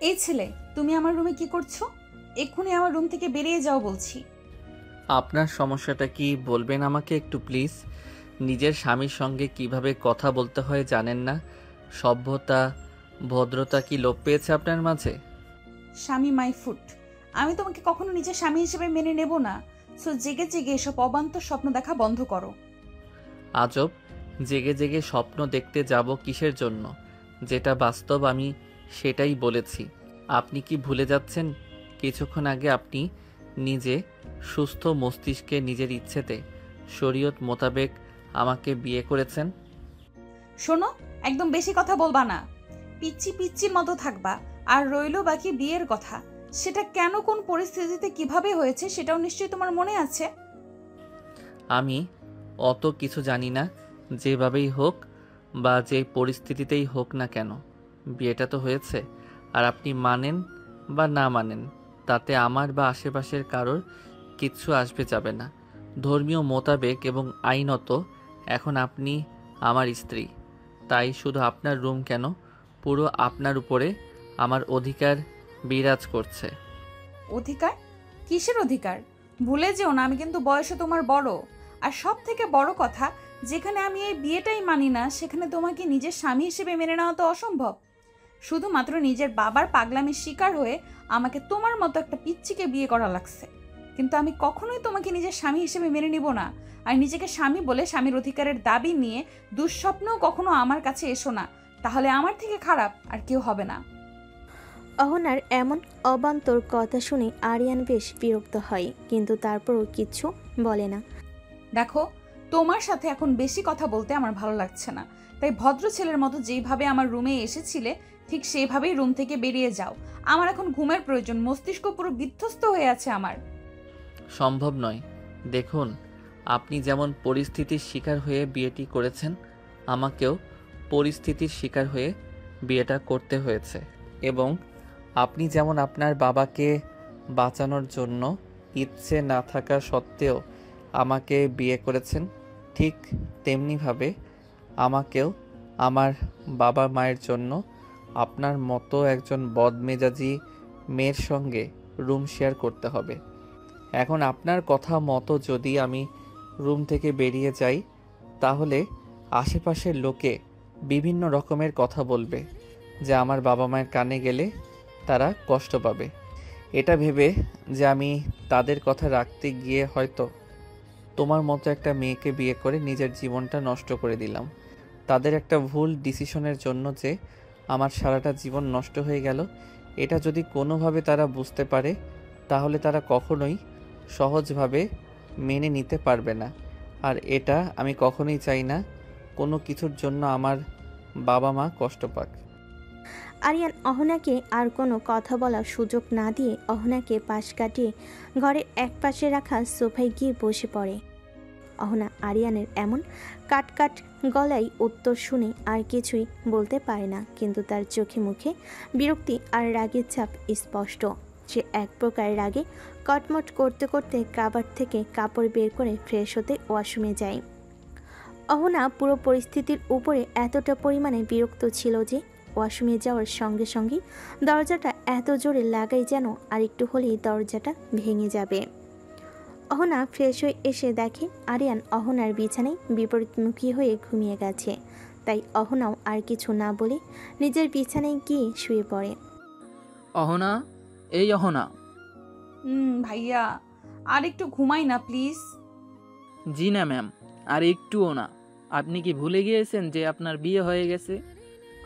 এই ছেলে, তুমি আমার রুমে কি করছো? এক্ষুনি আমার রুম থেকে বেরিয়ে যাও বলছি। আপনার সমস্যাটা কি বলবেন আমাকে একটু প্লিজ? নিজের স্বামীর সঙ্গে কিভাবে কথা বলতে হয় জানেন না? সভ্যতা, ভদ্রতা কি লোপ পেয়েছে আপনার মাঝে? স্বামী মাই ফুট। আমি তোমাকে কখনো নিজের স্বামী হিসেবে মেনে নেব না। সো জেগে জেগে এসব অবান্তর স্বপ্ন দেখা বন্ধ করো। আজব, জেগে জেগে স্বপ্ন দেখতে যাব কিসের জন্য? যেটা বাস্তব আমি সেটাই বলেছি। আপনি কি ভুলে যাচ্ছেন কিছুক্ষণ আগে আপনি নিজে সুস্থ মস্তিষ্কে নিজের ইচ্ছেতে শরীয়ত মোতাবেক আমাকে বিয়ে করেছেন? শোনো, একদম বেশি কথা বলবা না। পিচ্ছি পিচ্ছির মতো থাকবা। আর রইলো বাকি বিয়ের কথা। সেটা কেন, কোন পরিস্থিতিতে, কিভাবে হয়েছে সেটাও নিশ্চয়ই তোমার মনে আছে। আমি অত কিছু জানি না। যেভাবেই হোক বা যে পরিস্থিতিতেই হোক না কেন, বিয়েটা তো হয়েছে। আর আপনি মানেন বা না মানেন, তাতে আমার বা আশেপাশের কারোর কিচ্ছু আসবে যাবে না। ধর্মীয় মোতাবেক এবং আইনত এখন আপনি আমার স্ত্রী। তাই শুধু আপনার রুম কেন, পুরো আপনার উপরে আমার অধিকার বিরাজ করছে। অধিকার? কিসের অধিকার? ভুলে যেও না, আমি কিন্তু বয়সে তোমার বড়। আর সব থেকে বড় কথা, যেখানে আমি এই বিয়েটাই মানি না সেখানে তোমাকে নিজের স্বামী হিসেবে মেনে নেওয়া তো অসম্ভব। শুধুমাত্র নিজের বাবার পাগলামির শিকার হয়ে আমাকে তোমার মতো একটা পিচ্চিকে বিয়ে করা লাগছে। কিন্তু আমি কখনোই তোমাকে নিজের স্বামী হিসেবে মেনে নিব না। আর নিজেকে স্বামী বলে স্বামীর অধিকারের দাবি নিয়ে দুঃস্বপ্নেও কখনো আমার কাছে এসো না। তাহলে আমার থেকে খারাপ আর কেউ হবে না। অহনার এমন অবান্তর কথা শুনে আরিয়ান বেশ বিরক্ত হয়, কিন্তু তারপরও কিচ্ছু বলে না। দেখো, তোমার সাথে এখন বেশি কথা বলতে আমার ভালো লাগছে না। তাই ভদ্র ছেলের মতো যেইভাবে আমার রুমে এসেছিলে ঠিক সেইভাবেই রুম থেকে বেরিয়ে যাও। আমার এখন ঘুমের প্রয়োজন, মস্তিষ্ক পুরো বিধ্বস্ত হয়ে আছে আমার। সম্ভব নয়। দেখুন, আপনি যেমন পরিস্থিতির শিকার হয়ে বিয়েটি করেছেন, আমাকেও পরিস্থিতির শিকার হয়ে বিয়েটা করতে হয়েছে। এবং আপনি যেমন আপনার বাবাকে বাঁচানোর জন্য ইচ্ছে না থাকা সত্ত্বেও আমাকে বিয়ে করেছেন, ঠিক তেমনিভাবে আমাকেও আমার বাবা মায়ের জন্য আপনার মতো একজন বদমেজাজি মেয়ের সঙ্গে রুম শেয়ার করতে হবে। এখন আপনার কথা মতো যদি আমি রুম থেকে বেরিয়ে যাই, তাহলে আশেপাশের লোকে বিভিন্ন রকমের কথা বলবে, যে আমার বাবা মায়ের কানে গেলে তারা কষ্ট পাবে। এটা ভেবে যে আমি তাদের কথা রাখতে গিয়ে হয়তো তোমার মতো একটা মেয়েকে বিয়ে করে নিজের জীবনটা নষ্ট করে দিলাম। তাদের একটা ভুল ডিসিশনের জন্য যে আমার সারাটা জীবন নষ্ট হয়ে গেল, এটা যদি কোনোভাবে তারা বুঝতে পারে, তাহলে তারা কখনোই সহজভাবে মেনে নিতে পারবে না। আর এটা আমি কখনোই চাই না কোনো কিছুর জন্য আমার বাবা মা কষ্ট পাক। আরিয়ান অহনাকে আর কোনো কথা বলার সুযোগ না দিয়ে অহনাকে পাশ কাটিয়ে ঘরের এক পাশে রাখা সোফায় গিয়ে বসে পড়ে। অহনা আরিয়ানের এমন কাট গলায় উত্তর শুনে আর কিছুই বলতে পারে না, কিন্তু তার চোখে মুখে বিরক্তি আর রাগের ছাপ স্পষ্ট। সে এক প্রকার রাগে কটমট করতে করতে কাবার থেকে কাপড় বের করে ফ্রেশ হতে ওয়াশরুমে যায়। অহনা পুরো পরিস্থিতির উপরে এতটা পরিমাণে বিরক্ত ছিল যে ওয়াশরুমে যাওয়ার সঙ্গে সঙ্গেই দরজাটা এত জোরে লাগাই যেন আর একটু হলেই দরজাটা ভেঙে যাবে। অহনা ফ্রেশ হয়ে এসে দেখে আরিয়ান অহনার বিছানায় বিপরীতমুখী হয়ে ঘুমিয়ে গেছে। তাই অহনাও আর কিছু না বলে নিজের বিছানায় গিয়ে শুয়ে পড়ে। অহনা, এই অহনা। ভাইয়া, আর একটু ঘুমাই না প্লিজ। জি না ম্যাম, আর একটুও না। আপনি কি ভুলে গিয়েছেন যে আপনার বিয়ে হয়ে গেছে?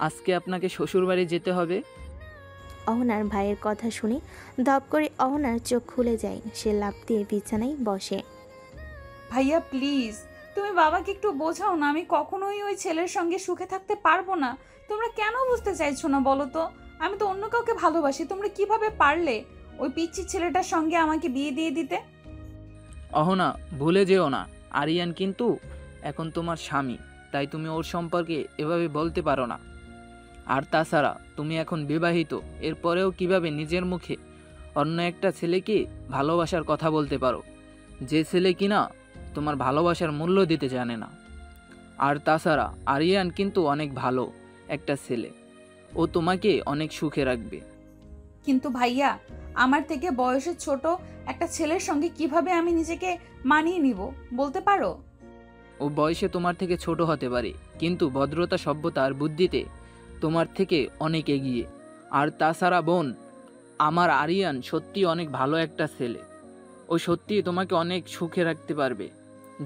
আজকে আপনাকে শ্বশুরবাড়ি যেতে হবে। অহনার ভাইয়ের কথা শুনে ধপ করে অহনার চোখ খুলে যায়। সে লাফ দিয়ে বিছানায় বসে। ভাইয়া প্লিজ, তুমি বাবাকে একটু বোঝাও না। আমি কখনোই ওই ছেলের সঙ্গে সুখে থাকতে পারবো না। তোমরা কেন বুঝতে চাইছো না বলো তো? আমি তো অন্য কাউকে ভালোবাসি। তোমরা কিভাবে পারলে ওই পিচ্চি ছেলেটার সঙ্গে আমাকে বিয়ে দিয়ে দিতে? অহনা, ভুলে যেও না, আরিয়ান কিন্তু এখন তোমার স্বামী। তাই তুমি ওর সম্পর্কে এভাবে বলতে পারো না। আর তাছাড়া তুমি এখন বিবাহিত, এরপরেও কিভাবে নিজের মুখে অন্য একটা ছেলেকে ভালোবাসার কথা বলতে পারো, যে ছেলে কিনা তোমার ভালোবাসার মূল্য দিতে জানে না? আর তাছাড়া আরিয়ান কিন্তু অনেক ভালো একটা ছেলে, ও তোমাকে অনেক সুখে রাখবে। কিন্তু ভাইয়া, আমার থেকে বয়সে ছোট একটা ছেলের সঙ্গে কিভাবে আমি নিজেকে মানিয়ে নিব বলতে পারো? ও বয়সে তোমার থেকে ছোট হতে পারে, কিন্তু ভদ্রতা, সভ্যতা আর বুদ্ধিতে তোমার থেকে অনেক এগিয়ে। আর তাছাড়া বোন, আমার আরিয়ান সত্যি অনেক ভালো একটা ছেলে। ও সত্যি তোমাকে অনেক সুখে রাখতে পারবে,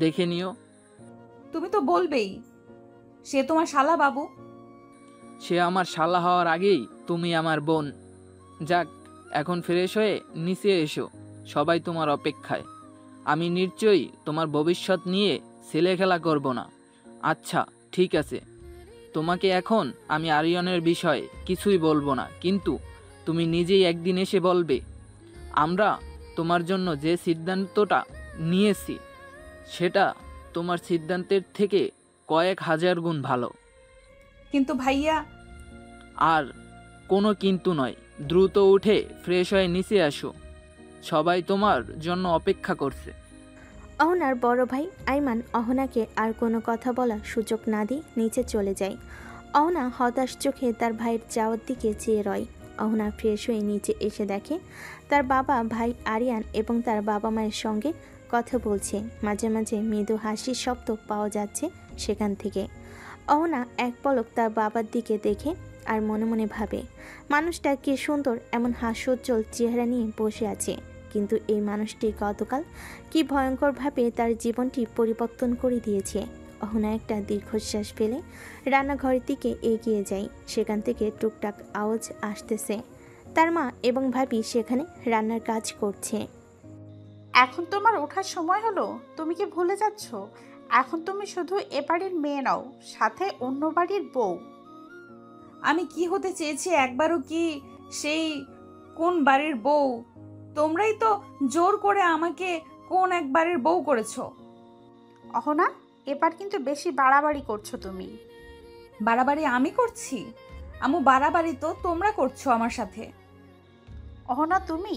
দেখে নিও। তুমি তো বলবেই সে তোমার শালা বাবু। সে আমার শালা হওয়ার আগেই তুমি আমার বোন। যাক, এখন ফ্রেশ হয়ে নিচে এসো, সবাই তোমার অপেক্ষায়। আমি নিশ্চয়ই তোমার ভবিষ্যৎ নিয়ে ছেলে খেলা করব না। আচ্ছা ঠিক আছে, তোমাকে এখন আমি আরিয়ানের বিষয়ে কিছুই বলবো না, কিন্তু তুমি নিজেই একদিন এসে বলবে আমরা তোমার জন্য যে সিদ্ধান্তটা নিয়েছি সেটা তোমার সিদ্ধান্তের থেকে কয়েক হাজার গুণ ভালো। কিন্তু ভাইয়া, আর কোনো কিন্তু নয়, দ্রুত উঠে ফ্রেশ হয়ে নিচে আসো, সবাই তোমার জন্য অপেক্ষা করছে। অহনার বড় ভাই আইমান অহনাকে আর কোনো কথা বলার সুযোগ না দিয়ে নিচে চলে যায়। অহনা হতাশ চোখে তার ভাইয়ের যাওয়ার দিকে চেয়ে রয়। অহনা ফ্রেশ হয়ে নিচে এসে দেখে তার বাবা, ভাই আরিয়ান এবং তার বাবা মায়ের সঙ্গে কথা বলছে। মাঝে মাঝে মৃদু হাসির শব্দ পাওয়া যাচ্ছে সেখান থেকে। অহনা এক পলক তার বাবার দিকে দেখে আর মনে মনে ভাবে, মানুষটা কি সুন্দর এমন হাস্যোজ্জ্বল চেহারা নিয়ে বসে আছে, কিন্তু এই মানুষটি গতকাল কি ভয়ঙ্করভাবে তার জীবনটি পরিবর্তন করে দিয়েছে। অহনা একটা দীর্ঘশ্বাস ফেলে রান্নাঘরের দিকে এগিয়ে যায়। সেখান থেকে টুকটাক আওয়াজ আসতেছে। তার মা এবং ভাবি সেখানে রান্নার কাজ করছে। এখন তোমার ওঠার সময় হলো? তুমি কি ভুলে যাচ্ছ? এখন তুমি শুধু এ বাড়ির মেয়ে নাও, সাথে অন্য বাড়ির বউ। আমি কি হতে চেয়েছি একবারও কি সেই কোন বাড়ির বউ? তোমরাই তো জোর করে আমাকে কোন এক বাড়ির বউ করেছো। অহনা, এবার কিন্তু বেশি বাড়াবাড়ি করছো তুমি। বাড়াবাড়ি আমি করছি? আম্মু, বাড়াবাড়ি তো তোমরা করছো আমার সাথে। অহনা তুমি।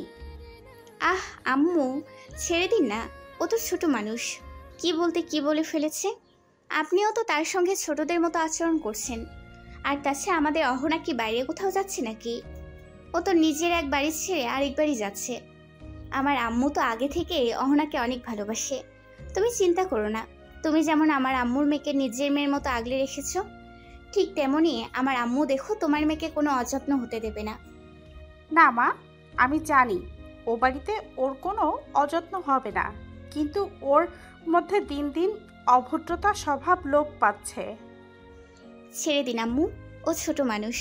আহ আম্মু, ছেড়ে দিন না, ও তো ছোট মানুষ, কি বলতে কি বলে ফেলেছে। আপনিও তো তার সঙ্গে ছোটদের মতো আচরণ করছেন। আর তাছাড়া আমাদের অহনা কি বাইরে কোথাও যাচ্ছে নাকি? ও তো নিজের এক বাড়ি ছেড়ে আরেক বাড়ি যাচ্ছে। আমার আম্মু তো আগে থেকে অহনাকে অনেক ভালোবাসে, তুমি চিন্তা করো না। তুমি যেমন আমার আম্মুর মেয়েকে নিজের মেয়ের মতো আগলে রেখেছো, ঠিক তেমনই আমার আম্মু দেখো তোমার মেয়েকে কোনো অযত্ন হতে দেবে না। না মা, আমি জানি ও বাড়িতে ওর কোনো অযত্ন হবে না, কিন্তু ওর মধ্যে দিন দিন অভদ্রতা স্বভাব লোপ পাচ্ছে। ছেড়ে দিন আম্মু, ও ছোট মানুষ,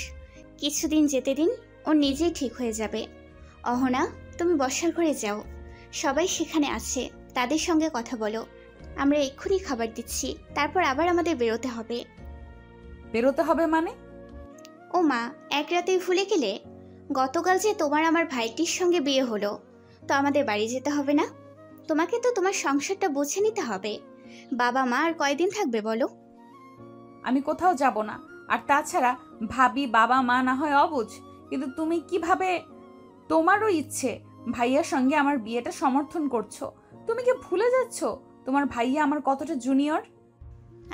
কিছুদিন যেতে দিন, ও নিজেই ঠিক হয়ে যাবে। অহনা, তুমি বসার ঘরে যাও, সবাই সেখানে আছে, তাদের সঙ্গে কথা বলো। আমরা এক্ষুনি খাবার দিচ্ছি, তারপর আবার আমাদের বেরোতে হবে। বেরোতে হবে মানে? ও মা, এক রাতেই ভুলে গেলে? গতকাল যে তোমার আমার ভাইটির সঙ্গে বিয়ে হলো, তো আমাদের বাড়ি যেতে হবে না? তোমাকে তো তোমার সংসারটা বুঝে নিতে হবে। বাবা মা আর কয়দিন থাকবে বলো? আমি কোথাও যাব না। আর তাছাড়া ভাবি, বাবা মা না হয় অবুঝ, কিন্তু তুমি কিভাবে তোমারও ইচ্ছে ভাইয়ার সঙ্গে আমার বিয়েটা সমর্থন করছো? তুমি কি ভুলে যাচ্ছ তোমার ভাইয়া আমার কতটা জুনিয়র?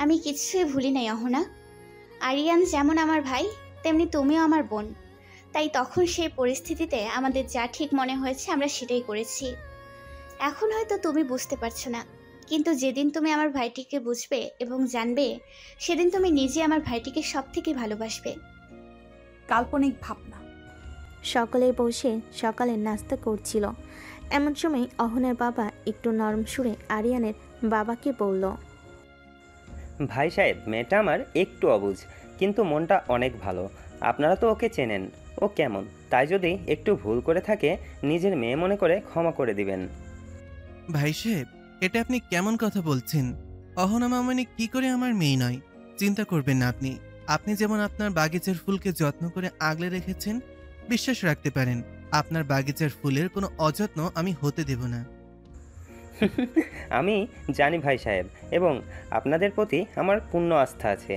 আমি কিছুই ভুলি নাই অহনা। আরিয়ান যেমন আমার ভাই, তেমনি তুমিও আমার বোন। তাই তখন সেই পরিস্থিতিতে আমাদের যা ঠিক মনে হয়েছে আমরা সেটাই করেছি। এখন হয়তো তুমি বুঝতে পারছো না, কিন্তু যেদিন তুমি আমার ভাইটিকে বুঝবে এবং জানবে, সেদিন তুমি নিজে আমার ভাইটিকে সব থেকে ভালোবাসবে। কাল্পনিক ভাবনা। সকলেই বসে সকালের নাস্তা করছিল। এমন সময় অহনার বাবা একটু নরম সুরে আরিয়ানের বাবাকে বলল, ভাই সাহেব, মেয়েটা আমার একটু অবুঝ, কিন্তু মনটা অনেক ভালো। আপনারা তো ওকে চেনেন, ও কেমন, তাই যদি একটু ভুল করে থাকে নিজের মেয়ে মনে করে ক্ষমা করে দিবেন। ভাই সাহেব, এটা আপনি কেমন কথা বলছেন? অহনা মামনি কি করে আমার মেয়ে নয়? চিন্তা করবেন না আপনি। আপনি যেমন আপনার বাগিচার ফুলকে যত্ন করে আগলে রেখেছেন, বিশ্বাস রাখতে পারেন আপনার বাগিচার ফুলের কোনো অযত্ন আমি হতে দেব না। আমি জানি ভাই সাহেব, এবং আপনাদের প্রতি আমার পূর্ণ আস্থা আছে।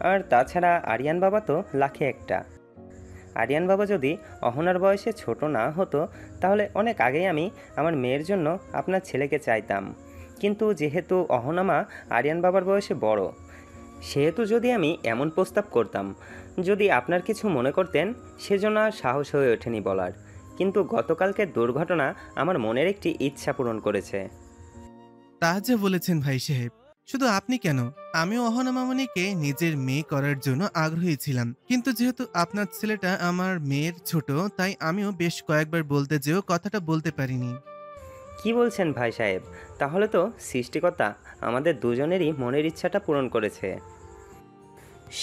আর তাছাড়া আরিয়ান বাবা তো লাখে একটা। আরিয়ান বাবা যদি অহনার বয়সে ছোট না হতো, তাহলে অনেক আগেই আমি আমার মেয়ের জন্য আপনার ছেলেকে চাইতাম। কিন্তু যেহেতু অহনা মা আরিয়ান বাবার বয়সে বড়, সেহেতু যদি আমি এমন প্রস্তাব করতাম, যদি আপনার কিছু মনে করতেন, সেজন্য আর সাহস হয়ে ওঠেনি বলার। কিন্তু গতকালকের দুর্ঘটনা আমার মনের একটি ইচ্ছা পূরণ করেছে। তা যে বলেছেন ভাই সাহেব, শুধু আপনি কেন, আমিও অহনা মামনিকে নিজের মেয়ে করার জন্য আগ্রহী ছিলাম। কিন্তু যেহেতু আপনার ছেলেটা আমার মেয়ের ছোট, তাই আমিও বেশ কয়েকবার বলতে যেও কথাটা বলতে পারিনি। কি বলছেন ভাই সাহেব? তাহলে তো সৃষ্টিকর্তা আমাদের দুজনেরই মনের ইচ্ছাটা পূরণ করেছে।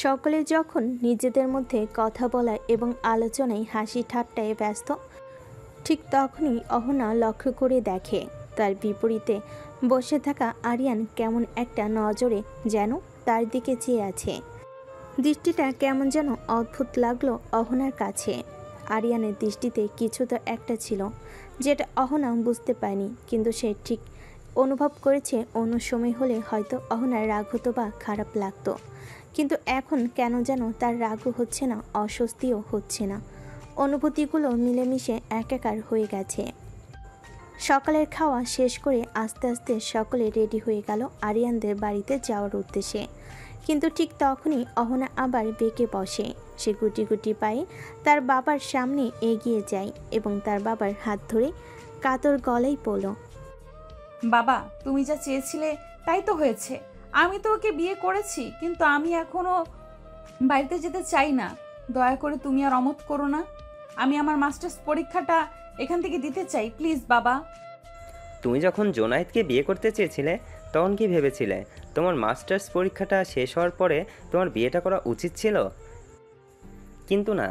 সকলে যখন নিজেদের মধ্যে কথা বলা এবং আলোচনায় হাসি ঠাট্টায় ব্যস্ত, ঠিক তখনই অহনা লক্ষ্য করে দেখে তার বিপরীতে বসে থাকা আরিয়ান কেমন একটা নজরে যেন তার দিকে চেয়ে আছে। দৃষ্টিটা কেমন যেন অদ্ভুত লাগলো অহনার কাছে। আরিয়ানের দৃষ্টিতে কিছু তো একটা ছিল যেটা অহনা বুঝতে পারেনি, কিন্তু সে ঠিক অনুভব করেছে অন্য সময় হলে হয়তো অহনার রাগ হতো বা খারাপ লাগতো, কিন্তু এখন কেন যেন তার রাগও হচ্ছে না, অস্বস্তিও হচ্ছে না। অনুভূতিগুলো মিলেমিশে একাকার হয়ে গেছে। সকালের খাওয়া শেষ করে আস্তে আস্তে সকলে রেডি হয়ে গেল আরিয়ানদের বাড়িতে যাওয়ার উদ্দেশ্যে। কিন্তু ঠিক তখনই অহনা আবার বেঁকে বসে। সে গুটি গুটি পায়ে তার বাবার সামনে এগিয়ে যায় এবং তার বাবার হাত ধরে কাতর গলায় বলল, বাবা, তুমি যা চেয়েছিলে তাই তো হয়েছে। আমি তো ওকে বিয়ে করেছি, কিন্তু আমি এখনো বাড়িতে যেতে চাই না। দয়া করে তুমি আর অমত করো না। আমি আমার মাস্টার্স পরীক্ষাটা এখান থেকে দিতে চাই, প্লিজ বাবা। তুমি যখন জোনায়েদকে বিয়ে করতে চেয়েছিলে, তখন কি ভেবেছিলে তোমার মাস্টার্স পরীক্ষাটা শেষ হওয়ার পরে তোমার বিয়েটা করা উচিত ছিল? কিন্তু না,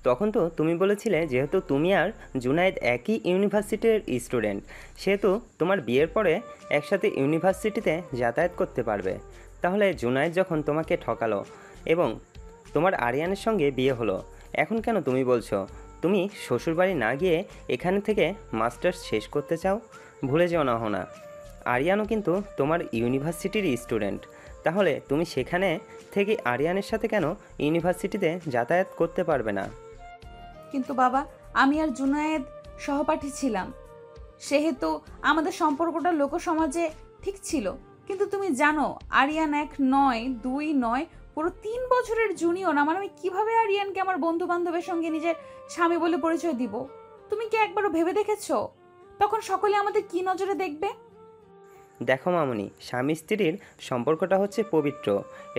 তখন তো তুমি বলেছিলে যেহেতু তুমি আর জুনায়েদ একই ইউনিভার্সিটির স্টুডেন্ট, সেহেতু তোমার বিয়ের পরে একসাথে ইউনিভার্সিটিতে যাতায়াত করতে পারবে। তাহলে জুনায়েদ যখন তোমাকে ঠকালো এবং তোমার আরিয়ানের সঙ্গে বিয়ে হলো, এখন কেন তুমি বলছো তুমি শ্বশুরবাড়ি না গিয়ে এখানে থেকে মাস্টার্স শেষ করতে চাও? ভুলে যেও না হোনা, আরিয়ানও কিন্তু তোমার ইউনিভার্সিটির স্টুডেন্ট। তাহলে তুমি সেখানে থেকে আরিয়ানের সাথে কেন ইউনিভার্সিটিতে যাতায়াত করতে পারবে না? কিন্তু বাবা, আমি আর জুনায়েদ সহপাঠী ছিলাম, সেহেতু আমাদের সম্পর্কটা লোকসমাজে ঠিক ছিল। কিন্তু তুমি জানো আরিয়ান 1 নয় 2 নয়, পুরো 3 বছরের জুনিয়র আমার। আমি কিভাবে আরিয়ানকে আমার বন্ধু বান্ধবের সঙ্গে নিজের স্বামী বলে পরিচয় দিব? তুমি কি একবারও ভেবে দেখেছো তখন সকলে আমাদের কি নজরে দেখবে? দেখো মামুনি, স্বামী স্ত্রীর সম্পর্কটা হচ্ছে পবিত্র,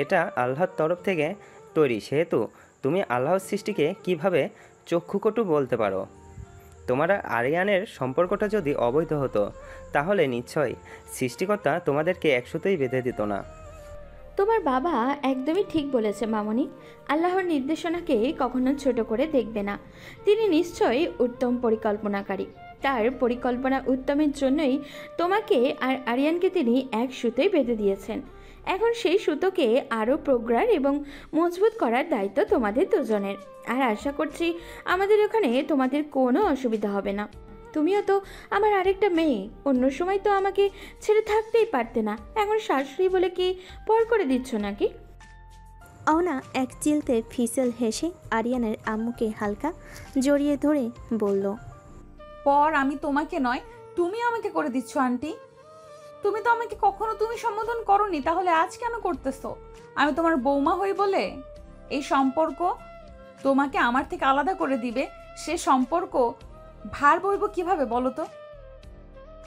এটা আল্লাহর তরফ থেকে তৈরি, সেহেতু তুমি আল্লাহর সৃষ্টিকে কিভাবে চক্ষুকটু বলতে পারো? তোমার আর আরিয়ানের সম্পর্কটা যদি অবৈধ হতো, তাহলে নিশ্চয়ই সৃষ্টিকর্তা তোমাদেরকে একসাথেই বেঁধে দিত না। তোমার বাবা একদমই ঠিক বলেছে মামনি। আল্লাহর নির্দেশনাকে কখনো ছোট করে দেখবে না। তিনি নিশ্চয়ই উত্তম পরিকল্পনাকারী। তার পরিকল্পনা উত্তমের জন্যই তোমাকে আর আরিয়ানকে তিনি এক সুতোয় বেঁধে দিয়েছেন। এখন সেই সুতোকে আরও প্রগাঢ় এবং মজবুত করার দায়িত্ব তোমাদের দুজনের। আর আশা করছি আমাদের ওখানে তোমাদের কোনো অসুবিধা হবে না। তুমিও তো আমার আরেকটা মেয়ে, অন্য সময় তো আমাকে ছেড়ে থাকতেই পারতে না। এখন শাশুড়ি বলে কি পর করে দিচ্ছ নাকি? অহনা এক চিলতে ফিসেল হেসে আরিয়ানের আম্মুকে হালকা জড়িয়ে ধরে বলল, পর আমি তোমাকে নয়, তুমি আমাকে করে দিচ্ছ আন্টি। তুমি তো আমাকে কখনো তুমি সম্বোধন করনি, তাহলে আজ কেন করতেছো? আমি তোমার বৌমা হই বলে এই সম্পর্ক তোমাকে আমার থেকে আলাদা করে দিবে? সে সম্পর্ক ভার বইব কিভাবে বলো তো?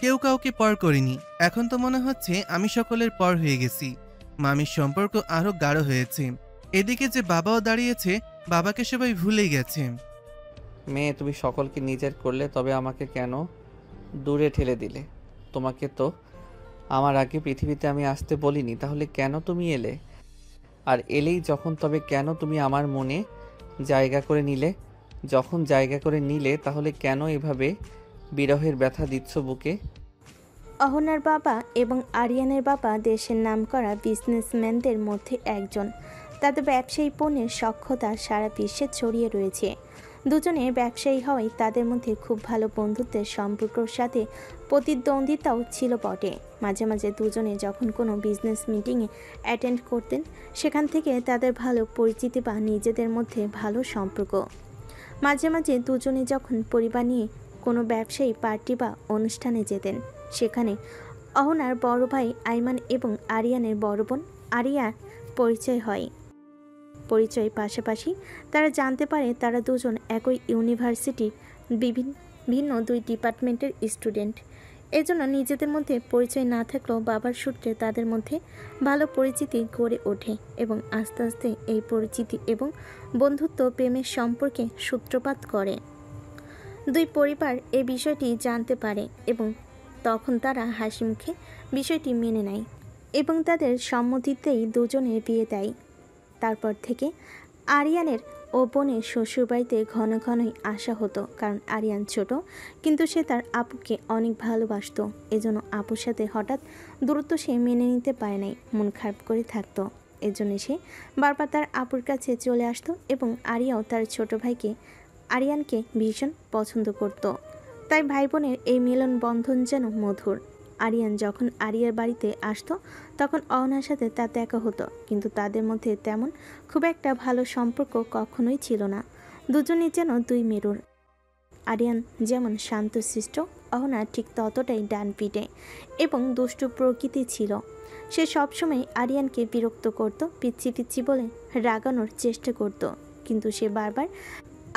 কেউ কাউকে পর করিনি। এখন তো মনে হচ্ছে আমি সকলের পর হয়ে গেছি। মামির সম্পর্ক আরো গাঢ় হয়েছে। এদিকে যে বাবাও দাঁড়িয়েছে, বাবাকে সবাই ভুলে গেছে। মেয়ে, তুমি সকলকে নিজের করলে, তবে আমাকে কেন দূরে ঠেলে দিলে? তোমাকে তো আমার আগে পৃথিবীতে আমি আসতে বলিনি, তাহলে কেন তুমি এলে? আর এলেই যখন, তবে কেন তুমি আমার মনে জায়গা করে নিলে? যখন জায়গা করে নিলে, তাহলে কেন এভাবে বিরহের ব্যথা দিচ্ছ বুকে? অহনার বাবা এবং আরিয়ানের বাবা দেশের নামকরা বিজনেসম্যানদের মধ্যে একজন। তাদের ব্যবসায়ী পণ্যের সক্ষতা সারা বিশ্বে ছড়িয়ে রয়েছে। দুজনে ব্যবসায়ী হওয়ায় তাদের মধ্যে খুব ভালো বন্ধুত্বের সম্পর্কের সাথে প্রতিদ্বন্দ্বিতাও ছিল বটে। মাঝে মাঝে দুজনে যখন কোনো বিজনেস মিটিংয়ে অ্যাটেন্ড করতেন, সেখান থেকে তাদের ভালো পরিচিতি বা নিজেদের মধ্যে ভালো সম্পর্ক। মাঝে মাঝে দুজনে যখন পরিবার নিয়ে কোনো ব্যবসায়ী পার্টি বা অনুষ্ঠানে যেতেন, সেখানে অহনার বড় ভাই আইমান এবং আরিয়ানের বড় বোন আরিয়া পরিচয় হয়। পরিচয় পাশাপাশি তারা জানতে পারে তারা দুজন একই ইউনিভার্সিটির ভিন্ন দুই ডিপার্টমেন্টের স্টুডেন্ট। এজন্য নিজেদের মধ্যে পরিচয় না থাকলেও বাবার সূত্রে তাদের মধ্যে ভালো পরিচিতি গড়ে ওঠে এবং আস্তে আস্তে এই পরিচিতি এবং বন্ধুত্ব প্রেমের সম্পর্কে সূত্রপাত করে। দুই পরিবার এই বিষয়টি জানতে পারে এবং তখন তারা হাসি মুখে বিষয়টি মেনে নেয় এবং তাদের সম্মতিতেই দুজনের বিয়ে দেয়। তারপর থেকে আরিয়ানের ও বোনের শ্বশুরবাড়িতে ঘন ঘনই আসা হতো, কারণ আরিয়ান ছোট কিন্তু সে তার আপুকে অনেক ভালোবাসত। এজন্য আপুর সাথে হঠাৎ দূরত্ব সে মেনে নিতে পারে নাই, মন খারাপ করে থাকতো। এজন্য সে বারবার তার আপুর কাছে চলে আসতো এবং আরিয়াও তার ছোট ভাইকে আরিয়ানকে ভীষণ পছন্দ করত। তাই ভাই বোনের এই মিলন বন্ধন যেন মধুর। আরিয়ান যখন আরিয়ার বাড়িতে আসতো তখন অহনার সাথে তার দেখা হতো, কিন্তু তাদের মধ্যে তেমন খুব একটা ভালো সম্পর্ক কখনোই ছিল না। দুজনেই যেন দুই মেরুর। আরিয়ান যেমন শান্তশিষ্ট, অহনা ঠিক ততটাই ডানপিটে এবং দুষ্টু প্রকৃতি ছিল। সে সবসময় আরিয়ানকে বিরক্ত করত, পিচ্ছি পিচ্ছি বলে রাগানোর চেষ্টা করত, কিন্তু সে বারবার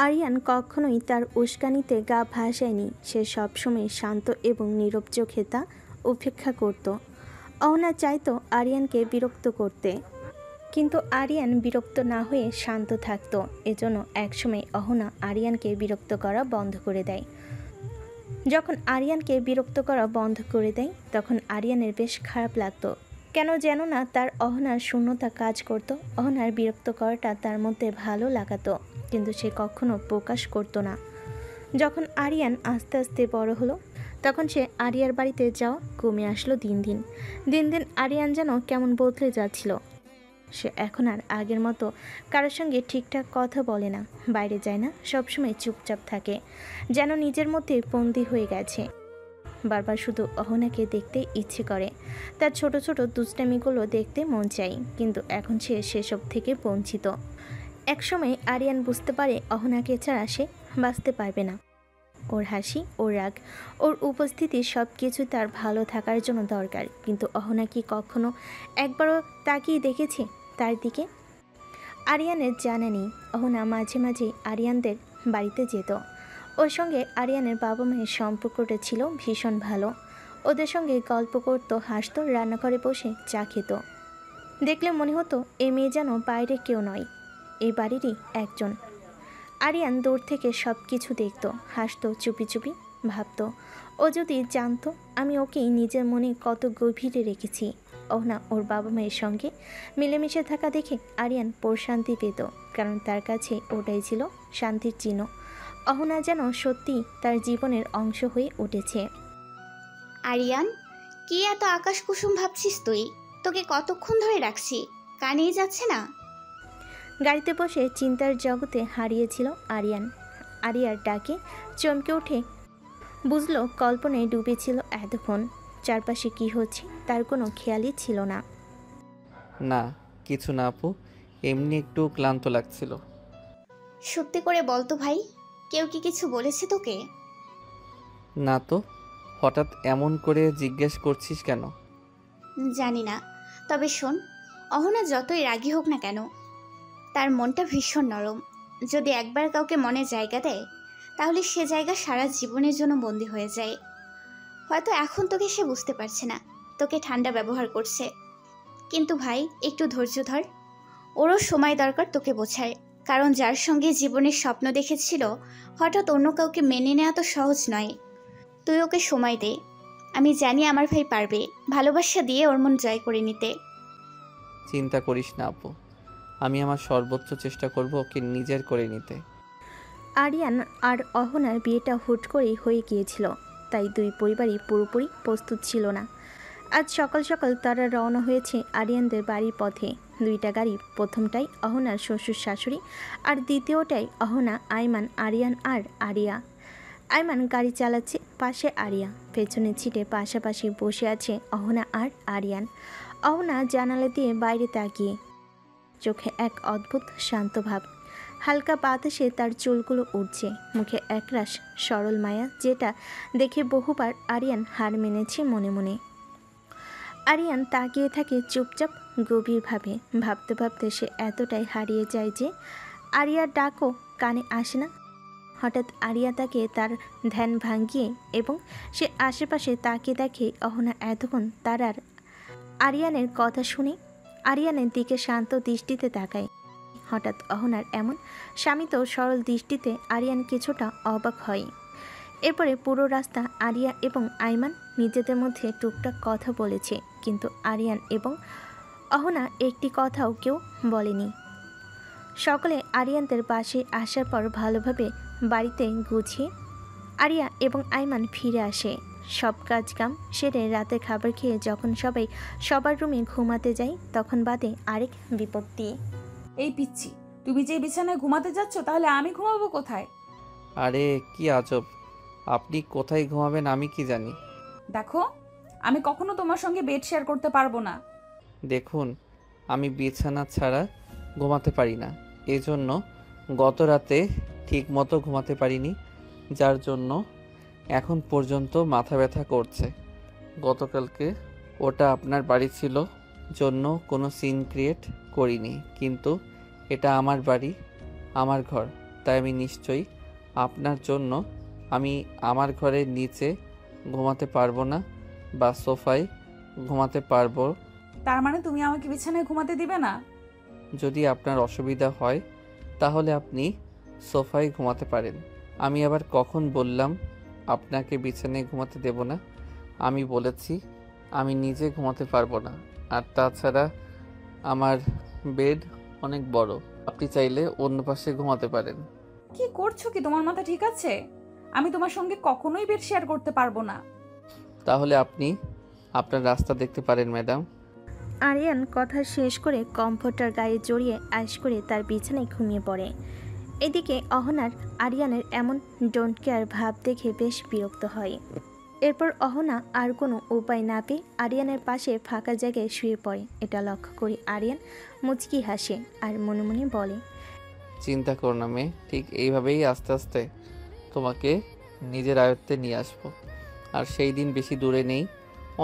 আরিয়ান কখনোই তার উস্কানিতে গা ভাসায়নি। সে সবসময় শান্ত এবং নীরব চোখে তা উপেক্ষা করত। অহনা চাইতো আরিয়ানকে বিরক্ত করতে, কিন্তু আরিয়ান বিরক্ত না হয়ে শান্ত থাকত। এজন্য একসময় অহনা আরিয়ানকে বিরক্ত করা বন্ধ করে দেয়। যখন আরিয়ানকে বিরক্ত করা বন্ধ করে দেয় তখন আরিয়ানের বেশ খারাপ লাগতো। কেন যেন না তার অহনার শূন্যতা কাজ করত। অহনার বিরক্ত করাটা তার মধ্যে ভালো লাগাতো, কিন্তু সে কখনো প্রকাশ করতো না। যখন আরিয়ান আস্তে আস্তে বড় হলো তখন সে আরিয়ার বাড়িতে যাওয়া কমে আসলো দিন দিন। দিন দিন আরিয়ান যেন কেমন বদলে যাচ্ছিল। সে এখন আর আগের মতো কারোর সঙ্গে ঠিকঠাক কথা বলে না, বাইরে যায় না, সবসময় চুপচাপ থাকে, যেন নিজের মধ্যে বন্দি হয়ে গেছে। বারবার শুধু অহনাকে দেখতে ইচ্ছে করে, তার ছোট ছোট দুষ্টামিগুলো দেখতে মন চাই, কিন্তু এখন সে সেসব থেকে বঞ্চিত। একসময় আরিয়ান বুঝতে পারে অহনাকে ছাড়া সে বাঁচতে পারবে না। ওর হাসি, ওর রাগ, ওর উপস্থিতি সব কিছু তার ভালো থাকার জন্য দরকার, কিন্তু অহনা কি কখনো একবারও তাকিয়ে দেখেছে তার দিকে? আরিয়ানের জানা নেই। অহনা মাঝে মাঝে আরিয়ানদের বাড়িতে যেত। ওর সঙ্গে আরিয়ানের বাবা মায়ের সম্পর্কটা ছিল ভীষণ ভালো। ওদের সঙ্গে গল্প করতো, হাসতো, রান্নাঘরে বসে চা খেত। দেখলে মনে হতো এ মেয়ে যেন বাইরে কেউ নয়, এই বাড়িরই একজন। আরিয়ান দূর থেকে সব কিছু দেখত, হাসতো, চুপি চুপি ভাবতো ও যদি জানতো আমি ওকে নিজের মনে কত গভীরে রেখেছি। অহনা ওর বাবা মায়ের সঙ্গে মিলেমিশে থাকা দেখে আরিয়ান প্রশান্তি পেত, কারণ তার কাছে ওটাই ছিল শান্তির চিহ্ন। অহনা যেন সত্যি তার জীবনের অংশ হয়ে উঠেছে। আরিয়ান, কি এত আকাশ কুসুম ভাবছিস তুই? তোকে কতক্ষণ ধরে রাখছি, কানেই যাচ্ছে না? গাড়িতে বসে চিন্তার জগতে হারিয়েছিল আরিয়ান। আরিয়ার ডাকে চমকে উঠে বুঝলো কল্পনায় ডুবেছিল এতক্ষণ। চারপাশে কি হচ্ছে তার কোনো খেয়ালই ছিল না। না কিছু না আপু, এমনি একটু ক্লান্ত লাগছিল। সত্যি করে বল তো ভাই, কেউ কি কিছু বলেছে তোকে? না তো, হঠাৎ এমন করে জিজ্ঞেস করছিস কেন? জানি না, তবে শোন, অহনা যতই রাগী হোক না কেন তার মনটা ভীষণ নরম। যদি একবার কাউকে মনে জায়গা দেয় তাহলে সে জায়গা সারা জীবনের জন্য বন্দী হয়ে যায়। হয়তো এখন তোকে সে বুঝতে পারছে না, তোকে ঠান্ডা ব্যবহার করছে, কিন্তু ভাই একটু ধৈর্য ধর, ওরও সময় দরকার তোকে বোঝায়। কারণ যার সঙ্গে জীবনের স্বপ্ন দেখেছিল হঠাৎ অন্য কাউকে মেনে নেওয়া তো সহজ নয়। তুই ওকে সময় দে, আমি জানি আমার ভাই পারবে ভালোবাসা দিয়ে ওর মন জয় করে নিতে। চিন্তা করিস না আপু, আমি আমার সর্বোচ্চ চেষ্টা করব ওকে নিজের করে নিতে। আরিয়ান আর অহনার বিয়েটা হুট করেই হয়ে গিয়েছিল, তাই দুই পরিবারই পুরোপুরি প্রস্তুত ছিল না। আজ সকাল সকাল তারা রওনা হয়েছে আরিয়ানদের বাড়ির পথে। দুইটা গাড়ি, প্রথমটাই অহনার শ্বশুর শাশুড়ি আর দ্বিতীয়টাই অহনা, আইমান, আরিয়ান আর আরিয়া। আইমান গাড়ি চালাচ্ছে, পাশে আরিয়া, পেছনে ছিটে পাশাপাশি বসে আছে অহনা আর আরিয়ান। অহনা জানালা দিয়ে বাইরে তাকিয়ে, চোখে এক অদ্ভুত শান্ত ভাব। হালকা বাতাসে তার চুলগুলো উঠছে, মুখে একরাশ সরল মায়া, যেটা দেখে বহুবার আরিয়ান হার মেনেছে মনে মনে। আরিয়ান তাকিয়ে থাকে চুপচাপ গভীরভাবে। ভাবতে ভাবতে সে এতটাই হারিয়ে যায় যে আরিয়ার ডাকও কানে আসে না। হঠাৎ আরিয়া তাকে তার ধ্যান ভাঙিয়ে এবং সে আশেপাশে তাকিয়ে দেখে অহনা এতক্ষণ তার আর আরিয়ানের কথা শুনে আরিয়ানের দিকে শান্ত দৃষ্টিতে তাকায়। হঠাৎ অহনার এমন শামিত সরল দৃষ্টিতে আরিয়ান কিছুটা অবাক হয়। এরপরে পুরো রাস্তা আরিয়া এবং আইমান নিজেদের মধ্যে টুকটাক কথা বলেছে, কিন্তু আরিয়ান এবং অহনা একটি কথাও কেউ বলেনি। সকলে আরিয়ানদের পাশে আসার পর ভালোভাবে বাড়িতে গুছিয়ে আরিয়া এবং আইমান ফিরে আসে। সব কাজকাম সেরে রাতে খাবার খেয়ে যখন সবাই সবার রুমে ঘুমাতে যায় তখন বাদে আরেক বিপত্তি। এই পিচ্ছি, তুমি যে বিছানায় ঘুমাতে যাচ্ছ তাহলে আমি ঘুমাবো কোথায়? আরে কি আজব, আপনি কোথায় ঘুমাবেন আমি কি জানি। দেখো, আমি কখনো তোমার সঙ্গে বেড শেয়ার করতে পারবো না। দেখুন, আমি বিছানা ছাড়া ঘুমাতে পারি না, এজন্য গত রাতে ঠিক মতো ঘুমাতে পারিনি, যার জন্য এখন পর্যন্ত মাথা ব্যথা করছে। গতকালকে ওটা আপনার বাড়ি ছিল জন্য কোনো সিন ক্রিয়েট করিনি, কিন্তু এটা আমার বাড়ি, আমার ঘর, তাই আমি নিশ্চয়ই আপনার জন্য আমি আমার ঘরের নিচে ঘুমাতে পারবো না বা সোফায় ঘুমাতে পারবো। তার মানে তুমি আমাকে বিছানায় ঘুমাতে দিবে না? যদি আপনার অসুবিধা হয় তাহলে আপনি সোফায় ঘুমাতে পারেন। আমি আবার কখন বললাম আপনাকে বিছানায় ঘুমাতে দেব না? আমি বলেছি আমি নিজে ঘুমাতে পারবো না, আর তাছাড়া আমার বেড অনেক বড়, আপনি চাইলে অন্য পাশে ঘুমাতে পারেন। কি করছো কি? তোমার মাথা ঠিক আছে? আমি তোমার সঙ্গে কখনোই বেড শেয়ার করতে পারবো না। তাহলে আপনি আপনার রাস্তা দেখতে পারেন ম্যাডাম। আরিয়ান কথা শেষ করে কমফোর্টার গায়ে জড়িয়ে আইস করে তার বিছানায় ঘুমিয়ে পড়ে। এদিকে অহনার আরিয়ানের এমন ডোন্ট কেয়ার ভাব দেখে বেশ বিরক্ত হয়। এরপর অহনা আর কোনো উপায় না পেয়ে আরিয়ানের পাশে ফাঁকা জায়গায় শুয়ে পড়ে। এটা লক্ষ্য করে আরিয়ান মুচকি হাসে আর মনে মনে বলে, চিন্তা করো না মেয়ে, ঠিক এইভাবেই আস্তে আস্তে তোমাকে নিজের আয়ত্তে নিয়ে আসবো। আর সেই দিন বেশি দূরে নেই,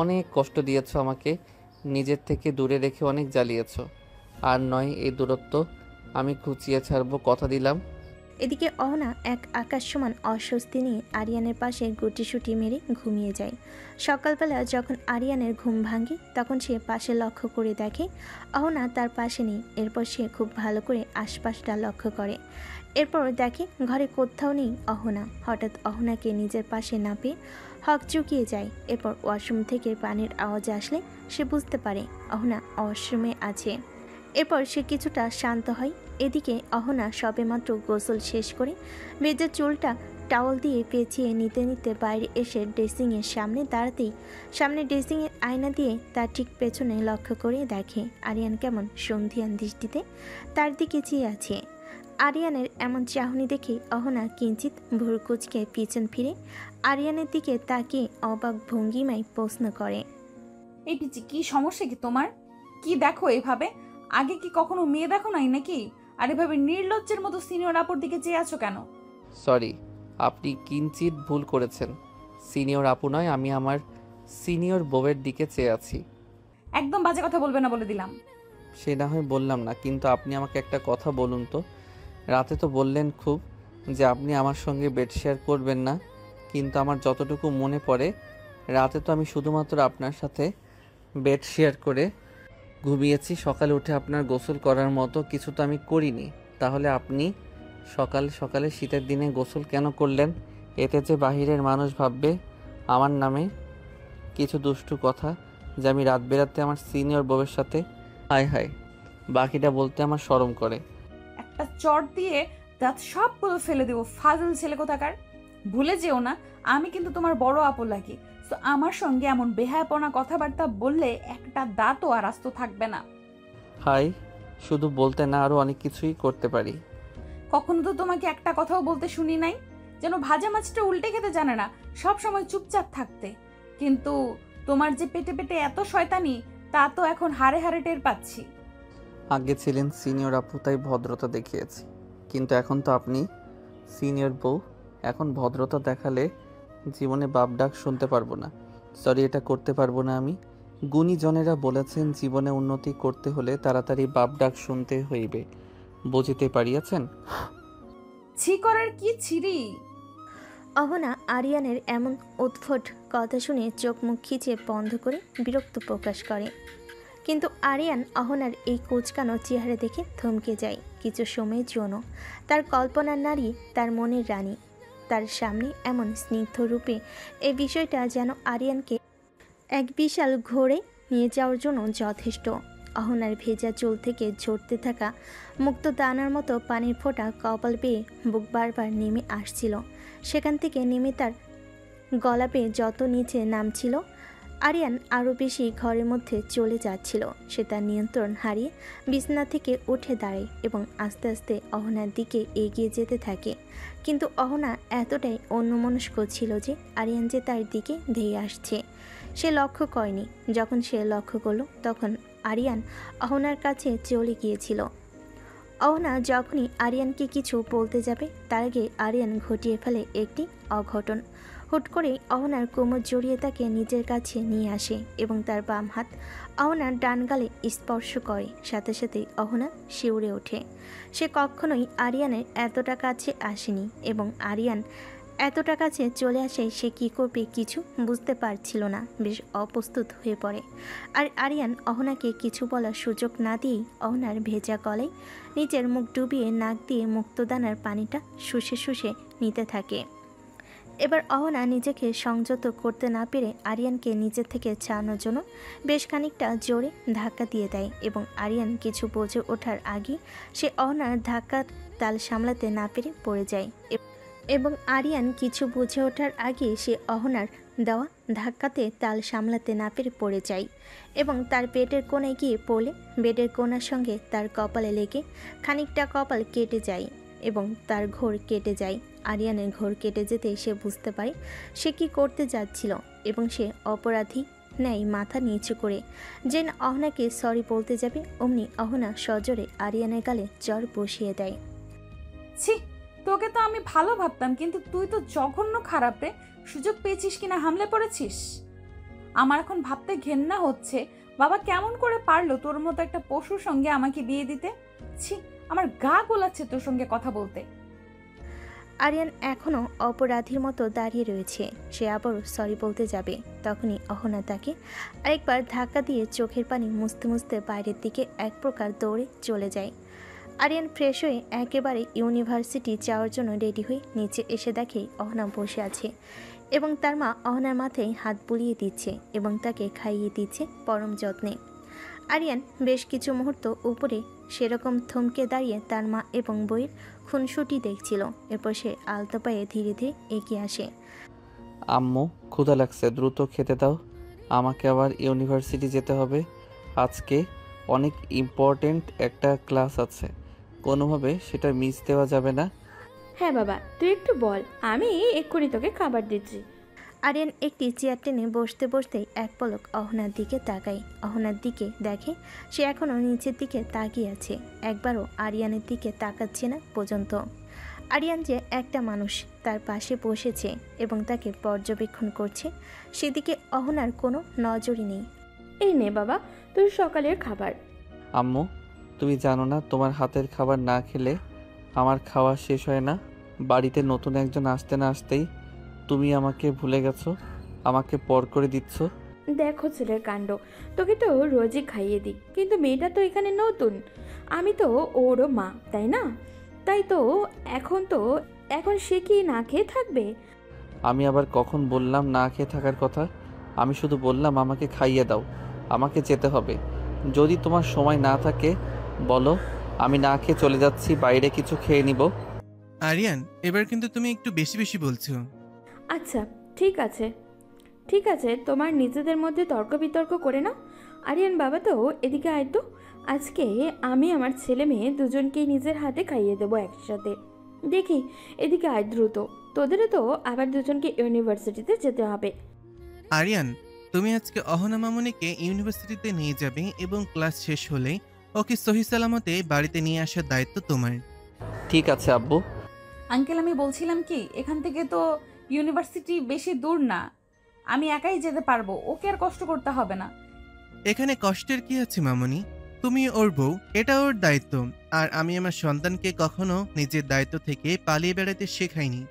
অনেক কষ্ট দিয়েছো আমাকে, নিজের থেকে দূরে রেখে অনেক জ্বালিয়েছো, আর নয় এই দূরত্ব আমি খুঁচিয়ে ছাড়বো, কথা দিলাম। এদিকে অহনা এক আকাশ সমান অস্বস্তি নিয়ে আরিয়ানের পাশে গুটিসুটি মেরে ঘুমিয়ে যায়। সকালবেলা যখন আরিয়ানের ঘুম ভাঙে তখন সে পাশে লক্ষ্য করে দেখে অহনা তার পাশে নেই। এরপর সে খুব ভালো করে আশপাশটা লক্ষ্য করে। এরপর দেখে ঘরে কোথাও নেই অহনা। হঠাৎ অহনাকে নিজের পাশে না পেয়ে হক চুকিয়ে যায়। এরপর ওয়াশরুম থেকে পানির আওয়াজ আসলে সে বুঝতে পারে অহনা ওয়াশরুমে আছে। এরপর সে কিছুটা শান্ত হয়। এদিকে অহনা সবেমাত্র গোসল শেষ করে ভেজা চুলটা টাওয়াল দিয়ে পেঁচিয়ে নিতে নিতে বাইরে এসে ড্রেসিংয়ের সামনে দাঁড়াতেই সামনে ড্রেসিংয়ের আয়না দিয়ে তার ঠিক পেছনে লক্ষ্য করে দেখে আরিয়ান কেমন সন্ধিয়ান দৃষ্টিতে তার দিকে চেয়ে আছে। আরিয়ানের এমন চাহনি দেখে অহনা কিঞ্চিত ভুরু কুঁচকে পিছন ফিরে আরিয়ানের দিকে তাকিয়ে অবাক ভঙ্গিমায় প্রশ্ন করে, এই পিচ্ছি, কি সমস্যা কি তোমার? কি দেখো এভাবে? আগে কি কখনো মেয়ে দেখো নাই নাকি? আর এভাবে নির্লজ্জের মতো সিনিয়র আপুর দিকে চেয়ে আছো কেন? সরি, আপনি কিঞ্চিত ভুল করেছেন। সিনিয়র আপু নয়, আমি আমার সিনিয়র বউয়ের দিকে চেয়ে আছি। একদম বাজে কথা বলবে না বলে দিলাম। সে না হয় বললাম না, কিন্তু আপনি আমাকে একটা কথা বলুন তো। রাতে তো বললেন খুব যে আপনি আমার সঙ্গে বেড শেয়ার করবেন না, কিন্তু আমার যতটুকু মনে পড়ে রাতে তো আমি শুধুমাত্র আপনার সাথে বেড শেয়ার করে ঘুমিয়েছি। সকালে উঠে আপনার গোসল করার মতো কিছু তো আমি করিনি। তাহলে আপনি সকাল সকালে শীতের দিনে গোসল কেন করলেন? এতে যে বাহিরের মানুষ ভাববে আমার নামে কিছু দুষ্টু কথা, যে আমি রাত বেরাতে আমার সিনিয়র বউয়ের সাথে। হায় হায়, বাকিটা বলতে আমার শরম করে। একটা চট দিয়ে দাঁত সবগুলো ফেলে দেবো, ফাজল ছেলে কোথাকার। ভুলে যেও না, আমি কিন্তু তোমার বড় আপু লাগি। তো আমার সঙ্গে এমন বেহায়াপনা কথাবার্তা বললে একটা দাঁতও আর আস্ত থাকবে না। হাই, শুধু বলতে না আরও অনেক কিছুই করতে পারি। কখনো তো তোমাকে একটা কথাও বলতে শুনি নাই, যেন ভাজা মাছটা উল্টে খেতে জানে না, সব সময় চুপচাপ থাকতে। কিন্তু তোমার যে পেটে পেটে এত শয়তানি, তা তো এখন হাড়ে হাড়ে টের পাচ্ছি। আগে ছিলেন সিনিয়র আপু, তাই ভদ্রতা দেখিয়েছি, কিন্তু এখন তো আপনি সিনিয়র বউ, এখন ভদ্রতা দেখালে জীবনে বাপ ডাক শুনতে পারবো না। সরি, এটা করতে পারবো না আমি। গুণীজনেরা বলেছেন জীবনে উন্নতি করতে হলে তাড়াতাড়ি বাপ ডাক শুনতে হইবে, বুঝিতে পারিয়াছেন? ছি করার কি ছিরি? অহনা আরিয়ানের এমন উদ্ভট কথা শুনে চোখ মুখ খিচে বন্ধ করে বিরক্ত প্রকাশ করে। কিন্তু আরিয়ান অহনার এই কুচকানো চেহারা দেখে থমকে যায় কিছু সময়ের জন্য। তার কল্পনার নারী, তার মনের রানী, তার সামনে এমন স্নিগ্ধ রূপে এই বিষয়টা যেন আরিয়ানকে এক বিশাল ঘোরে নিয়ে যাওয়ার জন্য যথেষ্ট। অহনার ভেজা চুল থেকে ঝরতে থাকা মুক্ত দানার মতো পানির ফোঁটা কপাল বেয়ে বুক বারবার নেমে আসছিল। সেখান থেকে নেমে তার গলা পেয়ে যত নিচে নামছিল, আরিয়ান আরও বেশি ঘরের মধ্যে চলে যাচ্ছিল। সে তার নিয়ন্ত্রণ হারিয়ে বিছানা থেকে উঠে দাঁড়ায় এবং আস্তে আস্তে অহনার দিকে এগিয়ে যেতে থাকে। কিন্তু অহনা এতটাই অন্যমনস্ক ছিল যে আরিয়ান যে তার দিকে ধেয়ে আসছে সে লক্ষ্য করেনি। যখন সে লক্ষ্য করলো তখন আরিয়ান অহনার কাছে চলে গিয়েছিল। অহনা যখনই আরিয়ানকে কিছু বলতে যাবে তার আগে আরিয়ান ঘটিয়ে ফেলে একটি অঘটন। হুট করেই অহনার কোমর জড়িয়ে তাকে নিজের কাছে নিয়ে আসে এবং তার বাম হাত অহনার ডান গালে স্পর্শ করে। সাথে সাথেই অহনা শিউরে ওঠে। সে কখনোই আরিয়ানের এতটা কাছে আসেনি এবং আরিয়ান এতটা কাছে চলে আসে সে কী করবে কিছু বুঝতে পারছিল না, বেশ অপ্রস্তুত হয়ে পড়ে। আর আরিয়ান অহনাকে কিছু বলার সুযোগ না দিয়েই অহনার ভেজা গলায় নিজের মুখ ডুবিয়ে নাক দিয়ে মুক্তদানার পানিটা শুষে শুষে নিতে থাকে। এবার অহনা নিজেকে সংযত করতে না পেরে আরিয়ানকে নিজের থেকে ছাড়ানোর জন্য বেশ খানিকটা জোরে ধাক্কা দিয়ে দেয় এবং আরিয়ান কিছু বুঝে ওঠার আগে সে অহনার ধাক্কার তাল সামলাতে না পেরে পড়ে যায় এবং আরিয়ান কিছু বুঝে ওঠার আগে সে অহনার দেওয়া ধাক্কাতে তাল সামলাতে না পেরে পড়ে যায় এবং তার পেটের কোণে গিয়ে পড়লে বেডের কোণার সঙ্গে তার কপালে লেগে খানিকটা কপাল কেটে যায় এবং তার ঘোর কেটে যায়। আরিয়ানের ঘোর কেটে যেতে সে বুঝতে পারে সে কি করতে যাচ্ছিল এবং সে অপরাধী ন্যায় মাথা নিচু করে যেন অহনাকে সরি বলতে যাবে অমনি অহনা সজোরে আরিয়ানের গালে জ্বর বসিয়ে দেয়। ছি, তোকে তো আমি ভালো ভাবতাম, কিন্তু তুই তো জঘন্য খারাপ রে। সুযোগ পেয়েছিস কিনা হামলে পড়েছিস। আমার এখন ভাবতে ঘেন্না হচ্ছে, বাবা কেমন করে পারলো তোর মতো একটা পশুর সঙ্গে আমাকে বিয়ে দিতে। ছি, আমার গা গোলাচ্ছে তোর সঙ্গে কথা বলতে। আরিয়ান এখনও অপরাধীর মতো দাঁড়িয়ে রয়েছে। সে আবারও সরি বলতে যাবে, তখনই অহনা তাকে আরেকবার ধাক্কা দিয়ে চোখের পানি মুছতে মুছতে বাইরের দিকে এক প্রকার দৌড়ে চলে যায়। আরিয়ান ফ্রেশ হয়ে একেবারে ইউনিভার্সিটি যাওয়ার জন্য রেডি হয়ে নিচে এসে দেখে অহনা বসে আছে এবং তার মা অহনার মাথায় হাত বুলিয়ে দিচ্ছে এবং তাকে খাইয়ে দিচ্ছে পরম যত্নে। আরিয়ান বেশ কিছু মুহূর্ত উপরে সেরকম থমকে দাঁড়িয়ে তার মা এবং বইয়ের খুনসুটি দেখছিল। এরপর সে আলতো পায়ে ধীরে ধীরে এগিয়ে আসে। আম্মু, ক্ষুধা লাগছে, দ্রুত খেতে দাও। আমাকে আবার ইউনিভার্সিটি যেতে হবে। আজকে অনেক ইম্পর্টেন্ট একটা ক্লাস আছে, কোনোভাবে সেটা মিস দেওয়া যাবে না। হ্যাঁ বাবা, তুই একটু বল, আমি এক্ষুনি তোকে খাবার দিচ্ছি। আরিয়ান একটি চেয়ার টেনে বসতে বসতেই এক পলক অহনার দিকে তাকায়। অহনার দিকে দেখে সে এখনও নিচের দিকে তাকিয়ে আছে, একবারও আরিয়ানের দিকে তাকাচ্ছে না পর্যন্ত। আরিয়ান যে একটা মানুষ তার পাশে বসেছে এবং তাকে পর্যবেক্ষণ করছে, সেদিকে অহনার কোনো নজরই নেই। এই নে বাবা, তোর সকালের খাবার। আম্মু, তুমি জানো না তোমার হাতের খাবার না খেলে আমার খাওয়া শেষ হয় না। বাড়িতে নতুন একজন আসতে না আসতেই তুমি আমাকে ভুলে গেছো, আমাকে পর করে দিচ্ছ। দেখো ছেলের কাণ্ড, তোকে তো রোজই খাইয়ে দিই, কিন্তু মেয়েটা তো এখানে নতুন, আমি তো ওরও মা, তাই না? তাই তো এখন সে কি না খেয়ে থাকবে? আমি আবার কখন বললাম না খেয়ে থাকার কথা? আমি শুধু বললাম আমাকে খাইয়ে দাও, আমাকে যেতে হবে। যদি তোমার সময় না থাকে বলো, আমি না খেয়ে চলে যাচ্ছি, বাইরে কিছু খেয়ে নিব। আরিয়ান, এবার কিন্তু তুমি একটু বেশি বেশি বলছো। আচ্ছা ঠিক আছে, তোমার নিজেদের মধ্যে তর্ক বিতর্ক করে নাও। আরিয়ান বাবা তো এদিকে আয় তো, আজকে আমি আমার ছেলে মেয়ে দুজনকেই নিজের হাতে খাইয়ে দেবো একসাথে। দেখি এদিকে আয় দ্রুত, তোদেরও তো আবার দুজনকে ইউনিভার্সিটিতে যেতে হবে। আরিয়ান, তুমি আজকে অহনা মামুনিকে ইউনিভার্সিটিতে নিয়ে যাবে এবং ক্লাস শেষ হলেই ওকে সহি সালামতে বাড়িতে নিয়ে আসার দায়িত্ব তোমার। ঠিক আছে আব্বু। আঙ্কেল, আমি বলছিলাম কি, এখান থেকে তো ইউনিভার্সিটি বেশি দূর না, আমি একাই যেতে পারবো, ওকে আর কষ্ট করতে হবে না। এখানে কষ্টের কি আছে মামনি? তুমি ওর বউ, এটা ওর দায়িত্ব। আর আমি আমার সন্তানকে কখনো নিজের দায়িত্ব থেকে পালিয়ে বেড়াতে শেখাইনি।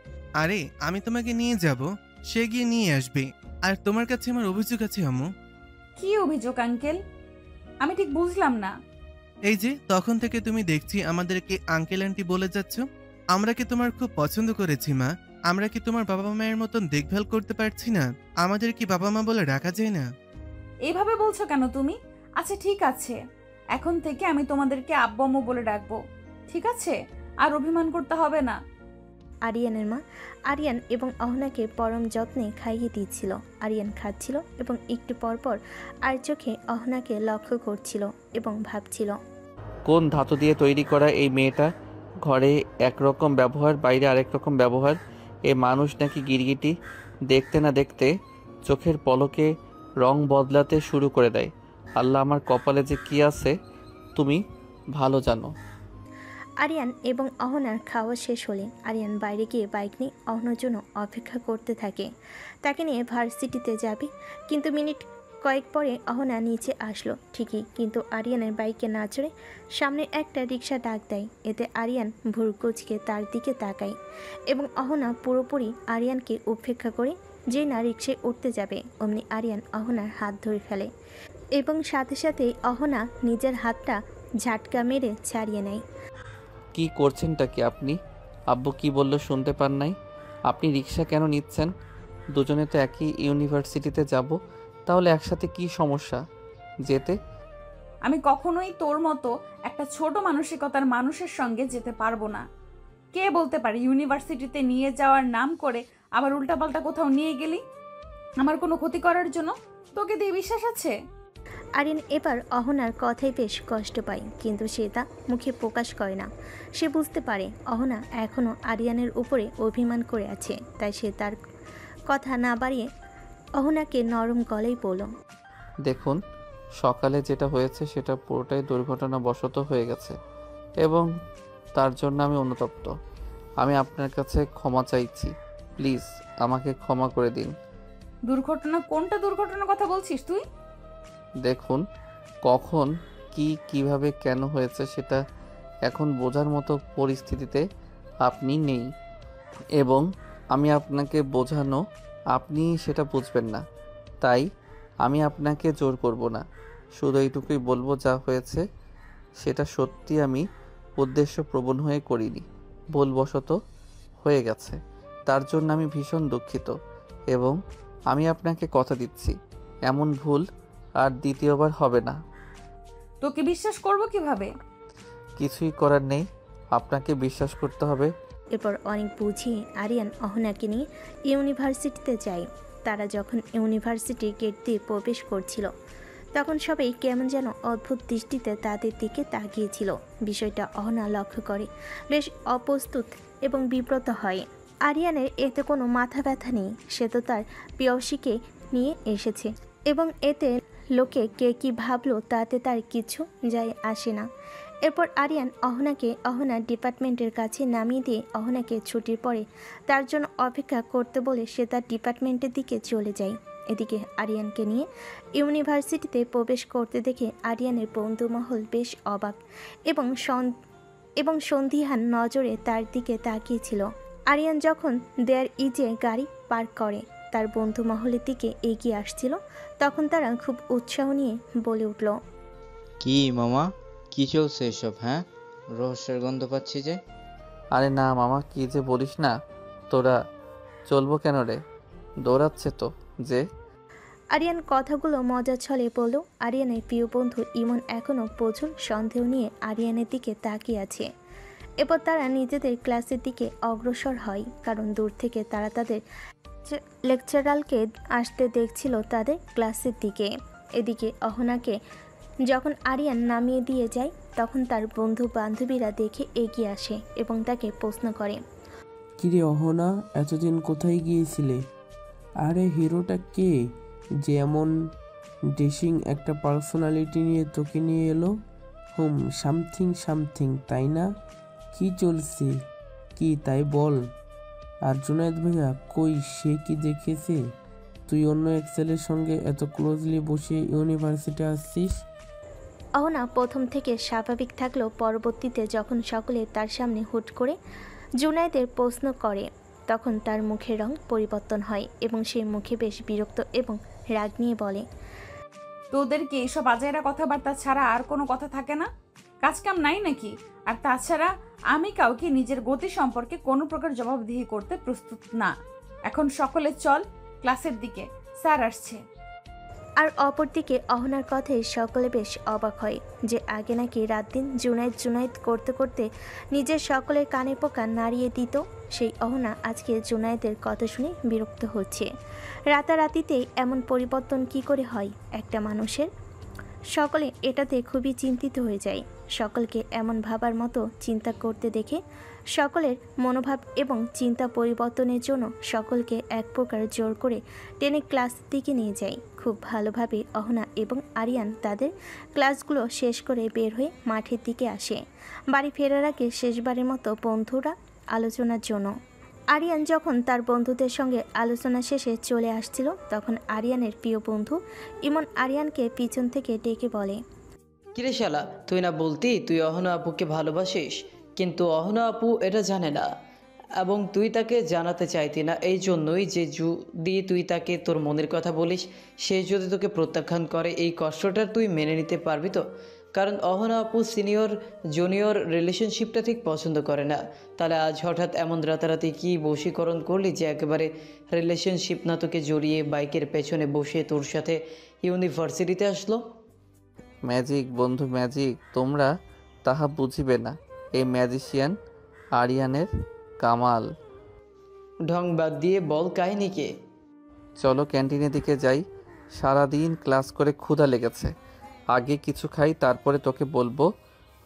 আরে আমি তোমাকে নিয়ে যাব, সে গিয়ে নিয়ে আসবে। আর তোমার কাছে আমার অভিযোগ আছে আম্মু। কি অভিযোগ আঙ্কেল? আমি ঠিক বুঝলাম না। এই যে তখন থেকে তুমি দেখছি আমাদেরকে আঙ্কেল আন্টি বলে যাচ্ছ। আমরা কি তোমার খুব পছন্দ করেছি মা? আমরা কি তোমার বাবা মায়ের মতন দেখভাল করতে পারছি না? আমাদের কি বাবা মা বলে রাখা যায় না? এইভাবে বলছো কেন তুমি? আচ্ছা ঠিক আছে, এখন থেকে আমি তোমাদেরকে আব্বু আম্মু বলে ডাকবো, ঠিক আছে? আর অভিমান করতে হবে না। আরিয়ানের মা আরিয়ান এবং অহনাকে পরম যত্নে খাইয়ে দিচ্ছিল। আরিয়ান খাচ্ছিল এবং একটু পরপর আর চোখে অহনাকে লক্ষ্য করছিল এবং ভাবছিল, কোন ধাতু দিয়ে তৈরি করা এই মেয়েটা? ঘরে একরকম ব্যবহার, বাইরে আরেক রকম ব্যবহার। এ মানুষ নাকি গিরগিটি? দেখতে না দেখতে চোখের পলকে রং বদলাতে শুরু করে দেয়। আল্লাহ, আমার কপালে যে কি আছে তুমি ভালো জানো। আরিয়ান এবং অহনার খাওয়া শেষ হলে আরিয়ান বাইরে গিয়ে বাইক নিয়ে অহনার জন্য অপেক্ষা করতে থাকে। তাকে নিয়ে ভার্সিটিতে যাবে, কিন্তু মিনিট কয়েক পরে অহনা নিচে আসলো ঠিকই, কিন্তু আরিয়ানের বাইকে না চড়ে সামনে একটা রিক্সা ডাক দেয়। এতে আরিয়ান ভুরকুচকে তার দিকে তাকায় এবং অহনা পুরোপুরি আরিয়ানকে উপেক্ষা করে যে না রিক্সায় উঠতে যাবে, অমনি আরিয়ান অহনার হাত ধরে ফেলে এবং সাথে সাথেই অহনা নিজের হাতটা ঝাটকা মেরে ছাড়িয়ে নেয়। কি করছেনটা কি আপনি? আব্বু কি বললো শুনতে পান নাই? আপনি রিক্সা কেন নিচ্ছেন? দুজনে তো একই ইউনিভার্সিটিতে যাব, তাহলে একসাথে কি সমস্যা যেতে? আমি কখনোই তোর মতো একটা ছোট মানসিকতার মানুষের সঙ্গে যেতে পারবো না। কে বলতে পারে ইউনিভার্সিটিতে নিয়ে যাওয়ার নাম করে আবার উল্টাপাল্টা কোথাও নিয়ে গেলি আমার কোনো ক্ষতি করার জন্য? তোকে দিয়ে বিশ্বাস আছে? আরিয়ান এবার অহনার কথাই বেশ কষ্ট পায়, কিন্তু সে তা মুখে প্রকাশ করে না। সে বুঝতে পারে অহনা এখনও আরিয়ানের উপরে অভিমান করে আছে, তাই সে তার কথা না বাড়িয়ে অহনাকে নরম গলায় বলল, দেখুন, সকালে যেটা হয়েছে সেটা পুরোটাই দুর্ঘটনাবশত হয়ে গেছে এবং তার জন্য আমি অনুতপ্ত। আমি আপনার কাছে ক্ষমা চাইছি। প্লিজ আমাকে ক্ষমা করে দিন। দুর্ঘটনা? কোনটা দুর্ঘটনার কথা বলছিস তুই? দেখুন, কখন কি কিভাবে কেন হয়েছে সেটা এখন বোঝার মতো পরিস্থিতিতে আপনি নেই এবং আমি আপনাকে বোঝানো আপনি সেটা বুঝবেন না, তাই আমি আপনাকে জোর করব না। শুধু এইটুকুই বলবো, যা হয়েছে সেটা সত্যি আমি উদ্দেশ্যপ্রবণ হয়ে করিনি, ভুলবশত হয়ে গেছে। তার জন্য আমি ভীষণ দুঃখিত এবং আমি আপনাকে কথা দিচ্ছি এমন ভুল আর দ্বিতীয়বার হবে না। তোকে বিশ্বাস করব কিভাবে? কিছুই করার নেই, আপনাকে বিশ্বাস করতে হবে। এরপর অনেক বুঝিয়ে আরিয়ান অহনাকে নিয়ে ইউনিভার্সিটিতে যায়। তারা যখন ইউনিভার্সিটির গেট দিয়ে প্রবেশ করছিল তখন সবাই কেমন যেন অদ্ভুত দৃষ্টিতে তাদের দিকে তাকিয়েছিল। বিষয়টা অহনা লক্ষ্য করে, বেশ অপ্রস্তুত এবং বিব্রত হয়। আরিয়ানের এতে কোনো মাথা ব্যথা নেই, সে তো তার প্রেয়সীকে নিয়ে এসেছে এবং এতে লোকে কে কী ভাবলো তাতে তার কিছু যায় আসে না। এরপর আরিয়ান অহনাকে অহনার ডিপার্টমেন্টের কাছে নামিয়ে দিয়ে অহনাকে ছুটির পরে তার জন্য অপেক্ষা করতে বলে সে তার ডিপার্টমেন্টের দিকে চলে যায়। এদিকে আরিয়ানকে নিয়ে ইউনিভার্সিটিতে প্রবেশ করতে দেখে আরিয়ানের বন্ধুমহল বেশ অবাক এবং সন্দিহান নজরে তার দিকে তাকিয়েছিল। আরিয়ান যখন দেয়ার ইজে গাড়ি পার্ক করে তার বন্ধু মহলের দিকে এগিয়ে আসছিল, তখন তারা খুব উৎসাহ নিয়ে বলে উঠল, কি মামা, কি চলছে এসব? হ্যাঁ, রহস্যের গন্ধ পাচ্ছি যে। আরে না মামা, কি যে বলিস না। তোরা চলবো কেন রে? দৌড়াচ্ছে তো যে। আরিয়ান কথাগুলো মজার ছলে বলল। আরিয়ানের প্রিয় বন্ধু ইমন এখনও প্রচুর সন্দেহ নিয়ে আরিয়ানের দিকে তাকিয়ে আছে। এরপর তারা নিজেদের ক্লাসের দিকে অগ্রসর হয়, কারণ দূর থেকে তারা তাদের লেকচারালকে আসতে দেখছিল তাদের ক্লাসের দিকে। এদিকে অহনাকে যখন আরিয়ান নামিয়ে দিয়ে যায় তখন তার বন্ধু বান্ধবীরা দেখে এগিয়ে আসে এবং তাকে প্রশ্ন করে, কিরে অহনা, এতদিন কোথায় গিয়েছিলে? আরে হিরোটা কে যে এমন ড্রেসিং একটা পার্সোনালিটি নিয়ে তোকে নিয়ে এলো? সামথিং তাই না? কি চলছে কি তাই বল। আর জুনায়েদ ভাইয়া কই, সে কি দেখেছে তুই অন্য এক ছেলের সঙ্গে এত ক্লোজলি বসে ইউনিভার্সিটি আসছিস? অহনা প্রথম থেকে স্বাভাবিক থাকলেও পরবর্তীতে যখন সকলে তার সামনে হুট করে জুনায়েদের প্রশ্ন করে তখন তার মুখের রং পরিবর্তন হয় এবং সেই মুখে বেশ বিরক্ত এবং রাগ নিয়ে বলে, তোদের কি এইসব আজাইরা কথাবার্তা ছাড়া আর কোনো কথা থাকে না? কাজকাম নাই নাকি? আর তাছাড়া আমি কাউকে নিজের গতি সম্পর্কে কোনো প্রকার জবাবদিহি করতে প্রস্তুত না। এখন সকলে চল ক্লাসের দিকে, স্যার আসছে। আর অপরদিকে অহনার কথায় সকলে বেশ অবাক হয় যে আগে নাকি রাত দিন জুনায়েদ করতে করতে নিজের সকলের কানে পোকা নাড়িয়ে দিত, সেই অহনা আজকে জুনায়েদের কথা শুনে বিরক্ত হচ্ছে। রাতারাতিতেই এমন পরিবর্তন কি করে হয় একটা মানুষের? সকলে এটাতে খুবই চিন্তিত হয়ে যায়। সকলকে এমন ভাবার মতো চিন্তা করতে দেখে সকলের মনোভাব এবং চিন্তা পরিবর্তনের জন্য সকলকে এক প্রকার জোর করে টেনে ক্লাসের দিকে নিয়ে যায়। খুব ভালোভাবে অহনা এবং আরিয়ান তাদের ক্লাসগুলো শেষ করে বের হয়ে মাঠের দিকে আসে, বাড়ি ফেরার আগে শেষবারের মতো বন্ধুরা আলোচনার জন্য। আরিয়ান যখন তার বন্ধুদের সঙ্গে আলোচনা শেষে চলে আসছিল তখন আরিয়ানের প্রিয় বন্ধু ইমন আরিয়ানকে পিছন থেকে ডেকে বলে, কিরে শালা, তুই না বলতি তুই অহনা আপুকে ভালোবাসিস, কিন্তু অহনা আপু এটা জানে না এবং তুই তাকে জানাতে চাইতি না। এই জন্যই যে যদি তুই তাকে তোর মনের কথা বলিস, সে যদি তোকে প্রত্যাখ্যান করে, এই কষ্টটা তুই মেনে নিতে পারবি তো? কারণ অহনা আপু সিনিয়র জুনিয়র রিলেশনশিপটা ঠিক পছন্দ করে না। তাহলে আজ হঠাৎ এমন রাতারাতি কি বশীকরণ করলি যে একেবারে রিলেশনশিপ না তোকে জড়িয়ে বাইকের পেছনে বসে তোর সাথে ইউনিভার্সিটিতে আসলো? ম্যাজিক বন্ধু ম্যাজিক, তোমরা তাহা বুঝিবে না। এই ম্যাজিশিয়ান আরিয়ানের কামাল। ঢং বাদ দিয়ে বল কাহিনীকে। চলো ক্যান্টিনের দিকে যাই, সারাদিন ক্লাস করে ক্ষুধা লেগেছে। আগে কিছু খাই, তারপরে তোকে বলবো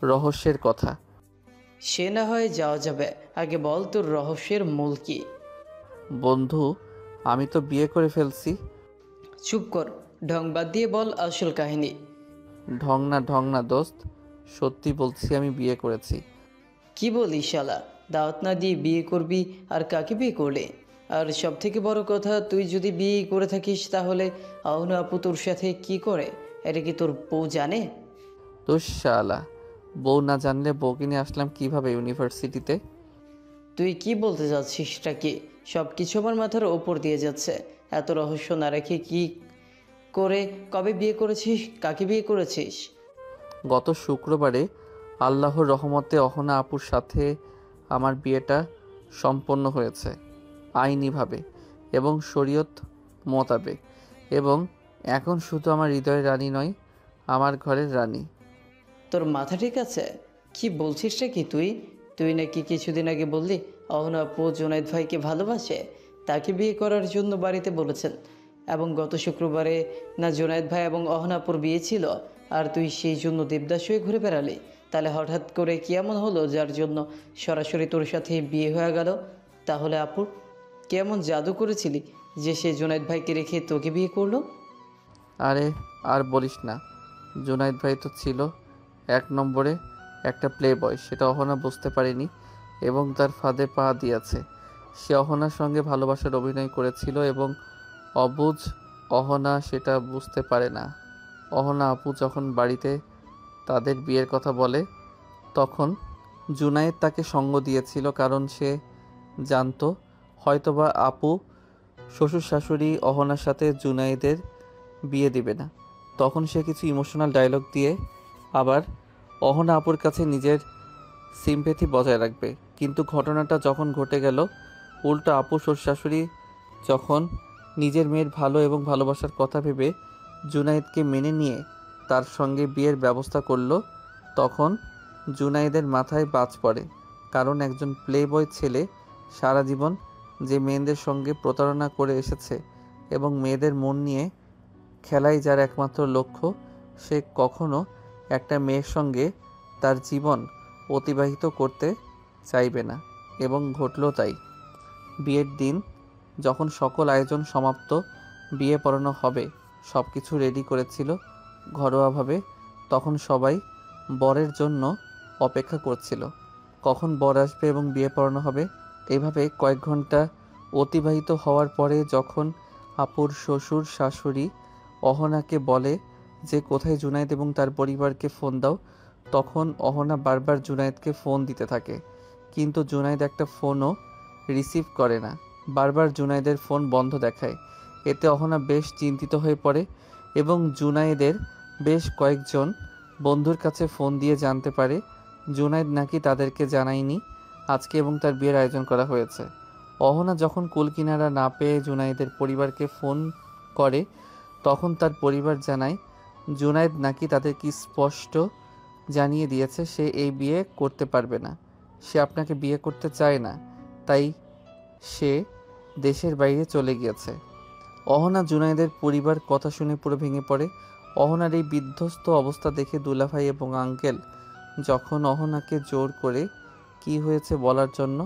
রহস্যের কথা। সে না হয় যাওয়া যাবে, আগে বল তোর রহস্যের মূল কি? বন্ধু, আমি তো বিয়ে করে ফেলছি। চুপ কর, ঢং বাদ দিয়ে বল আসল কাহিনী। ঢং না দোস্ত, সত্যি বলছি আমি বিয়ে করেছি। কি বলিস শালা, দাওয়াত না দিয়ে বিয়ে করবি? আর কাকে বিয়ে করলে? আর সব থেকে বড় কথা, তুই যদি বিয়ে করে থাকিস তাহলে অহনা আপু তোর সাথে কি করে? এটা কি তোর বউ জানে? তোর শালা, বউ না জানলে বউকে নিয়ে আসলাম কিভাবে ইউনিভার্সিটিতে? তুই কি বলতে যাচ্ছিসটা কি? সব কিছু আমার মাথার ওপর দিয়ে যাচ্ছে। এত রহস্য না রেখে কি করে, কবে বিয়ে করেছিস, কাকে বিয়ে করেছিস? গত শুক্রবারে আল্লাহর রহমতে অহনা আপুর সাথে আমার বিয়েটা সম্পন্ন হয়েছে আইনিভাবে এবং শরীয়ত মোতাবেক, এবং এখন শুধু আমার হৃদয়ের রানী নয়, আমার ঘরের রানী। তোর মাথা ঠিক আছে? কি বলছিসটা কি তুই? তুই নাকি কিছুদিন আগে বললি অহনা আপু জুনায়েদ ভাইকে ভালোবাসে, তাকে বিয়ে করার জন্য বাড়িতে বলেছেন, এবং গত শুক্রবারে না জুনায়েদ ভাই এবং অহনা আপুর বিয়ে ছিল, আর তুই সেই জন্য দেবদাস হয়ে ঘুরে বেড়ালি। তাহলে হঠাৎ করে কি এমন হলো যার জন্য সরাসরি তোর সাথে বিয়ে হয়ে গেল? তাহলে আপুর কেমন জাদু করেছিলি যে সে জুনায়েদ ভাইকে রেখে তোকে বিয়ে করলো? আরে আর বলিস না, জুনায়েদ ভাই তো ছিল এক নম্বরে একটা প্লে বয়, সেটা অহনা বুঝতে পারেনি এবং তার ফাঁদে পা দিয়েছে। সে অহনার সঙ্গে ভালোবাসার অভিনয় করেছিল এবং অবুঝ অহনা সেটা বুঝতে পারে না। অহনা আপু যখন বাড়িতে তাদের বিয়ের কথা বলে তখন জুনায়েদ তাকে সঙ্গ দিয়েছিল, কারণ সে জানতো হয়তোবা আপু শ্বশুর শাশুড়ি অহনার সাথে জুনায়েদের বিয়ে দিবে না। তখন সে কিছু ইমোশনাল ডায়লগ দিয়ে আবার অহনা আপুর কাছে নিজের সিম্প্যাথি বজায় রাখবে। কিন্তু ঘটনাটা যখন ঘটে গেল, উল্টো আপু শ্বশুর শাশুড়ি যখন নিজের মেয়ের ভালো এবং ভালোবাসার কথা ভেবে জুনায়েদকে মেনে নিয়ে তার সঙ্গে বিয়ের ব্যবস্থা করলো, তখন জুনায়েদের মাথায় বাজ পড়ে। কারণ একজন প্লে বয় ছেলে সারা জীবন যে মেয়েদের সঙ্গে প্রতারণা করে এসেছে এবং মেয়েদের মন নিয়ে খেলাই যার একমাত্র লক্ষ্য, সে কখনো একটা মেয়ের সঙ্গে তার জীবন অতিবাহিত করতে চাইবে না, এবং ঘটলো তাই। বিয়ের দিন যখন সকল আয়োজন সমাপ্ত, বিয়ে পড়ানো হবে, সব কিছু রেডি করেছিল ঘরোয়াভাবে, তখন সবাই বরের জন্য অপেক্ষা করছিল কখন বর আসবে এবং বিয়ে পড়ানো হবে। এভাবে কয়েক ঘন্টা অতিবাহিত হওয়ার পরে যখন আপুর শ্বশুর শাশুড়ি অহনাকে বলে যে কোথায় জুনায়েদ এবং তার পরিবারকে ফোন দাও। তখন অহনা বারবার জুনায়েদকে ফোন দিতে থাকে, কিন্তু জুনায়েদ একটা ফোনও রিসিভ করে না। বারবার জুনায়েদের ফোন বন্ধ দেখায়। এতে অহনা বেশ চিন্তিত হয়ে পড়ে এবং জুনায়েদের বেশ কয়েকজন বন্ধুর কাছে ফোন দিয়ে জানতে পারে জুনায়েদ নাকি তাদেরকে জানায়নি আজকে এবং তার বিয়ের আয়োজন করা হয়েছে। অহনা যখন কুলকিনারা না পেয়ে জুনায়েদের পরিবারকে ফোন করে, তখন তার পরিবার জানায় জুনায়েদ নাকি তাদেরকে স্পষ্ট জানিয়ে দিয়েছে সে এই বিয়ে করতে পারবে না, সে আপনাকে বিয়ে করতে চায় না, তাই সে দেশের বাইরে চলে গিয়েছে। অহনা জুনায়েদের পরিবার কথা শুনে পুরো ভেঙে পড়ে। অহনার এই বিধ্বস্ত অবস্থা দেখে দুলাভাই এবং আঙ্কেল যখন অহনাকে জোর করে কি হয়েছে বলার জন্য,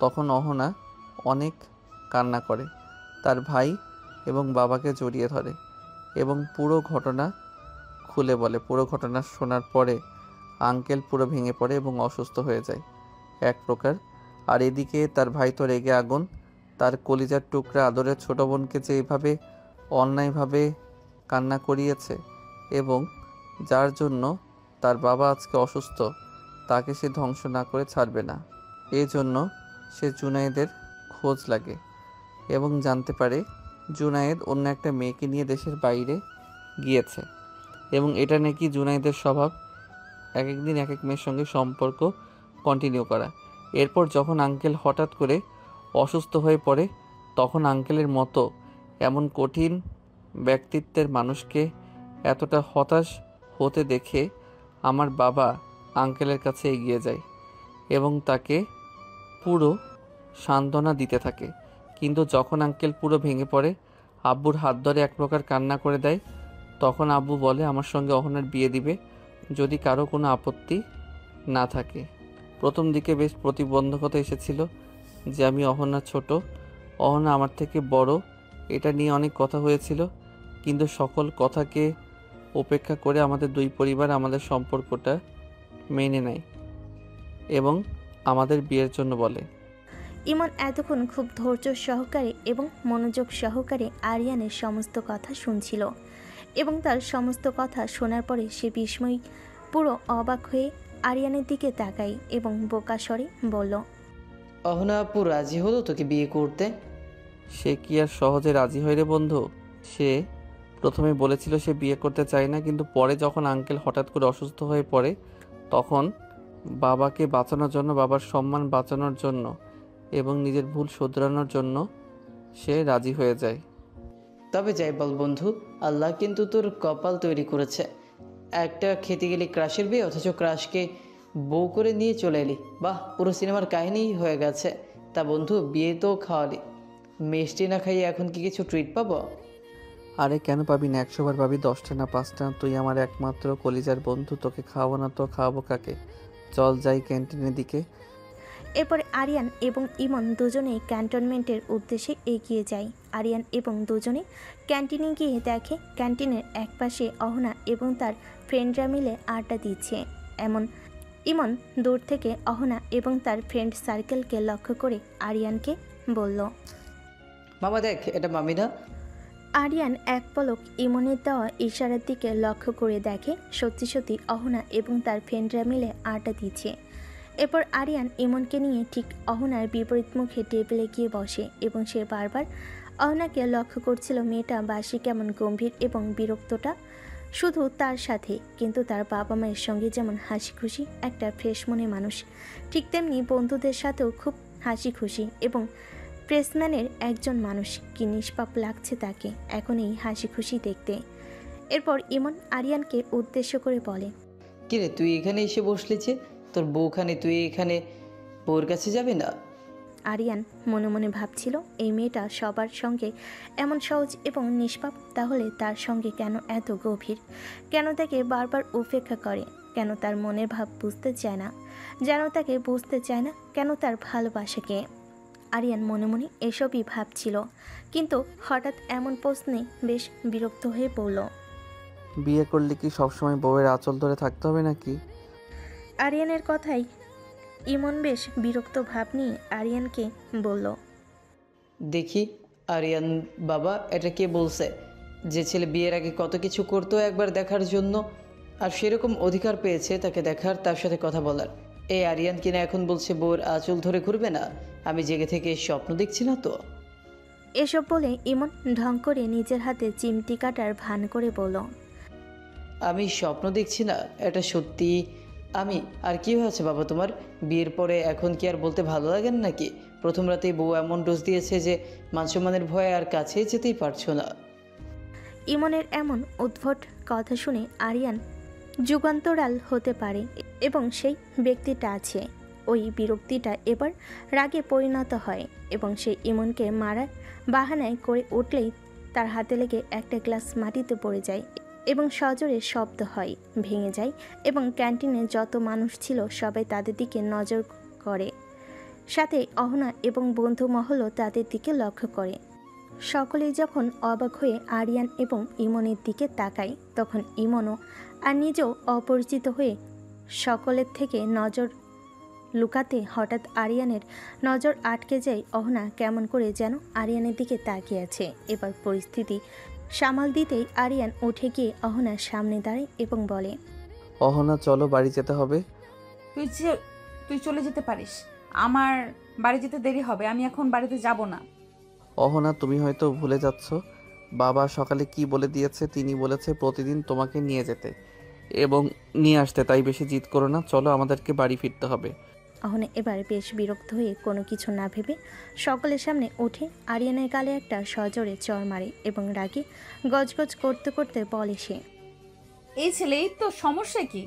তখন অহনা অনেক কান্না করে, তার ভাই এবং বাবাকে জড়িয়ে ধরে এবং পুরো ঘটনা খুলে বলে। পুরো ঘটনা শোনার পরে আঙ্কেল পুরো ভেঙে পড়ে এবং অসুস্থ হয়ে যায় এক প্রকার। আর এদিকে তার ভাই তো রেগে আগুন, তার কলিজার টুকরা আদরের ছোট বোনকে যে এইভাবে অন্যায়ভাবে কান্না করিয়েছে এবং যার জন্য তার বাবা আজকে অসুস্থ, তাকে সে ধ্বংস না করে ছাড়বে না। এই জন্য সে জুনায়েদের খোঁজ লাগে এবং জানতে পারে জুনায়েদ অন্য একটা মেয়েকে নিয়ে দেশের বাইরে গিয়েছে এবং এটা নাকি জুনায়েদের স্বভাব, এক এক দিন এক এক মেয়ের সঙ্গে সম্পর্ক কন্টিনিউ করা। এরপর যখন আঙ্কেল হঠাৎ করে অসুস্থ হয়ে পড়ে, তখন আঙ্কেলের মতো এমন কঠিন ব্যক্তিত্বের মানুষকে এতটা হতাশ হতে দেখে আমার বাবা আঙ্কেলের কাছে এগিয়ে যায় এবং তাকে পুরো সান্ত্বনা দিতে থাকে। কিন্তু যখন আঙ্কেল পুরো ভেঙে পড়ে, আব্বুর হাত ধরে এক প্রকার কান্না করে দেয়। তখন আব্বু বলে আমার সঙ্গে অহনার বিয়ে দিবে যদি কারো কোনো আপত্তি না থাকে। প্রথম দিকে বেশ প্রতিবন্ধকতা এসেছিল যে আমি অহনা ছোট, অহনা আমার থেকে বড়, এটা নিয়ে অনেক কথা হয়েছিল, কিন্তু সকল কথাকে উপেক্ষা করে আমাদের দুই পরিবার আমাদের সম্পর্কটা মেনে নেয় এবং আমাদের বিয়ের জন্য বলে। ইমন এতক্ষণ খুব ধৈর্য সহকারে এবং মনোযোগ সহকারে আরিয়ানের সমস্ত কথা শুনছিল এবং তার সমস্ত কথা শোনার পরে সে বিস্ময় পুরো অবাক হয়ে আরিয়ানের দিকে তাকায় এবং বোকা স্বরে বলল, অহনা আপু রাজি হলো তোকে বিয়ে করতে? সে কি আর সহজে রাজি হয় রে বন্ধু? সে প্রথমে বলেছিল সে বিয়ে করতে চায় না, কিন্তু পরে যখন আঙ্কেল হঠাৎ করে অসুস্থ হয়ে পড়ে, তখন বাবাকে বাঁচানোর জন্য, বাবার সম্মান বাঁচানোর জন্য এবং নিজের ভুল শুধরানোর জন্য সে রাজি হয়ে যায়। তবে যাই বল বন্ধু, আল্লাহ কিন্তু তোর কপাল তৈরি করেছে। একটা খেতে গেলি ক্রাশের বিয়ে, অথচ ক্রাশকে বউ করে নিয়ে চলে এলি। বাহ, পুরো সিনেমার কাহিনী হয়ে গেছে। তা বন্ধু, বিয়ে তো খাওয়ালি, মিষ্টি না খাইয়ে এখন কি কিছু ট্রিট পাবো? আরে কেন পাবি না, 100 বার পাবি, 10টা না 5টা। তুই আমার একমাত্র কলিজার বন্ধু, তোকে খাওয়াবো না তো খাওয়াবো কাকে? চল যাই ক্যান্টিনের দিকে। এরপর আরিয়ান এবং ইমন দুজনেই ক্যান্টনমেন্টের উদ্দেশ্যে এগিয়ে যায়। আরিয়ান এবং দুজনে ক্যান্টিনে গিয়ে দেখে ক্যান্টিনের একপাশে অহনা এবং তার ফ্রেন্ডরা মিলে আড্ডা দিচ্ছে। ইমন দূর থেকে অহনা এবং তার ফ্রেন্ড সার্কেলকে লক্ষ্য করে আরিয়ানকে বলল, মামা দেখ, এটা মামি না? আরিয়ান এক পলক ইমনের দেওয়া ইশারার দিকে লক্ষ্য করে দেখে সত্যি সত্যি অহনা এবং তার ফ্রেন্ডরা মিলে আড্ডা দিচ্ছে। এরপর আরিয়ান ইমনকে নিয়ে ঠিক অহনার বিপরীত মুখে টেবিলে গিয়ে বসে এবং সে বারবার অহনাকে লক্ষ্য করছিল। মেয়েটা বাসি কেমন গম্ভীর এবং বিরক্তটা শুধু তার সাথে, কিন্তু তার বাবা মায়ের সঙ্গে যেমন হাসি খুশি একটা ফ্রেশ মনে মানুষ, ঠিক তেমনি বন্ধুদের সাথেও খুব হাসি খুশি এবং প্রেসম্যানের একজন মানুষ। কি নিষ্পাপ লাগছে তাকে এখন এই হাসি খুশি দেখতে। এরপর ইমন আরিয়ানকে উদ্দেশ্য করে বলে, কিরে তুই এখানে এসে বসলি যে? তোর বউখানে তুই এখানে বউর কাছে যাবি না? আরিয়ান মনে মনে ভাবছিল এই মেয়েটা সবার সঙ্গে এমন সহজ এবং নিষ্পাপ, তাহলে তার সঙ্গে কেন এত গভীর? কেন তাকে বারবার উপেক্ষা করে? কেন তার মনের ভাব বুঝতে চায় না? যেন তাকে বুঝতে চায় না কেন তার ভালোবাসাকে? আরিয়ান মনে মনে এসবই ভাবছিল, কিন্তু হঠাৎ এমন প্রশ্নে বেশ বিরক্ত হয়ে পড়ল। বিয়ে করলে কি সবসময় বউয়ের আঁচল ধরে থাকতে হবে নাকি? আরিয়ানের কথাই ইমন বেশ বিরক্ত ভাব নিয়ে আরিয়ানকে বলল, দেখি আরিয়ান বাবা, এটা কে বলছে যে ছেলে বিয়ের আগে কত কিছু করতো একবার দেখার জন্য, আর সেরকম অধিকার পেয়েছে তাকে দেখার, তার সাথে কথা বলার? এই আরিয়ান কিনা এখন বলছে বউর আঁচল ধরে ঘুরবে না? আমি জেগে থেকে স্বপ্ন দেখছি না তো? এসব বলে ইমন ঢং করে নিজের হাতে চিমটি কাটার ভান করে বলল, আমি স্বপ্ন দেখছি না, এটা সত্যি। আমি আর কি হয়েছে বাবা তোমার? বিয়ের পরে এখন কি আর বলতে ভালো লাগে না নাকি? প্রথম রাতেই বউ এমন ডোজ দিয়েছে যে মানসম্মানের ভয়ে আর কাছে যেতেই পারছো না। ইমনের এমন উদ্ভট কথা শুনে আরিয়ান যুগান্তরাল হতে পারে এবং সেই ব্যক্তিটা আছে। ওই বিরক্তিটা এবার রাগে পরিণত হয় এবং সে ইমনকে মারার বাহানায় করে উঠলেই তার হাতে লেগে একটা গ্লাস মাটিতে পড়ে যায় এবং সজোরে শব্দ হয়, ভেঙে যায় এবং ক্যান্টিনে যত মানুষ ছিল সবাই তাদের দিকে নজর করে। সাথে অহনা এবং বন্ধু মহলও তাদের দিকে লক্ষ্য করে। সকলেই যখন অবাক হয়ে আরিয়ান এবং ইমনের দিকে তাকায় তখন ইমনও আর নিজেও অপরিচিত হয়ে সকলের থেকে নজর লুকাতে হঠাৎ আরিয়ানের নজর আটকে যায়। অহনা কেমন করে যেন আরিয়ানের দিকে তাকিয়ে আছে। এবার পরিস্থিতি সামাল দিতেই আরিয়ান উঠে গিয়ে অহনার সামনে দাঁড়ায় এবং বলে, অহনা চলো, বাড়ি যেতে হবে। তুই চলে যেতে পারিস, আমার বাড়ি যেতে দেরি হবে, আমি এখন বাড়িতে যাব না। অহনা, তুমি হয়তো ভুলে যাচ্ছ, বাবা সকালে কি বলে দিয়েছে। তিনি বলেছে প্রতিদিন তোমাকে নিয়ে যেতে এবং নিয়ে আসতে, তাই বেশি জিদ করো না, চলো আমাদেরকে বাড়ি ফিরতে হবে। অহনা এবার বেশ বিরক্ত হয়ে কোনো কিছু না ভেবে সকলের সামনে উঠে আরিয়ানের গালে একটা সজোরে চড় মারে এবং রাগে গজগজ করতে করতে বলে সে, এই ছেলে, এই তো সমস্যা কি?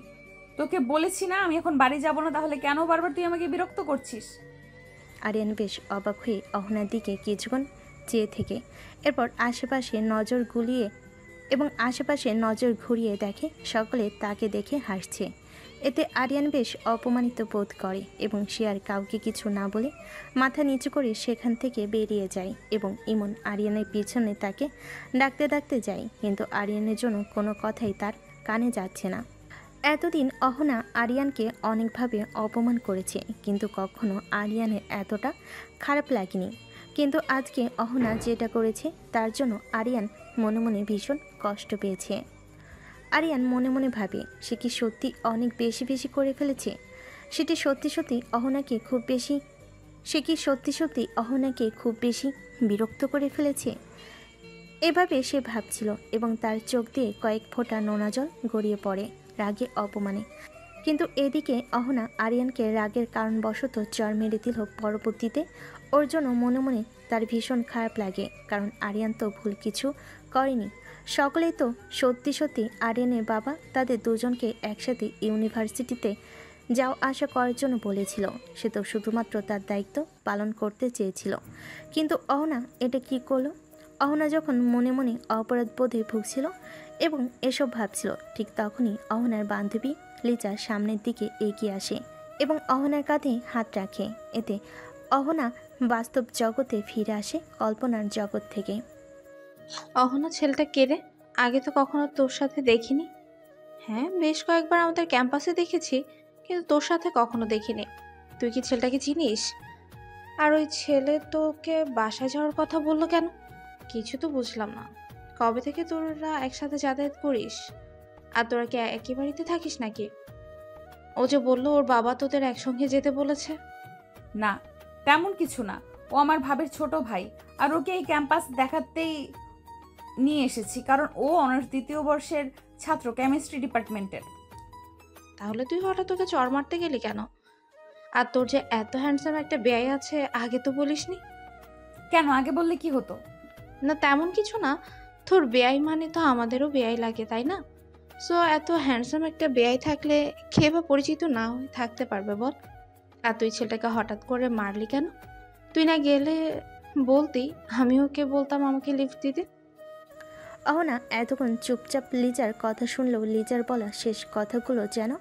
তোকে বলেছি না আমি এখন বাড়ি যাব না, তাহলে কেন বারবার তুই আমাকে বিরক্ত করছিস? আরিয়ান বেশ অবাক হয়ে অহনার দিকে কিছুক্ষণ চেয়ে থেকে এরপর আশেপাশে নজর ঘুরিয়ে দেখে সকলে তাকে দেখে হাসছে। এতে আরিয়ান বেশ অপমানিত বোধ করে এবং সে আর কাউকে কিছু না বলে মাথা নিচু করে সেখান থেকে বেরিয়ে যায় এবং ইমন আরিয়ানের পিছনে তাকে ডাকতে ডাকতে যায়, কিন্তু আরিয়ানের জন্য কোনো কথাই তার কানে যাচ্ছে না। এতদিন অহনা আরিয়ানকে অনেকভাবে অপমান করেছে, কিন্তু কখনো আরিয়ানের এতটা খারাপ লাগেনি। কিন্তু আজকে অহনা যেটা করেছে তার জন্য আরিয়ান মনে মনে ভীষণ কষ্ট পেয়েছে। আরিয়ান মনে মনে ভাবে সে কি সত্যি অনেক বেশি বেশি করে ফেলেছে? সে কি সত্যি সত্যি অহনাকে খুব বেশি বিরক্ত করে ফেলেছে? এভাবে সে ভাবছিল এবং তার চোখ দিয়ে কয়েক ফোঁটা নোনা জল গড়িয়ে পড়ে রাগে অপমানে। কিন্তু এদিকে অহনা আরিয়ানকে রাগের কারণবশত চর মেরে দিল। পরবর্তীতে ওর জন্য মনে মনে তার ভীষণ খারাপ লাগে, কারণ আরিয়ান তো ভুল কিছু করেনি। সকলেই তো সত্যি সত্যি আরিয়ানের বাবা তাদের দুজনকে একসাথে ইউনিভার্সিটিতে যাও আসা করার জন্য বলেছিল। সে তো শুধুমাত্র তার দায়িত্ব পালন করতে চেয়েছিল, কিন্তু অহনা এটা কি করলো? অহনা যখন মনে মনে অপরাধ বোধে ভুগছিল এবং এসব ভাবছিল, ঠিক তখনই অহনার বান্ধবী লিজা সামনের দিকে এগিয়ে আসে এবং অহনার কাঁধে হাত রাখে। এতে অহনা বাস্তব জগতে ফিরে আসে কল্পনার জগৎ থেকে। অহনা, ছেলেটা কে রে? আগে তো কখনো তোর সাথে দেখিনি। হ্যাঁ, বেশ কয়েকবার আমাদের ক্যাম্পাসে দেখেছি, কিন্তু তোর সাথে কখনো দেখিনি। তুই কি ছেলেটাকে চিনিস? আর ওই ছেলে তোকে বাসায় যাওয়ার কথা বললো কেন? কিছু তো বুঝলাম না। কবে থেকে তোরা একসাথে যাতায়াত করিস? আর তোরা কি একই বাড়িতে থাকিস নাকি? ও যে বললো ওর বাবা তোদের একসঙ্গে যেতে বলেছে। না, তেমন কিছু না। ও আমার ভাবের ছোট ভাই, আর ওকে এই ক্যাম্পাস দেখাতেই নিয়ে এসেছি, কারণ ও অনার্স 2য় বর্ষের ছাত্র, কেমিস্ট্রি ডিপার্টমেন্টের। তাহলে তুই হঠাৎ তোকে চর মারতে গেলি কেন? আর তোর যে এত হ্যান্ডসাম একটা বেয়াই আছে, আগে তো বলিসনি কেন? আগে বললে কি হতো? না, তেমন কিছু না। তোর বেয়াই মানে তো আমাদেরও বেয়াই লাগে, তাই না? সো এত হ্যান্ডসাম একটা বেয়াই থাকলে কে বা পরিচিত না হয়ে থাকতে পারবে বল? আর তুই ছেলেটাকে হঠাৎ করে মারলি কেন? তুই না গেলে বলতি, আমি ওকে বলতাম আমাকে লিফট দিতে। অহনা এতক্ষণ চুপচাপ লিজার কথা শুনলেও লিজার বলা শেষ কথাগুলো যেন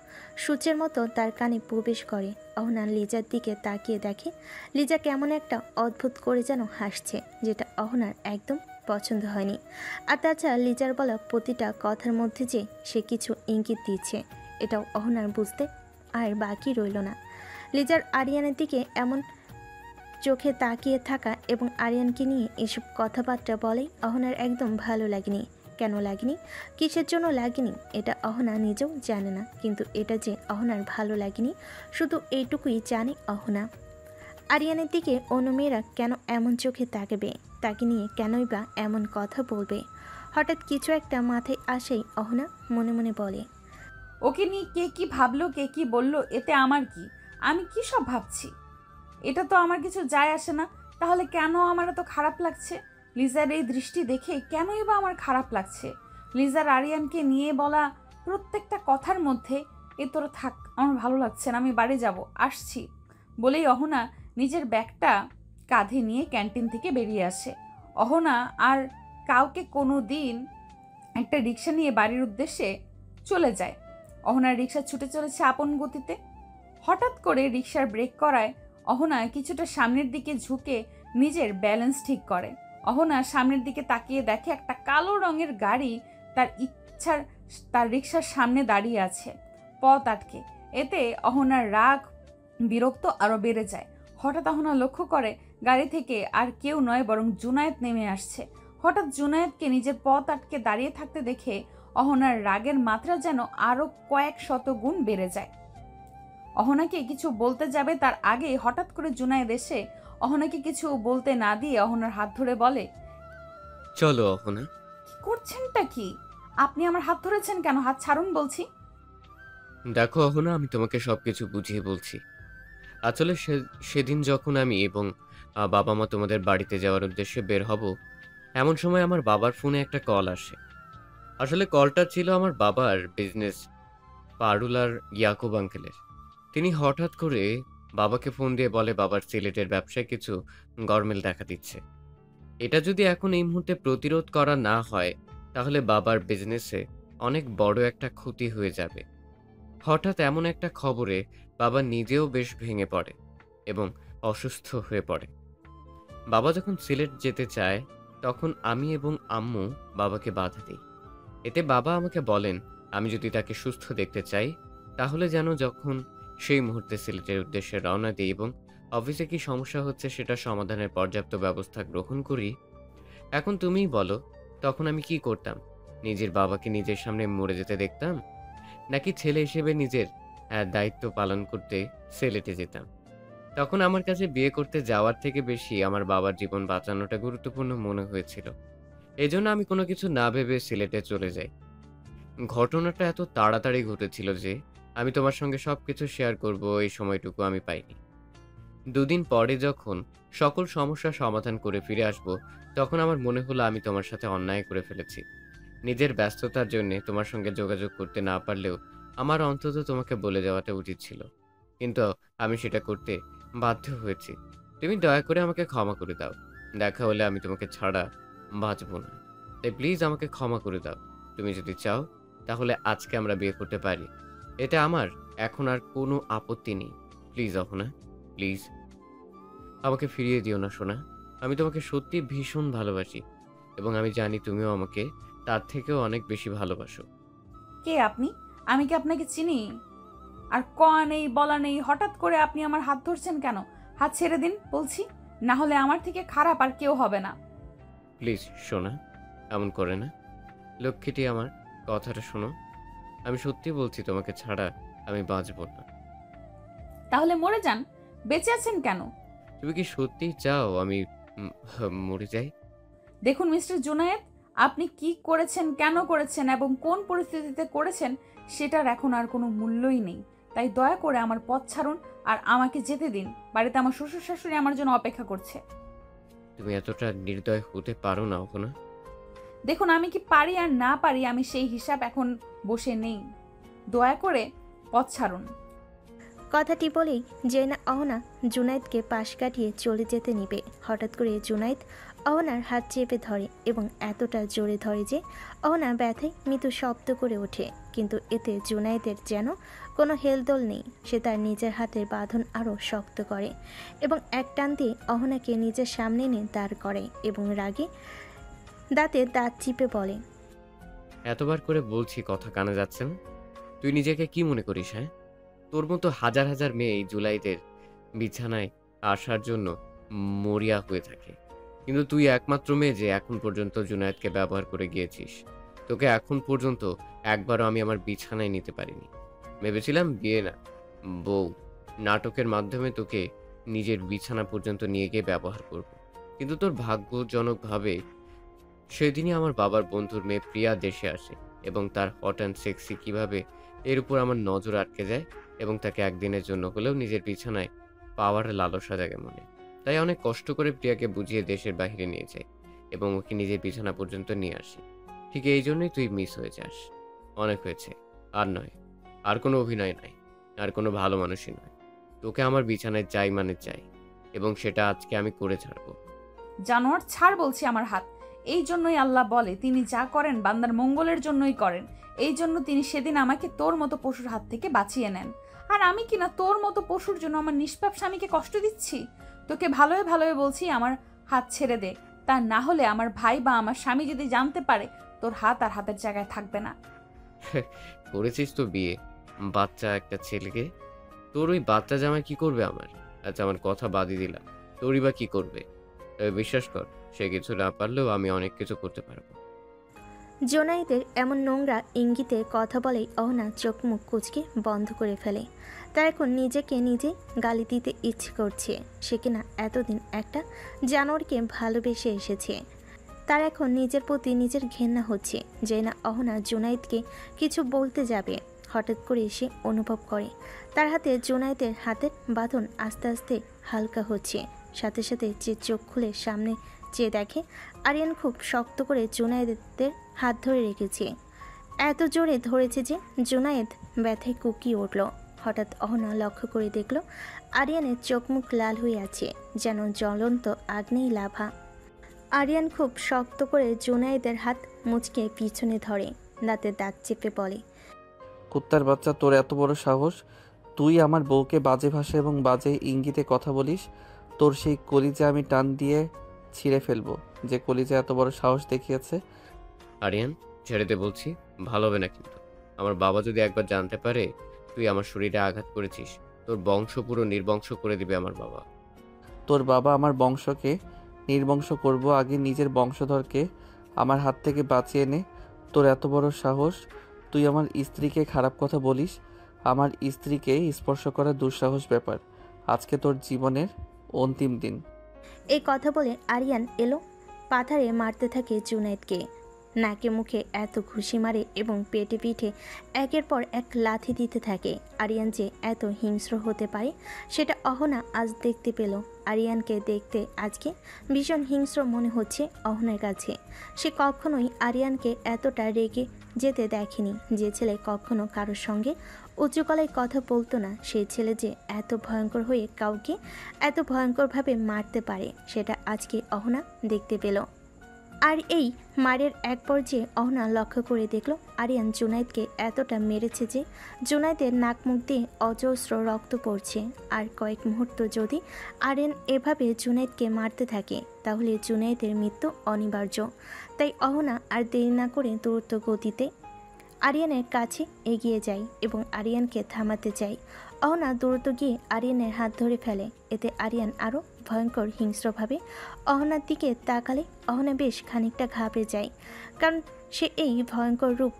সূচের মতো তার কানে প্রবেশ করে। অহনা লিজার দিকে তাকিয়ে দেখে লিজা কেমন একটা অদ্ভুত করে যেন হাসছে, যেটা অহনার একদম পছন্দ হয়নি। আর তাছাড়া লিজার বলা প্রতিটা কথার মধ্যে যে সে কিছু ইঙ্গিত দিচ্ছে, এটাও অহনার বুঝতে আর বাকি রইল না। লিজার আরিয়ানের দিকে এমন চোখে তাকিয়ে থাকা এবং আরিয়ানকে নিয়ে এসব কথাবার্তা বলে অহনার একদম ভালো লাগেনি। কেন লাগেনি, কিসের জন্য লাগেনি, এটা অহনা নিজেও জানে না, কিন্তু এটা যে অহনার ভালো লাগেনি শুধু এইটুকুই জানে অহনা। আরিয়ানের দিকে অন্য মেয়েরা কেন এমন চোখে তাকাবে, তাকে নিয়ে কেনই বা এমন কথা বলবে। হঠাৎ কিছু একটা মাথায় আসেই অহনা মনে মনে বলে, ওকে নিয়ে কে কি ভাবলো কে কি বললো এতে আমার কি, আমি কি সব ভাবছি, এটা তো আমার কিছু যায় আসে না। তাহলে কেন আমার এত খারাপ লাগছে? লিজার এই দৃষ্টি দেখে কেনই বা আমার খারাপ লাগছে? লিজার আরিয়ানকে নিয়ে বলা প্রত্যেকটা কথার মধ্যে এ তোরা থাক, আমার ভালো লাগছে না, আমি বাড়ি যাব, আসছি বলেই অহনা নিজের ব্যাগটা কাঁধে নিয়ে ক্যান্টিন থেকে বেরিয়ে আসে। অহনা আর কাউকে কোনো দিন একটা রিক্সা নিয়ে বাড়ির উদ্দেশ্যে চলে যায়। অহনার রিক্সা ছুটে চলেছে আপন গতিতে। হঠাৎ করে রিক্সার ব্রেক করায় অহনা কিছুটা সামনের দিকে ঝুঁকে নিজের ব্যালেন্স ঠিক করে। অহনা সামনের দিকে তাকিয়ে দেখে একটা কালো রঙের গাড়ি তার রিক্সার সামনে দাঁড়িয়ে আছে, পথ আটকে। এতে অহনার রাগ বিরক্ত আরও বেড়ে যায়। হঠাৎ অহনা লক্ষ্য করে গাড়ি থেকে আর কেউ নয় বরং জুনায়েদ নেমে আসছে। হঠাৎ জুনায়েদকে নিজের পথ আটকে দাঁড়িয়ে থাকতে দেখে অহনার রাগের মাত্রা যেন আরও কয়েক শত গুণ বেড়ে যায়। অহনাকে কিছু বলতে যাবে তার আগে হঠাৎ করে জুনায়েদ এসে অহনাকে কিছু বলতে না দিয়ে অহনার হাত ধরে বলে, চলো অহনা। কি করছেনটা কি? আপনি আমার হাত ধরেছেন কেন? হাত ছাড়ুন বলছি। দেখো অহনা, আমি তোমাকে সবকিছু বুঝিয়ে বলছি। আসলে সেদিন যখন আমি এবং বাবা মা তোমাদের বাড়িতে যাওয়ার উদ্দেশ্যে বের হব, এমন সময় আমার বাবার ফোনে একটা কল আসে। আসলে কলটা ছিল আমার বাবার বিজনেস পারুলার ইয়াকুব আঙ্কেলের। তিনি হঠাৎ করে বাবাকে ফোন দিয়ে বলে বাবার সিলেটের ব্যবসায় কিছু গরমিল দেখা দিচ্ছে। এটা যদি এখন এই মুহূর্তে প্রতিরোধ করা না হয় তাহলে বাবার বিজনেসে অনেক বড় একটা ক্ষতি হয়ে যাবে। হঠাৎ এমন একটা খবরে বাবা নিজেও বেশ ভেঙে পড়ে এবং অসুস্থ হয়ে পড়ে। বাবা যখন সিলেট যেতে চায় তখন আমি এবং আম্মু বাবাকে বাধা দিই। এতে বাবা আমাকে বলেন আমি যদি তাকে সুস্থ দেখতে চাই তাহলে যেন যখন সেই মুহূর্তে সিলেটের উদ্দেশ্যে রওনা দিই এবং অফিসে কি সমস্যা হচ্ছে সেটা সমাধানের পর্যাপ্ত ব্যবস্থা গ্রহণ করি। এখন তুমিই বলো, তখন আমি কি করতাম? নিজের বাবাকে নিজের সামনে মরে যেতে দেখতাম, নাকি ছেলে হিসেবে নিজের দায়িত্ব পালন করতে সিলেটে যেতাম? তখন আমার কাছে বিয়ে করতে যাওয়ার থেকে বেশি আমার বাবার জীবন বাঁচানোটা গুরুত্বপূর্ণ মনে হয়েছিল। এজন্য আমি কোনো কিছু না ভেবে সিলেটে চলে যাই। ঘটনাটা এত তাড়াতাড়ি ঘটেছিল যে আমি তোমার সঙ্গে সবকিছু শেয়ার করব এই সময়টুকু আমি পাইনি। দুদিন পরে যখন সকল সমস্যার সমাধান করে ফিরে আসব তখন আমার মনে হলো আমি তোমার সাথে অন্যায় করে ফেলেছি। নিজের ব্যস্ততার জন্য তোমার সঙ্গে যোগাযোগ করতে না পারলেও আমার অন্তত তোমাকে বলে যাওয়াটা উচিত ছিল, কিন্তু আমি সেটা করতে বাধ্য হয়েছি। তুমি দয়া করে আমাকে ক্ষমা করে দাও। দেখা হলে আমি তোমাকে ছাড়া বাঁচব না, তাই প্লিজ আমাকে ক্ষমা করে দাও। তুমি যদি চাও তাহলে আজকে আমরা বিয়ে করতে পারি, এতে আমার এখন আর কোনো আপত্তি নেই। প্লিজ অহনা, প্লিজ আমাকে ফিরিয়ে দিও না সোনা। আমি তোমাকে সত্যি ভীষণ ভালোবাসি এবং আমি জানি তুমিও আমাকে তার থেকেও অনেক বেশি ভালোবাসো। কে আপনি? আমি কি আপনাকে চিনি? আর কয়া নেই বলা নেই, হঠাৎ করে আপনি আমার হাত ধরছেন কেন? হাত ছেড়ে দিন বলছি, না হলে আমার থেকে খারাপ আর কেউ হবে না। প্লিজ সোনা, এমন করে না। লক্ষ্মীটি আমার, কথাটা শোনো। আমি সত্যি বলছি তোমাকে ছাড়া আমি বাঁচব না। তাহলে মরে যান, বেঁচে আছেন কেন? তুমি কি সত্যি চাও আমি মরে যাই? দেখুন মিস্টার জুনায়েদ, আপনি কি করেছেন, কেন করেছেন এবং কোন পরিস্থিতিতে করেছেন সেটার এখন আর কোনো মূল্যই নেই। তাই দয়া করে আমার পথ ছাড়ুন আর আমাকে যেতে দিন। বাড়িতে আমার শ্বশুর শাশুড়ি আমার জন্য অপেক্ষা করছে। তুমি এতটা নির্দয় হতে পারো না ওখানে। দেখুন আমি কি পারি আর না পারি আমি সেই হিসাব এখন বসে নেই। দয়া করে পথ ছাড়ুন। কথাটি বলেই জেনা অহনা জুনায়েদকে পাশ কাটিয়ে চলে যেতে নিবে। হঠাৎ করে জুনায়েদ অহনার হাত চেপে ধরে এবং এতটা জোরে ধরে যে অহনা ব্যথায় মৃদু শব্দ করে ওঠে, কিন্তু এতে জুনায়েদের যেন কোনো হেলদোল নেই। সে তার নিজের হাতের বাঁধন আরও শক্ত করে এবং এক টান দিয়ে অহনাকে নিজের সামনে এনে দাঁড় করে এবং রাগে দাঁতে দাঁত চিপে বলে, এতবার করে বলছি কথা কানে যাচ্ছে না? তুই নিজেকে কি মনে করিস? হ্যাঁ, তোর মতো হাজার হাজার মেয়ে এই জুলাইদের বিছানায় আসার জন্য মরিয়া হয়ে থাকে। কিন্তু তুই একমাত্র মেয়ে যে এখন পর্যন্ত জুনায়েদকে ব্যবহার করে গিয়েছিস। তোকে এখন পর্যন্ত একবারও আমি আমার বিছানায় নিতে পারিনি। ভেবেছিলাম বিয়ে না, বউ নাটকের মাধ্যমে তোকে নিজের বিছানা পর্যন্ত নিয়ে গিয়ে ব্যবহার করব। কিন্তু তোর ভাগ্যজনকভাবে সেদিনই আমার বাবার বন্ধুর মেয়ে প্রিয়া দেশে আসে এবং তার হট অ্যান্ড সেক্সি কিভাবে এর উপর আমার নজর আটকে যায় এবং তাকে একদিনের জন্য হলেও নিজের বিছানায় পাওয়ার লালসা জাগে মনে। তাই অনেক কষ্ট করে প্রিয়াকে বুঝিয়ে দেশের বাইরে নিয়ে যাই এবং ওকে নিজের বিছানা পর্যন্ত নিয়ে আসি। ঠিক এই জন্যই তুই মিস হয়ে যাস। অনেক হয়েছে, আর নয়, আর কোনো অভিনয় নাই, আর কোনো ভালো মানুষই নয়। তোকে আমার বিছানায় চাই মানে চাই, এবং সেটা আজকে আমি করে ছাড়বো। জানোয়ার, ছাড় বলছি আমার হাত। এই জন্যই আল্লাহ বলে তিনি যা করেন বান্দার মঙ্গলের জন্যই করেন। এই জন্য তিনি সেদিন আমাকে তোর মতো পশুর হাত থেকে বাঁচিয়ে নেন। আর আমি কিনা তোর মতো পশুর জন্য আমার নিষ্পাপ স্বামীকে কষ্ট দিচ্ছি? তোকে ভালোই ভালোই বলছি আমার হাত ছেড়ে দে। তা না হলে আমার ভাই বা আমার স্বামী যদি জানতে পারে, তোর হাত আর হাতের জায়গায় থাকবে না। করেছিস তো বিয়ে, বাচ্চা একটা ছেলেকে। তোর ওই বাচ্চা জামাই কি করবে আমার? আচ্ছা, আমার কথা বাদই দিলাম, তোরই বা কি করবে? তবে বিশ্বাস কর, সে কিছু না পারলেও আমি অনেক কিছু করতে পারবো। জোনায়েদের এমন নোংরা ইঙ্গিতে কথা বলেই অহনা চোখ মুখ কুঁচকে বন্ধ করে ফেলে। তার এখন নিজেকে নিজে গালি দিতে ইচ্ছে করছে। সে কিনা এতদিন একটা জানোয়ারকে ভালোবেসে এসেছে। তার এখন নিজের প্রতি নিজের ঘেন্না হচ্ছে যে না অহনা জোনায়েদকে কিছু বলতে যাবে। হঠাৎ করে সে অনুভব করে তার হাতে জোনায়েদের হাতের বাঁধন আস্তে আস্তে হালকা হচ্ছে। সাথে সাথে যে চোখ খুলে সামনে চেয়ে দেখে আরিয়ান খুব শক্ত করে জোনায়েদের হাত ধরে রেখেছে। এত জোরে ধরেছে যে জোনায়েদ ব্যথায় কুকিয়ে উঠল। হঠাৎ অহনা লক্ষ্য করে দেখল আরিয়ানের চোখ মুখ লাল হয়ে আছে, যেন জ্বলন্ত আগ্নেয় লাভা। আরিয়ান খুব শক্ত করে জোনায়েদের হাত মুচকে পিছনে ধরে, দাঁতে দাঁত চেপে বলে, কুত্তার বাচ্চা, তোর এত বড় সাহস! তুই আমার বউকে বাজে ভাষা এবং বাজে ইঙ্গিতে কথা বলিস। তোর সেই কলিজা আমি টান দিয়ে ছিঁড়ে ফেলবো, যে কলিজা এত বড় সাহস দেখিয়েছে। আরিয়ান, ছেড়ে দে বলছি, ভালো হবে না কিন্তু। আমার বাবা যদি একবার জানতে পারে তুই আমার শরীরে আঘাত করেছিস, তোর বংশ পুরো নির্বংশ করে দিবে আমার বাবা। তোর বাবা আমার বংশকে নির্বংশ করব, আগে নিজের বংশধরকে আমার হাত থেকে বাঁচিয়ে নে। তোর এত বড় সাহস, তুই আমার স্ত্রীকে খারাপ কথা বলিস। আমার স্ত্রীকে স্পর্শ করা দুঃসাহস ব্যাপার। আজকে তোর জীবনের অন্তিম দিন। এই কথা বলে আরিয়ান এলো পাথারে মারতে থাকে জুনায়েদকে। নাকে মুখে এত ঘুষি মারে এবং পেটে পিঠে একের পর এক লাথি দিতে থাকে। আরিয়ান যে এত হিংস্র হতে পারে সেটা অহনা আজ দেখতে পেল। আরিয়ানকে দেখতে আজকে ভীষণ হিংস্র মনে হচ্ছে অহনার কাছে। সে কখনোই আরিয়ানকে এতটা রেগে যেতে দেখেনি। যে ছেলে কখনো কারোর সঙ্গে উঁচু গলায় কথা বলতো না, সেই ছেলে যে এত ভয়ঙ্কর হয়ে কাউকে এত ভয়ঙ্করভাবে মারতে পারে সেটা আজকে অহনা দেখতে পেল। আর এই মারের এক পর্যায়ে অহনা লক্ষ্য করে দেখল আরিয়ান জুনায়েদকে এতটা মেরেছে যে জুনায়েদের নাক মুখ দিয়ে অজস্র রক্ত পড়ছে। আর কয়েক মুহূর্ত যদি আরিয়ান এভাবে জুনায়েদকে মারতে থাকে তাহলে জুনায়েদের মৃত্যু অনিবার্য। তাই অহনা আর দেরি না করে দ্রুত গতিতে আরিয়ানের কাছে এগিয়ে যায় এবং আরিয়ানকে থামাতে চায়। অহনা দ্রুত গিয়ে আরিয়ানের হাত ধরে ফেলে। এতে আরিয়ান আরও ভয়ঙ্কর হিংস্রভাবে অহনার দিকে তাকালে অহনা বেশ খানিকটা ঘাবড়ে যায়, কারণ সে এই ভয়ঙ্কর রূপ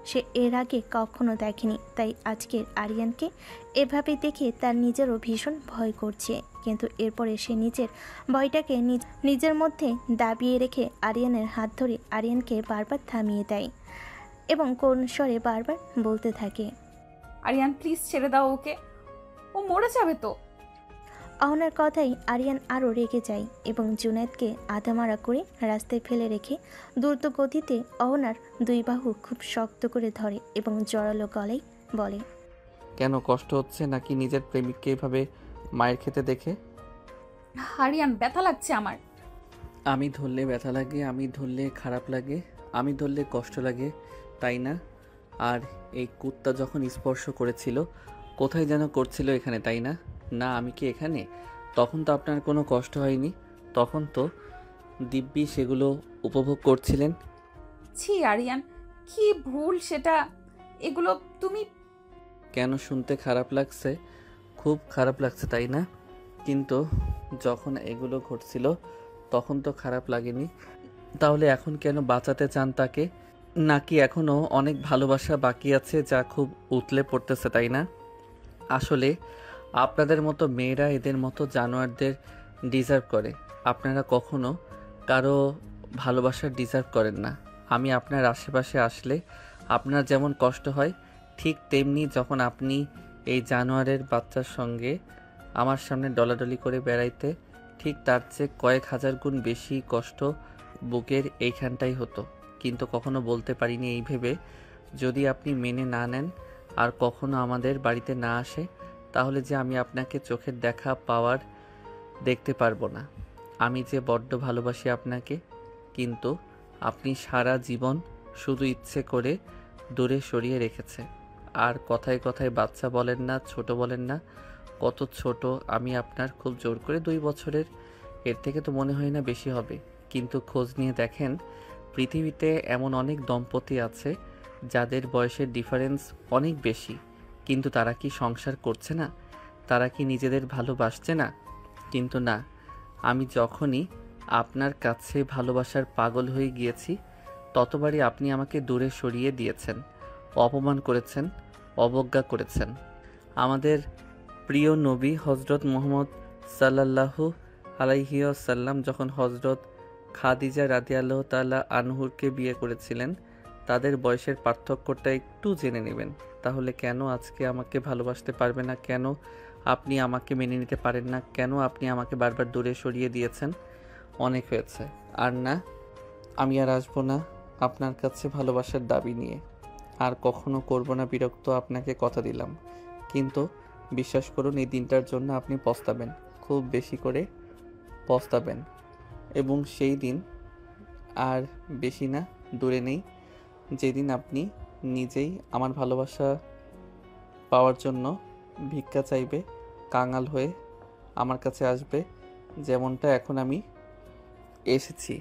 সে এর আগে কখনো দেখেনি। তাই আজকের আরিয়ানকে এভাবে দেখে তার নিজেরও ভীষণ ভয় করছে। কিন্তু এরপরে সে নিজের ভয়টাকে নিজের মধ্যে দাবিয়ে রেখে আরিয়ানের হাত ধরে আরিয়ানকে বারবার থামিয়ে দেয় এবং কোন স্বরে বারবার বলতে থাকে, আরিয়ান প্লিজ ছেড়ে দাও ওকে, ও মরে যাবে তো। অহনার কথাই আরিয়ান আরও রেগে যায় এবং জুনায়েদকে আধামারা করে রাস্তায় ফেলে রেখে দ্রুত গতিতে অহনার দুই বাহু খুব শক্ত করে ধরে এবং জোরালো গলায় বলে, কেন কষ্ট হচ্ছে নাকি নিজের প্রেমিককে এভাবে মায়ের খেতে দেখে? আরিয়ান, ব্যথা লাগছে আমার। আমি ধরলে ব্যথা লাগে, আমি ধরলে খারাপ লাগে, আমি ধরলে কষ্ট লাগে, তাই না? আর এই কুত্তা যখন স্পর্শ করেছিল কোথায় যেন করছিল, এখানে তাই না? না, আমি কি এখানে? তখন তো আপনার কোনো কষ্ট হয়নি, তখন তো দিব্যি সেগুলো উপভোগ করছিলেন। ছি আরিয়ান, কি ভুল সেটা। এগুলো তুমি কেন শুনতে খারাপ লাগছে? খুব খারাপ লাগছে তাই না? কিন্তু যখন এগুলো ঘটছিল তখন তো খারাপ লাগেনি, তাহলে এখন কেন বাঁচাতে চান তাকে? নাকি এখনও অনেক ভালোবাসা বাকি আছে যা খুব উতলে পড়তেছে, তাই না? আসলে আপনাদের মতো মেয়েরা এদের মতো জানোয়ারদের ডিজার্ভ করে। আপনারা কখনো কারো ভালোবাসার ডিজার্ভ করেন না। আমি আপনার আশেপাশে আসলে আপনার যেমন কষ্ট হয়, ঠিক তেমনি যখন আপনি এই জানোয়ারের বাচ্চার সঙ্গে আমার সামনে ডলাডলি করে বেড়াইতে, ঠিক তার চেয়ে কয়েক হাজার গুণ বেশি কষ্ট বুকের এইখানটাই হতো। কিন্তু কখনো বলতে পারিনি এই ভেবে, যদি আপনি মেনে না নেন আর কখনো আমাদের বাড়িতে না আসে, তাহলে যে আমি আপনাকে চোখের দেখা পাওয়ার দেখতে পারবো না। আমি যে বড্ড ভালোবাসি আপনাকে, কিন্তু আপনি সারা জীবন শুধু ইচ্ছে করে দূরে সরিয়ে রেখেছে। আর কথায় কথায় বাচ্চা বলেন না, ছোট বলেন না। কত ছোট আমি আপনার, খুব জোর করে 2 বছরের, এর থেকে তো মনে হয় না বেশি হবে। কিন্তু খোঁজ নিয়ে দেখেন, পৃথিবীতে এমন অনেক দম্পতি আছে যাদের বয়সের ডিফারেন্স অনেক বেশি, কিন্তু তারা কি সংসার করছে না? তারা কি নিজেদের ভালোবাসছে না? কিন্তু না, আমি যখনই আপনার কাছে ভালোবাসার পাগল হয়ে গিয়েছি, ততবারই আপনি আমাকে দূরে সরিয়ে দিয়েছেন, অপমান করেছেন, অবজ্ঞা করেছেন। আমাদের প্রিয় নবী হজরত মুহাম্মদ সাল্লাল্লাহু আলাইহি ওয়াসাল্লাম যখন হজরত খাদিজা রাদিয়াল্লাহু তাআলা আনহুরকে বিয়ে করেছিলেন, তাদের বয়সের পার্থক্যটা একটু জেনে নেবেন। তাহলে কেন আজকে আমাকে ভালোবাসতে পারবে না? কেন আপনি আমাকে মেনে নিতে পারেন না? কেন আপনি আমাকে বারবার দূরে সরিয়ে দিয়েছেন? অনেক হয়েছে, আর না, আমি আর আসবো না আপনার কাছে ভালোবাসার দাবি নিয়ে। আর কখনো করব না বিরক্ত, আপনাকে কথা দিলাম। কিন্তু বিশ্বাস করুন, এই দিনটার জন্য আপনি পস্তাবেন, খুব বেশি করে পস্তাবেন। এবং সেই দিন আর বেশি না দূরে নেই, যেদিন আপনি নিজেই আমার ভালোবাসা পাওয়ার জন্য ভিক্ষা চাইবে, কাঙাল হয়ে আমার কাছে আসবে, যেমনটা এখন আমি এসেছি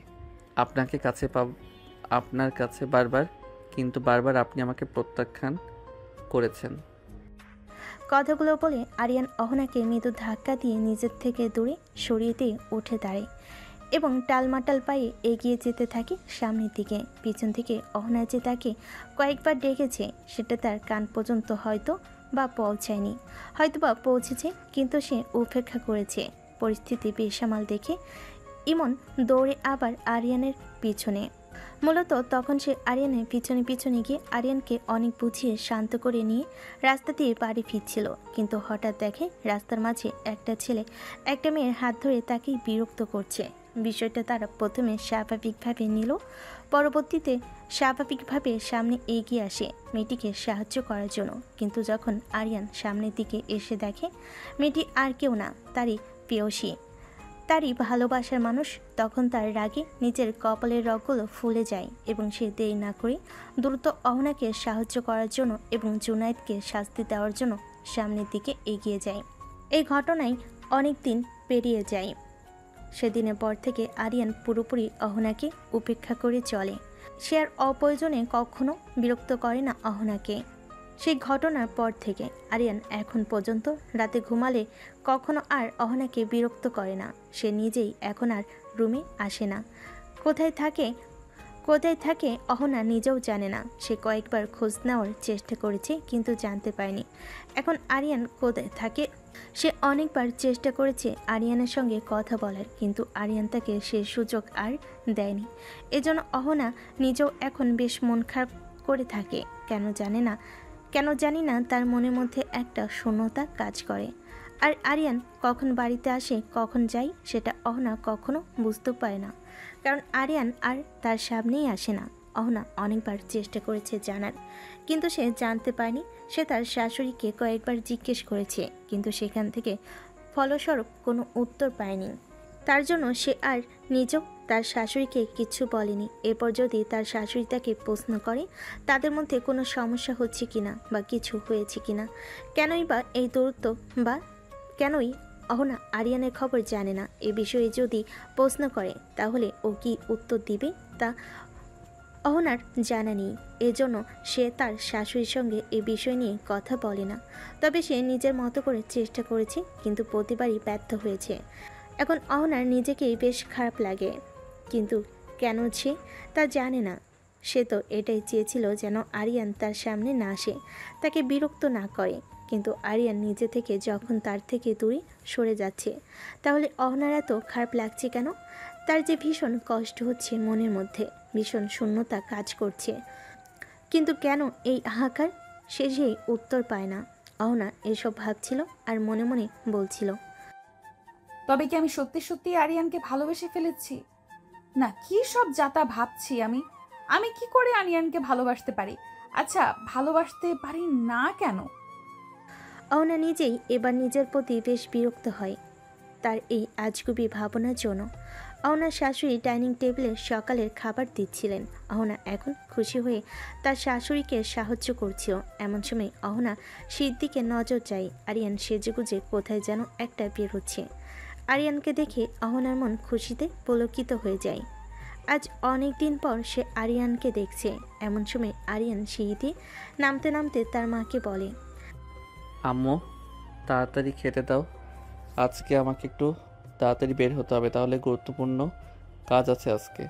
আপনাকে কাছে আপনার কাছে বারবার, কিন্তু বারবার আপনি আমাকে প্রত্যাখ্যান করেছেন। কথাগুলো বলে আরিয়ান অহনাকে মৃদু ধাক্কা দিয়ে নিজের থেকে দূরে সরিয়ে দিয়ে উঠে দাঁড়ায় এবং টালমাটাল পায়ে এগিয়ে যেতে থাকে সামনের দিকে। পিছন থেকে অহনা যে তাকে কয়েকবার ডেকেছে, সেটা তার কান পর্যন্ত হয়তো বা পৌঁছায়নি, হয়তো বা পৌঁছেছে, কিন্তু সে উপেক্ষা করেছে। পরিস্থিতি বেসামাল দেখে ইমন দৌড়ে আবার আরিয়ানের পিছনে। মূলত তখন সে আরিয়ানের পিছনে পিছনে গিয়ে আরিয়ানকে অনেক বুঝিয়ে শান্ত করে নিয়ে রাস্তা দিয়ে বাড়ি ফিরছিল, কিন্তু হঠাৎ দেখে রাস্তার মাঝে একটা ছেলে একটা মেয়ের হাত ধরে তাকেই বিরক্ত করছে। বিষয়টা তারা প্রথমে স্বাভাবিকভাবে নিল, পরবর্তীতে স্বাভাবিকভাবে সামনে এগিয়ে আসে মেয়েটিকে সাহায্য করার জন্য। কিন্তু যখন আরিয়ান সামনের দিকে এসে দেখে মেয়েটি আর কেউ না, তারই প্রেয়সী, তারই ভালোবাসার মানুষ, তখন তার রাগে নিজের কপালের রগগুলো ফুলে যায় এবং সে দেরি না করে দ্রুত অহনাকে সাহায্য করার জন্য এবং জুনায়েদকে শাস্তি দেওয়ার জন্য সামনের দিকে এগিয়ে যায়। এই ঘটনায় অনেক দিন পেরিয়ে যায়। সেদিনের পর থেকে আরিয়ান পুরোপুরি অহনাকে উপেক্ষা করে চলে। সে আর অপ্রয়োজনে কখনো বিরক্ত করে না অহনাকে। সেই ঘটনার পর থেকে আরিয়ান এখন পর্যন্ত রাতে ঘুমালে কখনো আর অহনাকে বিরক্ত করে না। সে নিজেই এখন আর রুমে আসে না। কোথায় থাকে অহনা নিজেও জানে না। সে কয়েকবার খোঁজ নেওয়ার চেষ্টা করেছে, কিন্তু জানতে পারেনি এখন আরিয়ান কোথায় থাকে। সে অনেকবার চেষ্টা করেছে আরিয়ানের সঙ্গে কথা বলার, কিন্তু আরিয়ান তাকে সে সুযোগ আর দেয়নি। এজন্য অহনা নিজেও এখন বেশ মন খারাপ করে থাকে। কেন জানি না তার মনের মধ্যে একটা শূন্যতা কাজ করে। আর আরিয়ান কখন বাড়িতে আসে, কখন যায়, সেটা অহনা কখনো বুঝতে পারে না, কারণ আরিয়ান আর তার সামনেই আসে না। অহনা অনেকবার চেষ্টা করেছে জানার, কিন্তু সে জানতে পারেনি। সে তার শাশুড়িকে কয়েকবার জিজ্ঞেস করেছে, কিন্তু সেখান থেকে ফলস্বরূপ কোনো উত্তর পায়নি। তার জন্য সে আর নিজেও তার শাশুড়িকে কিছু বলেনি। এরপর যদি তার শাশুড়ি তাকে প্রশ্ন করে তাদের মধ্যে কোনো সমস্যা হচ্ছে কিনা বা কিছু হয়েছে কিনা, কেনই বা এই দূরত্ব, বা কেনই অহনা আরিয়ানের খবর জানে না, এ বিষয়ে যদি প্রশ্ন করে তাহলে ও কি উত্তর দিবে তা অহনার জানা নেই। এজন্য সে তার শাশুড়ির সঙ্গে এ বিষয় নিয়ে কথা বলে না। তবে সে নিজের মতো করে চেষ্টা করেছে, কিন্তু প্রতিবারই ব্যর্থ হয়েছে। এখন অহনার নিজেকেই বেশ খারাপ লাগে, কিন্তু কেন সে তা জানে না। সে তো এটাই চেয়েছিল যেন আরিয়ান তার সামনে না আসে, তাকে বিরক্ত না করে। কিন্তু আরিয়ান নিজে থেকে যখন তার থেকে দূরে সরে যাচ্ছে, তাহলে অহনার এত খারাপ লাগছে কেন? তার যে ভীষণ কষ্ট হচ্ছে মনের মধ্যে, ভীষণ শূন্যতা কাজ করছে। কিন্তু কেন এই হাহাকার? সে যে উত্তর পায় না। অহনা এসব ভাবছিল আর মনে মনে বলছিল, তবে কি আমি সত্যি সত্যি আরিয়ানকে ভালোবেসে ফেলেছি? না, কি সব যাতা ভাবছি আমি। আমি কি করে আরিয়ানকে ভালোবাসতে পারি? আচ্ছা, ভালোবাসতে পারি না কেন? অহনা নিজেই এবার নিজের প্রতি বেশ বিরক্ত হয় তার এই আজগুবি ভাবনার জন্য। অহনার শাশুড়ি ডাইনিং টেবিলে সকালের খাবার দিচ্ছিলেন। অহনা এখন খুশি হয়ে তার শাশুড়িকে সাহায্য করছিল। এমন সময় অহনা শীত দিকে নজর যায়। আরিয়ান সেজেগুজে কোথায় যেন একটা বের হচ্ছে। আরিয়ানকে দেখে অহনার মন খুশিতে পুলকিত হয়ে যায়। আজ অনেক দিন পর সে আরিয়ানকে দেখছে। এমন সময় আরিয়ান সিঁড়ি দিয়ে নামতে নামতে তার মাকে বলে, আম্মু, তাড়াতাড়ি খেতে দাও। আজকে আমাকে একটু তাড়াতাড়ি বের হতে হবে, তাহলে গুরুত্বপূর্ণ কাজ আছে আজকে।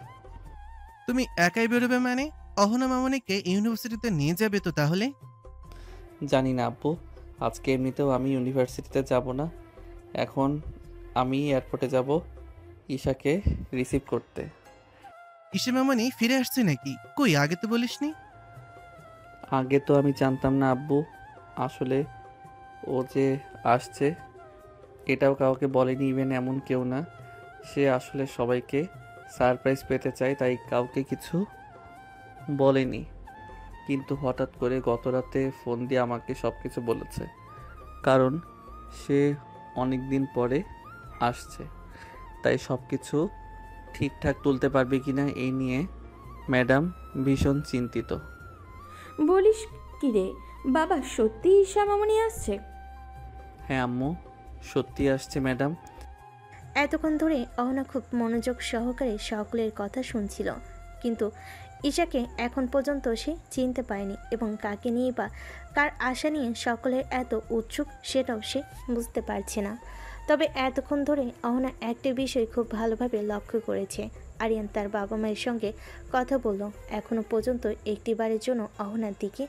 তুমি একাই বেরোবে মানে? অহনা মামনিকে ইউনিভার্সিটিতে নিয়ে যাবে তো তাহলে? জানি না আব্বু, আজকে এমনিতেও আমি ইউনিভার্সিটিতে যাব না। এখন আমি এয়ারপোর্টে যাব ঈশাকে রিসিভ করতে। ঈশা মামনি ফিরে আসছে নাকি? কই, আগে তো বলিসনি। আগে তো আমি জানতাম না আব্বু, আসলে ও যে আসছে এটাও কাউকে বলেনি, ইভেন এমন কেউ না। সে আসলে সবাইকে সারপ্রাইজ পেতে চায়, তাই কাউকে কিছু বলেনি। কিন্তু হঠাৎ করে গত রাতে ফোন দিয়ে আমাকে সব কিছু বলেছে, কারণ সে অনেক দিন পরে আসছে। তাই সব কিছু ঠিকঠাক তুলতে পারবে কিনা এই নিয়ে ম্যাডাম ভীষণ চিন্তিত। বলিস কি রে বাবা, সত্যি ঈশা মামনি আসছে? হ্যাঁ আম্মু, সত্যি আসছে ম্যাডাম। এতক্ষণ ধরে অহনা খুব মনোযোগ সহকারে সকলের কথা শুনছিল, কিন্তু ঈশাকে এখন পর্যন্ত সে চিনতে পারেনি এবং কাকে নিয়ে বা কার আশা নিয়ে সকলের এত উৎসুক সেটাও সে বুঝতে পারছে না। তবে এতক্ষণ ধরে অহনা একটা বিষয় খুব ভালোভাবে লক্ষ্য করেছে। আরিয়ান তার বাবা মায়ের সঙ্গে কথা বলল, এখনও পর্যন্ত একটিবারের জন্য অহনার দিকে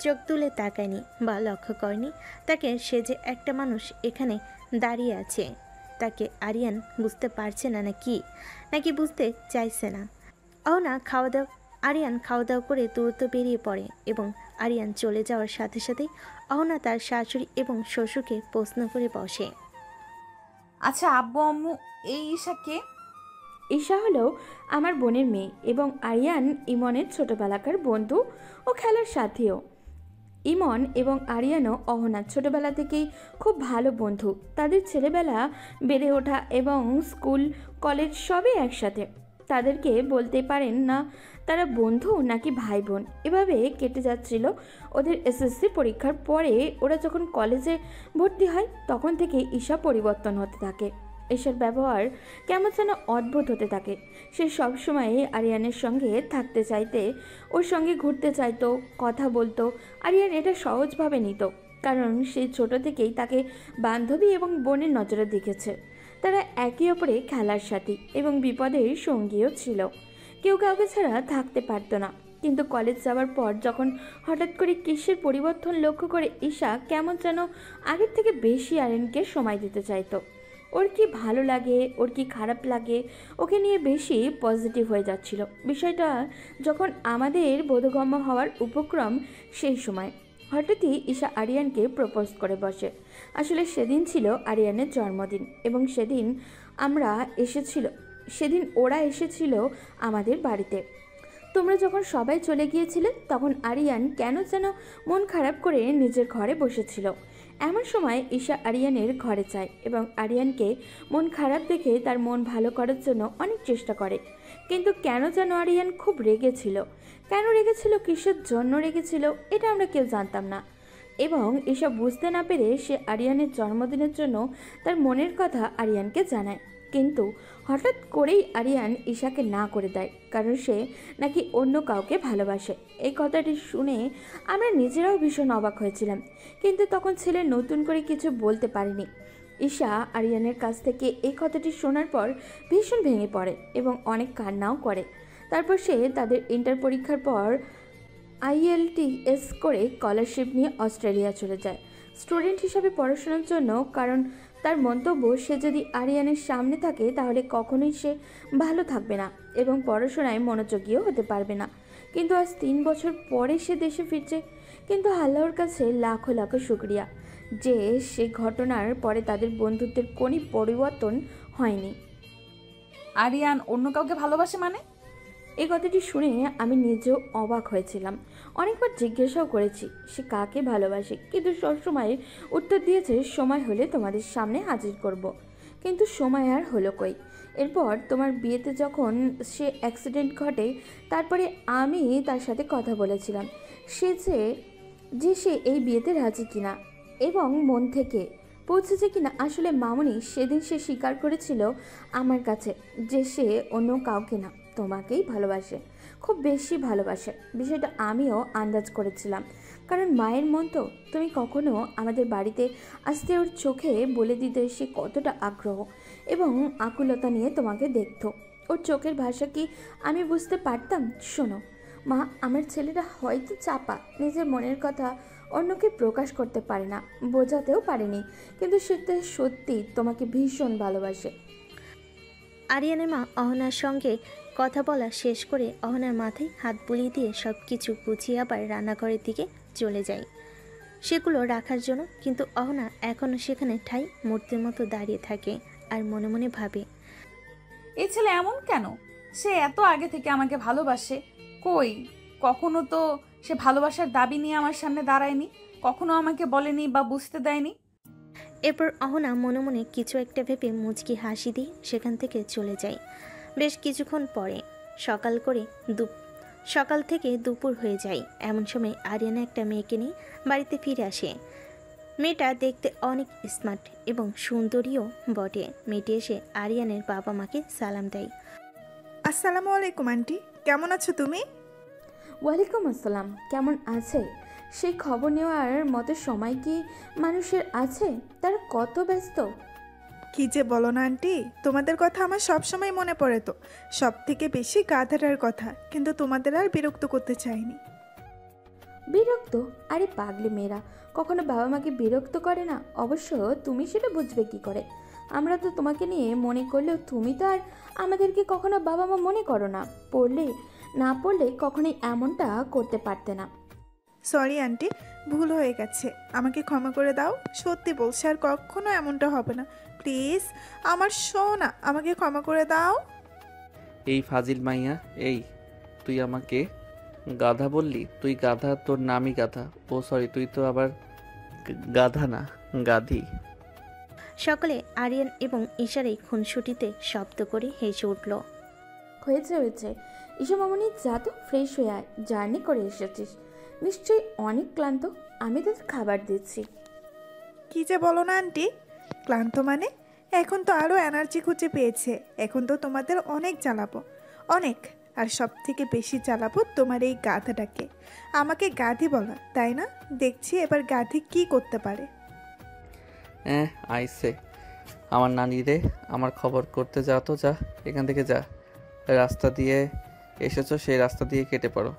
চোখ তুলে তাকায়নি বা লক্ষ্য করেনি তাকে। সে যে একটা মানুষ এখানে দাঁড়িয়ে আছে, তাকে আরিয়ান বুঝতে পারছে না নাকি বুঝতে চাইছে না। আরিয়ান খাওয়া দাওয়া করে দ্রুত বেরিয়ে পড়ে এবং আরিয়ান চলে যাওয়ার সাথে সাথেই অহনা তার শাশুড়ি এবং শ্বশুরকে প্রশ্ন করে বসে, আচ্ছা আব্বু আম্মু, এই ঈশা কে? ঈশা হলো আমার বোনের মেয়ে এবং আরিয়ান ইমনের ছোটবেলাকার বন্ধু ও খেলার সাথীও। ইমন এবং আরিয়ানও অহনার ছোটবেলা থেকেই খুব ভালো বন্ধু। তাদের ছেলেবেলা বেড়ে ওঠা এবং স্কুল কলেজ সবই একসাথে। তাদেরকে বলতে পারেন না তারা বন্ধু নাকি ভাই বোন। এভাবে কেটে যাচ্ছিল ওদের এসএসসি পরীক্ষার পরে। ওরা যখন কলেজে ভর্তি হয় তখন থেকে ঈশা পরিবর্তন হতে থাকে। ঈশার ব্যবহার কেমন যেন অদ্ভুত হতে থাকে। সে সবসময় আরিয়ানের সঙ্গে থাকতে চাইতে, ওর সঙ্গে ঘুরতে চাইতো, কথা বলতো। আরিয়ান এটা সহজভাবে নিত, কারণ সে ছোট থেকেই তাকে বান্ধবী এবং বোনের নজরে দেখেছে। তারা একে অপরে খেলার সাথী এবং বিপদের সঙ্গীও ছিল। কেউ কাউকে ছাড়া থাকতে পারতো না। কিন্তু কলেজ যাওয়ার পর যখন হঠাৎ করে কিসের পরিবর্তন লক্ষ্য করে ঈশা কেমন যেন আগের থেকে বেশি আরিয়ানকে সময় দিতে চাইতো। ওর কি ভালো লাগে, ওর কি খারাপ লাগে, ওকে নিয়ে বেশি পজিটিভ হয়ে যাচ্ছিল। বিষয়টা যখন আমাদের বোধগম্য হওয়ার উপক্রম, সেই সময় হঠাৎই ঈশা আরিয়ানকে প্রপোজ করে বসে। আসলে সেদিন ছিল আরিয়ানের জন্মদিন এবং সেদিন ওরা এসেছিল আমাদের বাড়িতে। তোমরা যখন সবাই চলে গিয়েছিলে তখন আরিয়ান কেন যেন মন খারাপ করে নিজের ঘরে বসেছিল। এমন সময় ঈশা আরিয়ানের ঘরে যায় এবং আরিয়ানকে মন খারাপ দেখে তার মন ভালো করার জন্য অনেক চেষ্টা করে। কিন্তু কেন যেন আরিয়ান খুব রেগেছিল। কেন রেগেছিল, কিসের জন্য রেগেছিল, এটা আমরা কেউ জানতাম না। এবং এসব বুঝতে না পেরে সে আরিয়ানের জন্মদিনের জন্য তার মনের কথা আরিয়ানকে জানায়। কিন্তু হঠাৎ করেই আরিয়ান ঈশাকে না করে দেয়, কারণ সে নাকি অন্য কাউকে ভালোবাসে। এই কথাটি শুনে আমরা নিজেরাও ভীষণ অবাক হয়েছিলাম, কিন্তু তখন ছেলে নতুন করে কিছু বলতে পারেনি। ঈশা আরিয়ানের কাছ থেকে এই কথাটি শোনার পর ভীষণ ভেঙে পড়ে এবং অনেক কান্নাও করে। তারপর সে তাদের ইন্টার পরীক্ষার পর IELTS করে স্কলারশিপ নিয়ে অস্ট্রেলিয়া চলে যায় স্টুডেন্ট হিসাবে পড়াশোনার জন্য। কারণ তার মন্তব্য, সে যদি আরিয়ানের সামনে থাকে তাহলে কখনোই সে ভালো থাকবে না এবং পড়াশোনায় মনোযোগীও হতে পারবে না। কিন্তু আজ 3 বছর পরে সে দেশে ফিরছে। কিন্তু আল্লাহর কাছে লাখো লাখো শুকরিয়া যে সে ঘটনার পরে তাদের বন্ধুত্বের কোনো পরিবর্তন হয়নি। আরিয়ান অন্য কাউকে ভালোবাসে মানে? এই কথাটি শুনে আমি নিজেও অবাক হয়েছিলাম। অনেকবার জিজ্ঞাসাও করেছি সে কাকে ভালোবাসে, কিন্তু সবসময় উত্তর দিয়েছে সময় হলে তোমাদের সামনে হাজির করব। কিন্তু সময় আর হলো কই। এরপর তোমার বিয়েতে যখন সে অ্যাক্সিডেন্ট ঘটে, তারপরে আমি তার সাথে কথা বলেছিলাম যে সে এই বিয়েতে রাজি কিনা এবং মন থেকে পৌঁছেছে কিনা। আসলে মামনি সেদিন সে স্বীকার করেছিল আমার কাছে যে সে অন্য কাউকে না, তোমাকেই ভালোবাসে, খুব বেশি ভালোবাসে। বিষয়টা আমিও আন্দাজ করেছিলাম, কারণ মায়ের মন তো। তুমি কখনো আমাদের বাড়িতে আসতে ওর চোখে বলে দিতে সে কতটা আগ্রহ এবং আকুলতা নিয়ে তোমাকে দেখতো। ওর চোখের ভাষা কি আমি বুঝতে পারতাম। শোনো মা, আমার ছেলেরা হয়তো চাপা, নিজের মনের কথা অন্যকে প্রকাশ করতে পারে না, বোঝাতেও পারেনি, কিন্তু সেটা সত্যি তোমাকে ভীষণ ভালোবাসে। আরিয়ানের মা অহনার সঙ্গে কথা বলা শেষ করে অহনার মাথায় হাত বুলিয়ে দিয়ে সব কিছু গুছিয়ে আবার রান্নাঘরের দিকে চলে যায় সেগুলো রাখার জন্য। কিন্তু অহনা এখনও সেখানে ঠাই মূর্তির মতো দাঁড়িয়ে থাকে আর মনে মনে ভাবে, এই ছেলে এমন কেন? সে এত আগে থেকে আমাকে ভালোবাসে, কই কখনো তো সে ভালোবাসার দাবি নিয়ে আমার সামনে দাঁড়ায়নি, কখনো আমাকে বলেনি বা বুঝতে দেয়নি। এরপর অহনা মনে মনে কিছু একটা ভেবে মুচকি হাসি দিয়ে সেখান থেকে চলে যায়। বেশ কিছুক্ষণ পরে সকাল থেকে দুপুর হয়ে যায়। এমন সময় আরিয়ানা একটা মেয়েকে নিয়ে বাড়িতে ফিরে আসে। মেয়েটা দেখতে অনেক স্মার্ট এবং সুন্দরীও বটে। মেয়েটি এসে আরিয়ানের বাবা মাকে সালাম দেয়। আসসালামু আলাইকুম আন্টি, কেমন আছো তুমি? ওয়ালাইকুম আসসালাম। কেমন আছে? সেই খবর নেওয়ার মতো সময় কি মানুষের আছে? তারা কত ব্যস্ত। কি যে বলো না আন্টি, তোমাদের কথা আমার সবসময় মনে পড়ে, তো সব থেকে বেশি গাধাটার কথা, কিন্তু তোমাদের আর বিরক্ত করতে চাইনি। বিরক্ত? আরে পাগলি মেয়েরা কখনো বাবা মাকে বিরক্ত করে না। অবশ্য তুমি সেটা বুঝবে কি করে? আমরা তো তোমাকে নিয়ে মনে করলেও তুমি তো আর আমাদেরকে কখনো বাবা মা মনে করো না। পড়লে কখনোই এমনটা করতে পারতে না। সরি আন্টি, ভুল হয়ে গেছে, আমাকে ক্ষমা করে দাও। সত্যি বলছি আর কখনো এমনটা হবে না, প্লিজ আমার সোনা, আমাকে ক্ষমা করে দাও। এই ফাজিল মাইয়া, এই তুই আমাকে গাধা বললি? তুই গাধা, তোর নামই গাধা। ও সরি, তুই তো আবার গাধা না, গাধি। সকলে আরিয়ান এবং ঈশার খুনসুটিতে শব্দ করে হেসে উঠল। হয়েছে ঈশা মামনি, যা তো ফ্রেশ হয়ে আয়, জার্নি করে এসেছিস, নিশ্চয়ই অনেক ক্লান্ত। আমি তোদের খাবার দিচ্ছি। কি যে বলো না আন্টি, ক্লান্ত মানে? এখন তো আরও এনার্জি খুঁজে পেয়েছে, এখন তো তোমাদের অনেক জ্বালাবো, অনেক। আর সব থেকে বেশি জ্বালাবো তোমার এই গাধাটাকে। আমাকে গাধি বলা, তাই না? দেখছি এবার গাধি কি করতে পারে। আইসে আমার নানি রে, আমার খবর করতে যা তো, যা এখান থেকে যা। রাস্তা দিয়ে এসেছো, সেই রাস্তা দিয়ে কেটে পড়ো।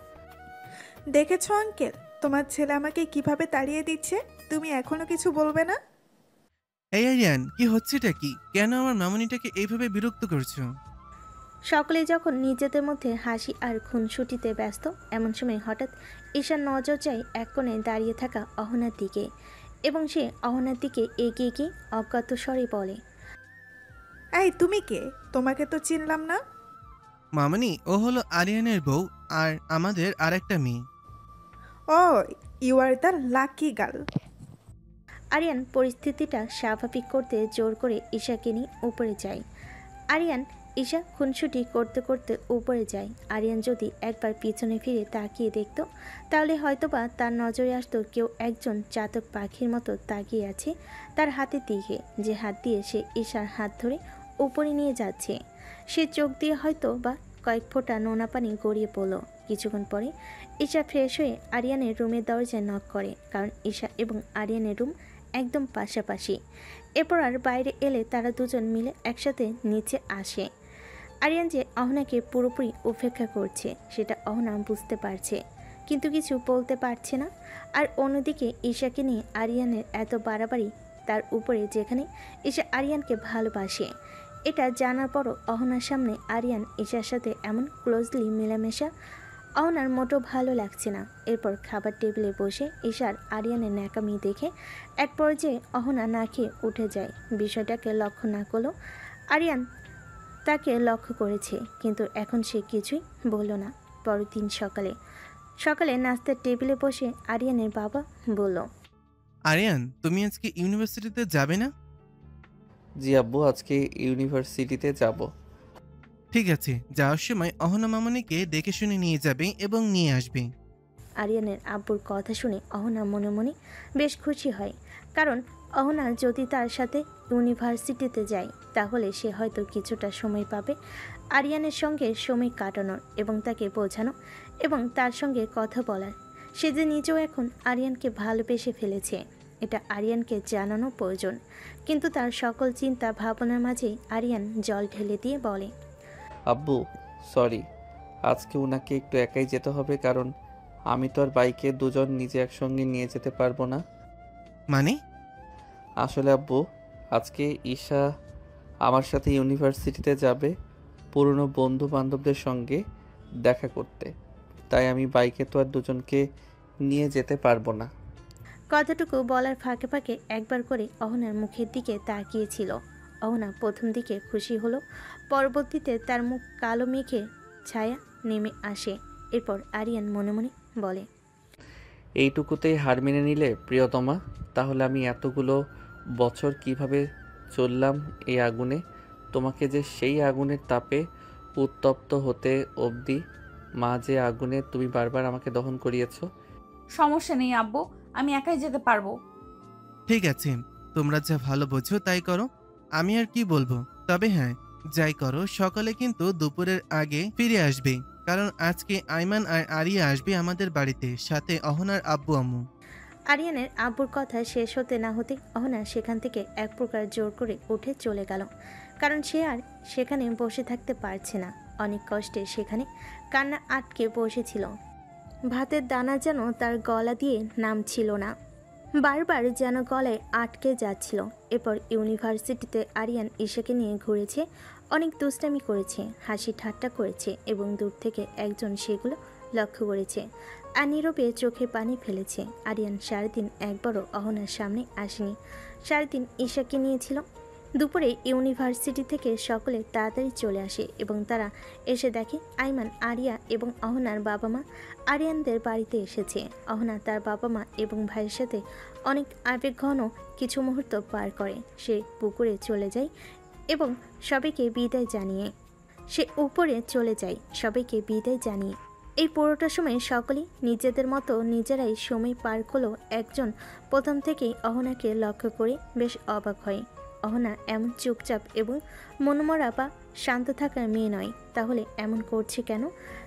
দেখেছো আঙ্কেল, তোমার ছেলে আমাকে কিভাবে তাড়িয়ে দিচ্ছে, তুমি এখনো কিছু বলবে না? এই আরিয়ান, কি হচ্ছেটা কি? কেন আমার মামনিটাকে এইভাবে বিরক্ত করছো? সকলে যখন নিজেদের মধ্যে হাসি আর খুনসুটিতে ব্যস্ত, এমন সময় হঠাৎ ঈশার নজর যায় এক কোণে দাঁড়িয়ে থাকা অহনার দিকে এবং সে অহনার দিকে এগিয়ে গিয়ে অজ্ঞাত স্বরে বলে, এই তুমি কে? তোমাকে তো চিনলাম না। মামনি, ও হলো আরিয়ানের বউ আর আমাদের আরেকটা মেয়ে। Oh, you are the lucky girl. Aryan পরিস্থিতিটা স্বাভাবিক করতে জোর করে ঈশাকে নিয়ে উপরে যায়। ঈশা খুনসুটি করতে করতে উপরে যায়। আরিয়ান যদি একবার পিছনে ফিরে তাকিয়ে দেখত, তাহলে হয়তোবা তার নজরে আসতো কেউ একজন চাতক পাখির মতো তাকিয়ে আছে তার হাতের দিকে, যে হাত দিয়ে সে ঈশার হাত ধরে উপরে নিয়ে যাচ্ছে। সে চোখ দিয়ে হয়তো বা কয়েক ফোঁটা নোনা পানি গড়িয়ে পড়ল। কিছুক্ষণ পরে ঈশা ফ্রেশ হয়ে আরিয়ানের রুমের দরজায় নক করে, কারণ ঈশা এবং আরিয়ানের রুম একদম পাশাপাশি। এরপর আর বাইরে এলে তারা দুজন মিলে একসাথে নিচে আসে। আরিয়ান যে অহনাকে পুরোপুরি উপেক্ষা করছে সেটা অহনা বুঝতে পারছে, কিন্তু কিছু বলতে পারছে না। আর অন্যদিকে ঈশাকে নিয়ে আরিয়ানের এত বাড়াবাড়ি, তার উপরে যেখানে ঈশা আরিয়ানকে ভালোবাসে। এটা জানার পরও অহনার সামনে আরিয়ান ঈশার সাথে এমন ক্লোজলি মেলামেশা অহনার মোটেও ভালো লাগছে না। এরপর খাবার টেবিলে বসে ঈশার আরিয়ানের ন্যাকামি দেখে এক পর্যায়ে অহনা না খেয়ে উঠে যায়। বিষয়টাকে লক্ষ্য না করলেও আরিয়ান তাকে লক্ষ্য করেছে, কিন্তু এখন সে কিছুই বলল না। পরের দিন সকালে নাস্তার টেবিলে বসে আরিয়ানের বাবা বলল, আরিয়ান, তুমি আজকে ইউনিভার্সিটিতে যাবে না? জি আব্বু, আজকে ইউনিভার্সিটিতে যাব। ঠিক আছে, যাওয়ার সময় অহনা মামনিকে দেখে শুনে নিয়ে যাবে এবং নিয়ে আসবে। আরিয়ানের আব্বুর কথা শুনে অহনা মনে মনে বেশ খুশি হয়, কারণ অহনা যদি তার সাথে ইউনিভার্সিটিতে যায় তাহলে সে হয়তো কিছুটা সময় পাবে আরিয়ানের সঙ্গে সময় কাটানোর এবং তাকে বোঝানো এবং তার সঙ্গে কথা বলার। সে যে নিজেও এখন আরিয়ানকে ভালোবেসে ফেলেছে, এটা আরিয়ানকে জানানো প্রয়োজন। কিন্তু তার সকল চিন্তা ভাবনার মাঝেই আরিয়ান জল ঢেলে দিয়ে বলে, আব্বু সরি, আজকে ওনাকে একটু একাই যেতে হবে, কারণ আমি তো আর বাইকে দুজন নিজে একসঙ্গে নিয়ে যেতে পারবো না। মানে? আসলে আব্বু, আজকে ঈশা আমার সাথে ইউনিভার্সিটিতে যাবে পুরনো বন্ধু বান্ধবদের সঙ্গে দেখা করতে, তাই আমি বাইকে তো আর দুজনকে নিয়ে যেতে পারবো না। কথাটুকু বলার ফাঁকে ফাঁকে একবার করে অহনার মুখের দিকে তাকিয়েছিল। অহনা প্রথম দিকে খুশি হলো, পরবর্তীতে তার মুখ কালো মেঘে ছায়া নেমে আসে। এরপর আরিয়ান মনে মনে বলে, এইটুকুতেই হার মেনে নিলে প্রিয়তমা? তাহলে আমি এতগুলো বছর কিভাবে চললাম এই আগুনে? তোমাকে যে সেই আগুনের তাপে উত্তপ্ত হতে অবধি মা যে আগুনে তুমি বারবার আমাকে দহন করিয়েছো। সমস্যা নেই আব্বু, আমি একাই যেতে পারবো। ঠিক আছে, তোমরা যা ভালো বোঝো তাই করো, আমি আর কি বলবো। তবে হ্যাঁ, যাই করো সকালে কিন্তু দুপুরের আগে ফিরে আসবে, কারণ আজকে আইমান আর আরিয়া আসবে আমাদের বাড়িতে, সাথে অহনার আব্বু আম্মু। আরিয়ানের আব্বুর কথা শেষ হতে না হতে অহনা সেখান থেকে এক প্রকার জোর করে উঠে চলে গেল, কারণ সে আর সেখানে বসে থাকতে পারছে না। অনেক কষ্টে সেখানে কান্না আটকে বসেছিল। ভাতের দানা যেন তার গলা দিয়ে নামছিল না, বারবার যেন গলায় আটকে যাচ্ছিল। এরপর ইউনিভার্সিটিতে আরিয়ান ঈশাকে নিয়ে ঘুরেছে, অনেক দুষ্টামি করেছে, হাসি ঠাট্টা করেছে এবং দূর থেকে একজন সেগুলো লক্ষ্য করেছে আর নীরবে চোখে পানি ফেলেছে। আরিয়ান সারাদিন একবারও অহনার সামনে আসেনি, সারাদিন ঈশাকে নিয়েছিল। দুপুরে ইউনিভার্সিটি থেকে সকলে তাড়াতাড়ি চলে আসে এবং তারা এসে দেখে আইমান, আরিয়া এবং অহনার বাবা মা আরিয়ানদের বাড়িতে এসেছে। অহনা তার বাবা মা এবং ভাইয়ের সাথে অনেক আবেগঘন কিছু মুহূর্ত পার করে। সে পুকুরে চলে যায় এবং সবাইকে বিদায় জানিয়ে এই পুরোটা সময় সকলেই নিজেদের মতো নিজেরাই সময় পার করলেও একজন প্রথম থেকেই অহনাকে লক্ষ্য করে বেশ অবাক হয়। অহনা এমন চুপচাপ এবং মনমরা বা শান্ত থাকার মেয়ে নয়, তাহলে এমন করছে কেন?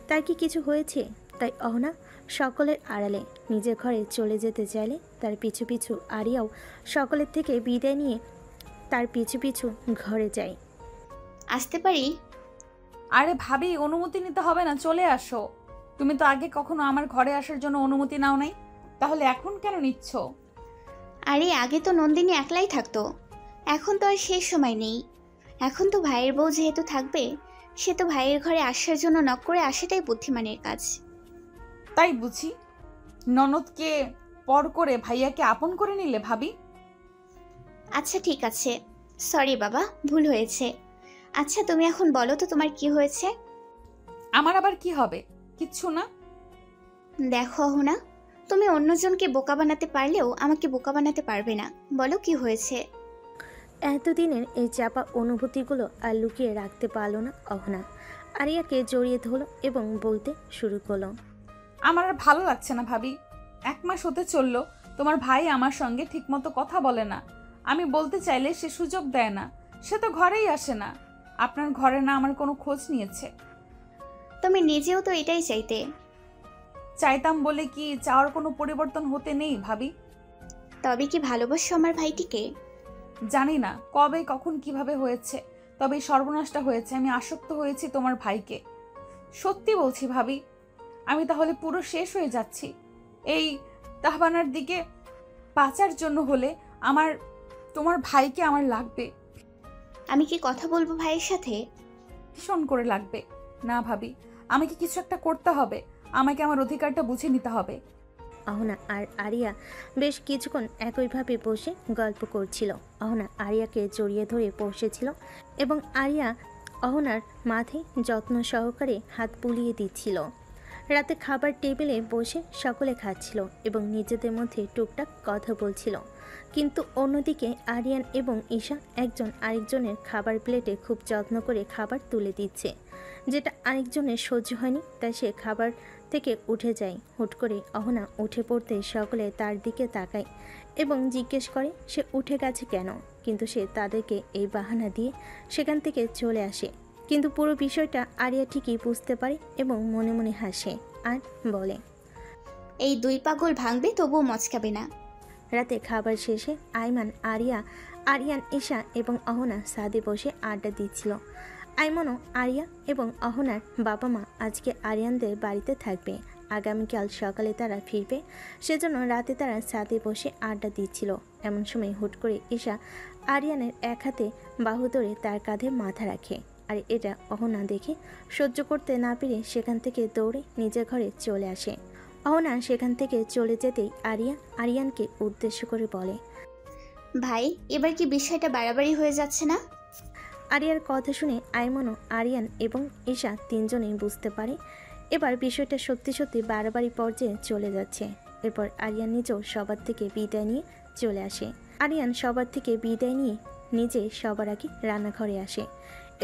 তার কি কিছু হয়েছে? তাই অহনা সকলের আড়ালে নিজের ঘরে চলে যেতে চাইলে তার পিছু পিছু আরিয়াও সকলের থেকে বিদায় নিয়ে তার পিছু পিছু ঘরে যায়। আসতে পারি? আরে ভাবি, অনুমতি নিতে হবে না, চলে আসো। তুমি তো আগে কখনো আমার ঘরে আসার জন্য অনুমতি নাও নাই, তাহলে এখন কেন নিচ্ছ? আরে আগে তো নন্দিনী একলাই থাকতো, এখন তো আর সেই সময় নেই। এখন তো ভাইয়ের বউ যেহেতু থাকবে, সে তো ভাইয়ের ঘরে আসার জন্য নক করে আসাটাই বুদ্ধিমানের কাজ। তাই বুঝি ননদকে পর করে ভাইয়াকে আপন করে নিলে ভাবি? আচ্ছা ঠিক আছে, সরি বাবা, ভুল হয়েছে। আচ্ছা তুমি এখন বলো তো তোমার কি হয়েছে? আমার আবার কি হবে? কিচ্ছু না। দেখো অহনা, তুমি অন্যজনকে বোকা বানাতে পারলেও আমাকে বোকা বানাতে পারবে না। বলো কি হয়েছে? এতদিনের এই চাপা অনুভূতিগুলো আর লুকিয়ে রাখতে পারল না অহনা। আরিয়াকে জড়িয়ে ধরল এবং বলতে শুরু করলো, আমার আর ভালো লাগছে না ভাবি। 1 মাস হতে চললো তোমার ভাই আমার সঙ্গে ঠিকমতো কথা বলে না, আমি বলতে চাইলে সে সুযোগ দেয় না, সে তো ঘরেই আসে না। আপনার ঘরে না আমার কোনো খোঁজ নিয়েছে। তুমি নিজেও তো এটাই চাইতে। চাইতাম বলে কি চাওয়ার কোনো পরিবর্তন হতে নেই ভাবি? তবে কি ভালোবাসো আমার ভাইটিকে? জানি না কবে কখন কিভাবে হয়েছে, তবে এই সর্বনাশটা হয়েছে। আমি আসক্ত হয়েছি তোমার ভাইকে। সত্যি বলছি ভাবি, আমি তাহলে পুরো শেষ হয়ে যাচ্ছি। এই তাহবানার দিকে বাঁচার জন্য হলে তোমার ভাইকে আমার লাগবে। আমি কি কথা বলবো ভাইয়ের সাথে? ভীষণ করে লাগবে। না ভাবি, আমাকে কিছু একটা করতে হবে। আমাকে আমার অধিকারটা বুঝে নিতে হবে। অহনা আর আরিয়া বেশ কিছুক্ষণ একইভাবে বসে গল্প করছিল। অহনা আরিয়াকে জড়িয়ে ধরে বসেছিল এবং আরিয়া অহনার মাথায় যত্ন সহকারে হাত বুলিয়ে দিচ্ছিল। রাতে খাবার টেবিলে বসে সকলে খাচ্ছিল এবং নিজেদের মধ্যে টুকটাক কথা বলছিল। কিন্তু অন্যদিকে আরিয়ান এবং ঈশা একজন আরেকজনের খাবার প্লেটে খুব যত্ন করে খাবার তুলে দিচ্ছে, যেটা আরেকজনের সহ্য হয়নি। তাই সে খাবার থেকে উঠে যায়। হুট করে অহনা উঠে পড়তে সকলে তার দিকে তাকায় এবং জিজ্ঞেস করে সে উঠে গেছে কেন, কিন্তু সে তাদেরকে এই বাহানা দিয়ে সেখান থেকে চলে আসে। কিন্তু পুরো বিষয়টা আরিয়া ঠিকই বুঝতে পারে এবং মনে মনে হাসে আর বলে, এই দুই পাগল ভাঙবে তবুও মচকাবে না। রাতে খাবার শেষে আইমান, আরিয়ান, ঈশা এবং অহনা ছাদে বসে আড্ডা দিচ্ছিল। আইমনও আরিয়া এবং অহনার বাবা মা আজকে আরিয়ানদের বাড়িতে থাকবে। আগামীকাল সকালে তারা ফিরবে, সেজন্য রাতে তারা ছাদে বসে আড্ডা দিচ্ছিল। এমন সময় হুট করে ঈশা আরিয়ানের এক হাতে বাহু ধরে তার কাঁধে মাথা রাখে। আর এটা অহনা দেখে সহ্য করতে না পেরে সেখান থেকে দৌড়ে নিজের ঘরে চলে আসে। অহনা সেখান থেকে চলে যেতেই আরিয়ানকে উদ্দেশ্য করে বলে, ভাই এবার কি বিষয়টা বাড়াবাড়ি হয়ে যাচ্ছে না? আরিয়ার কথা শুনে আইমনও, আরিয়ান এবং ঈশা তিনজনেই বুঝতে পারে এবার বিষয়টা সত্যি সত্যি বাড়াবাড়ি পর্যায়ে চলে যাচ্ছে। এরপর আরিয়ান নিজেও সবার থেকে বিদায় নিয়ে চলে আসে। আরিয়ান সবার থেকে বিদায় নিয়ে নিজে সবার আগে রান্নাঘরে আসে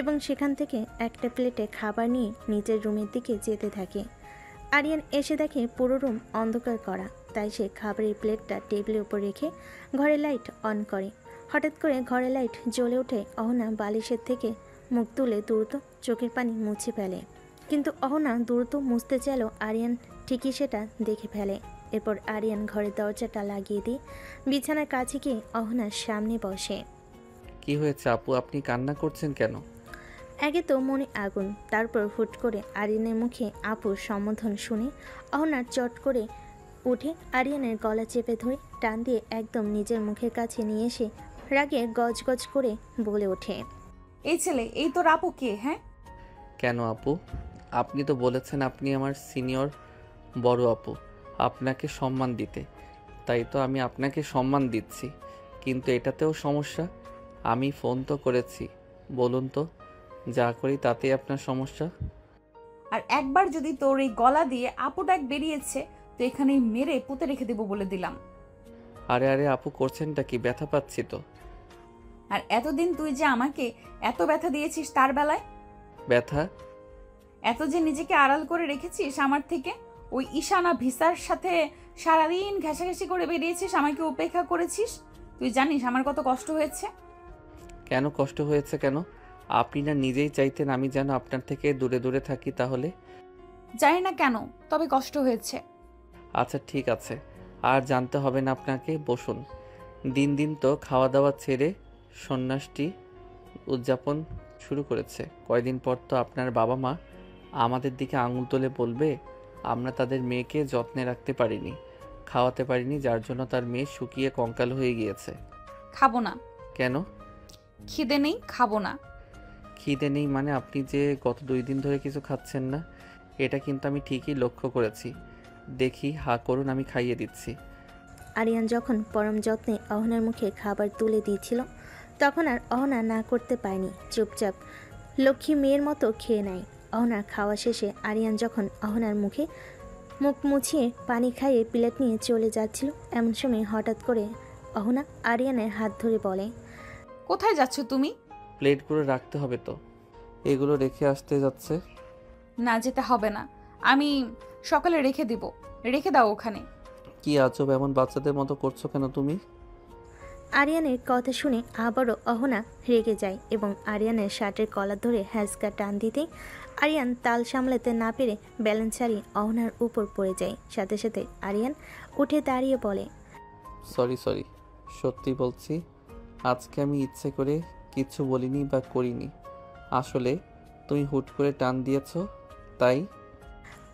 এবং সেখান থেকে একটা প্লেটে খাবার নিয়ে নিজের রুমের দিকে যেতে থাকে। আরিয়ান এসে দেখে পুরো রুম অন্ধকার করা, তাই সে খাবারের প্লেটটা টেবিলের উপর রেখে ঘরে লাইট অন করে। হঠাৎ করে ঘরে লাইট জ্বলে ওঠে। অহনা বালিশের থেকে মুখ তুলে দ্রুত চোখের পানি মুছে ফেলে, কিন্তু অহনা দ্রুত মুছতে চাইলেও আরিয়ান ঠিকই সেটা দেখে ফেলে। এরপর আরিয়ান ঘরের দরজাটা লাগিয়ে দিয়ে বিছানার কাছে গিয়ে অহনার সামনে বসে। কি হয়েছে আপু, আপনি কান্না করছেন কেন? আগে তো মনে আগুন, তারপর হুট করে আরিয়ানের মুখে আপুর সম্বোধন শুনে অহনার চট করে উঠে আরিয়ানের গলা চেপে ধরে টান দিয়ে একদম নিজের মুখের কাছে নিয়ে এসে রাগে গজগজ করে বলে ওঠে, এই ছেলে, এই তোর আপু কে? হ্যাঁ কেন আপু? আপনি তো বলেছেন আপনি আমার সিনিয়র বড় আপু, আপনাকে সম্মান দিতে, তাই তো আমি আপনাকে সম্মান দিচ্ছি। কিন্তু এটাতেও সমস্যা? আমি ফোন তো করেছি, বলুন তো যা করি তাতেই আপনার সমস্যা? আর একবার যদি তোর এই গলা দিয়ে আপু ডাক বেরিয়েছে তো এখানেই মেরে পুঁতে রেখে দেবো বলে দিলাম। আরে আরে আপু, করছেনটা কি? ব্যথা পাচ্ছি তো। আর এতদিন তুই যে আমাকে এত ব্যথা দিয়েছিস তার বেলায় ব্যথা? এত যে নিজেকে আড়াল করে রেখেছিস আমার থেকে, ওই ঈশানা ভিসার সাথে সারাদিন ঘেঁষাঘেঁষি করে বেরিয়েছিস, আমাকে উপেক্ষা করেছিস। তুই জানিস আমার কত কষ্ট হয়েছে? কেন কষ্ট হয়েছে কেন? আপনি না নিজেই চাইতেন আমি যেন আপনার থেকে দূরে দূরে থাকি? তাহলে জানি না কেন, তবে কষ্ট হয়েছে। আচ্ছা ঠিক আছে, আর জানতে হবে না আপনাকে। বসুন। দিন দিন তো খাওয়া দাওয়া ছেড়ে সন্ন্যাসটি উদযাপন শুরু করেছে। কয়দিন পর তো আপনার বাবা মা আমাদের দিকে আঙুল তুলে বলবে আমরা তাদের মেয়েকে যত্নে রাখতে পারিনি, খাওয়াতে পারিনি, যার জন্য তার মেয়ে শুকিয়ে কঙ্কাল হয়ে গিয়েছে। খাবো না। কেন? খিদে নেই, খাবো না। খিদে নেই মানে? আপনি যে গত 2 দিন ধরে কিছু খাচ্ছেন না, এটা কিন্তু আমি ঠিকই লক্ষ্য করেছি। দেখি, হা করুন, আমি খাইয়ে দিচ্ছি। আরিয়ান যখন পরম যত্নে অহনার মুখে খাবার তুলে দিয়েছিল তখন আর অহনা না করতে পারেনি, চুপচাপ লক্ষ্মী মেয়ের মতো খেয়ে নেয়। অহনার খাওয়া শেষে আরিয়ান যখন অহনার মুখ মুছিয়ে পানি খাইয়ে প্লেট নিয়ে চলে যাচ্ছিল, এমন সময় হঠাৎ করে অহনা আরিয়ানের হাত ধরে বলে, কোথায় যাচ্ছ তুমি? প্লেটগুলো রাখতে হবে তো, এগুলো রেখে আসতে যাচ্ছে। না, যেতে হবে না, আমি সকালে রেখে দিব। রেখে দাও ওখানে। কি আজব, এমন বাচ্চাদের মতো করছো কেন তুমি? আরিয়ানের কথা শুনে আবারও অহনা রেগে যায় এবং আরিয়ানের শার্টের কলার ধরে হ্যাঁচকা টান দিতেই আরিয়ান তাল সামলাতে না পেরে ব্যালেন্স হারিয়ে অহনার উপর পড়ে যায়। সাথে সাথে আরিয়ান উঠে দাঁড়িয়ে বলে, সরি সত্যি বলছি, আজকে আমি ইচ্ছে করে কিছু বলিনি বা করিনি। আসলে তুমি হুট করে টান দিয়েছো তাই।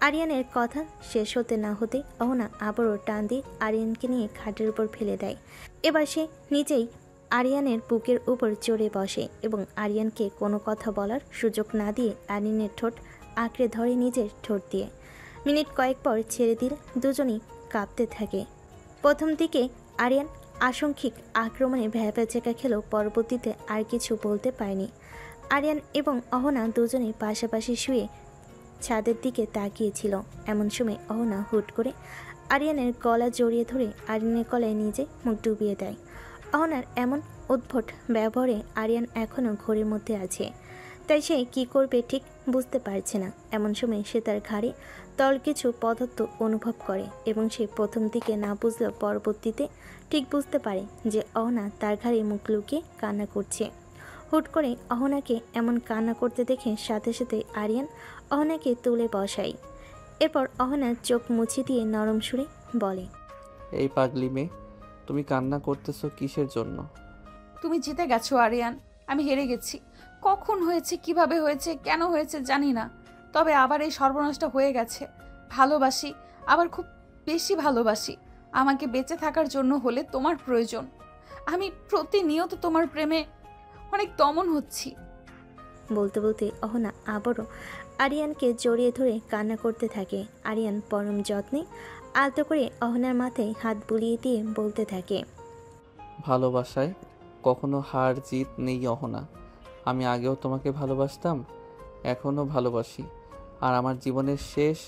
আরিয়ানের কথা শেষ হতে না হতে অহনা আবারও টান দিয়ে আরিয়ানকে নিয়ে খাটের উপর ফেলে দেয়। এবার সে নিজেই আরিয়ানের বুকের উপর চড়ে বসে এবং আরিয়ানকে কোনো কথা বলার সুযোগ না দিয়ে আরিয়ানের ঠোঁট আঁকড়ে ধরে নিজের ঠোঁট দিয়ে। মিনিট কয়েক পর ছেড়ে দিলে দুজনেই কাঁপতে থাকে। প্রথম দিকে আরিয়ান আশঙ্কিক আক্রমণে ভ্যাপা খেলেও পরবর্তীতে আর কিছু বলতে পারেনি। আরিয়ান এবং অহনা দুজনেই পাশাপাশি শুয়ে ছাদের দিকে তাকিয়েছিল। এমন সময় অহনা হুট করে আরিয়ানের গলা জড়িয়ে ধরে আরিয়ানের গলায় নিজে মুখ ডুবিয়ে দেয়। অহনার এমন উদ্ভট ব্যবহারে আরিয়ান এখনও ঘোরের মধ্যে আছে, তাই সে কী করবে ঠিক বুঝতে পারছে না। এমন সময় সে তার ঘাড়ে তল কিছু পদার্থ অনুভব করে এবং সে প্রথম দিকে না বুঝলেও পরবর্তীতে ঠিক বুঝতে পারে যে অহনা তার ঘাড়ে মুখ লুকিয়ে কান্না করছে। হুট করে অহনাকে এমন কান্না করতে দেখে সাথে সাথে আরিয়ান অহনাকে তুলে বসায়। এরপর অহনার চোখ মুছে দিয়ে নরম সুরে বলে, এই পাগলি মেয়ে, তুমি কান্না করতেছো কিসের জন্য? তুমি জিতে গেছো আরিয়ান, আমি হেরে গেছি। কখন হয়েছে, কিভাবে হয়েছে, কেন হয়েছে জানি না, তবে আবার এই সর্বনাশটা হয়ে গেছে। ভালোবাসি, আবার খুব বেশি ভালোবাসি। আমাকে বেঁচে থাকার জন্য হলে তোমার প্রয়োজন। আমি প্রতিনিয়ত তোমার প্রেমে অনেক দমন হচ্ছি। বলতে বলতে অহনা আবারও আরিয়ানকে জড়িয়ে ধরে কান্না করতে থাকে। আরিয়ান পরম যত্নে আলতো করে অহনার মাথায় হাত বুলিয়ে দিয়ে বলতে থাকে, ভালোবাসায় কখনো হার জিত নেই অহনা। আমি আগেও তোমাকে ভালোবাসতাম, এখনও ভালোবাসি, আর আমার জীবনের শেষ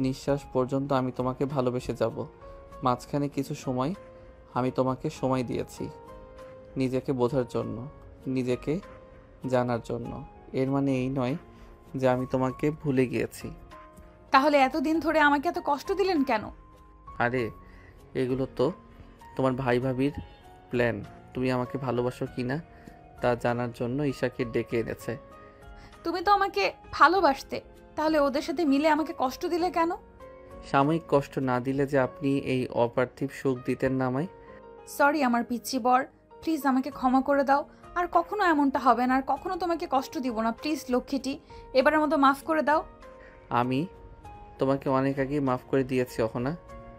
নিঃশ্বাস পর্যন্ত আমি তোমাকে ভালোবেসে যাব। মাঝখানে কিছু সময় আমি তোমাকে সময় দিয়েছি নিজেকে বোঝার জন্য, নিজেকে জানার জন্য। এর মানে এই নয় যে আমি তোমাকে ভুলে গিয়েছি। তাহলে এতদিন ধরে আমাকে এত কষ্ট দিলেন কেন? আরে এগুলো তো তোমার ভাই ভাবির প্ল্যান। তুমি আমাকে ভালোবাসো কিনা তা জানার জন্য ঈশাকে ডেকে এনেছে। তুমি তো আমাকে ভালোবাসতে, তাহলে ওদের সাথে মিলে আমাকে কষ্ট দিলে কেন? সাময়িক কষ্ট না দিলে যে আপনি এই অপার্থিব সুখ দিতেন না আমায়। সরি আমার পিচ্চি বর, প্লিজ আমাকে ক্ষমা করে দাও। আর কখনো এমনটা হবে না, আর কখনো তোমাকে কষ্ট দিব না। প্লিজ লক্ষ্মীটি, এবারের মতো মাফ করে দাও। আমি তোমাকে অনেক আগেই মাফ করে দিয়েছি অহনা,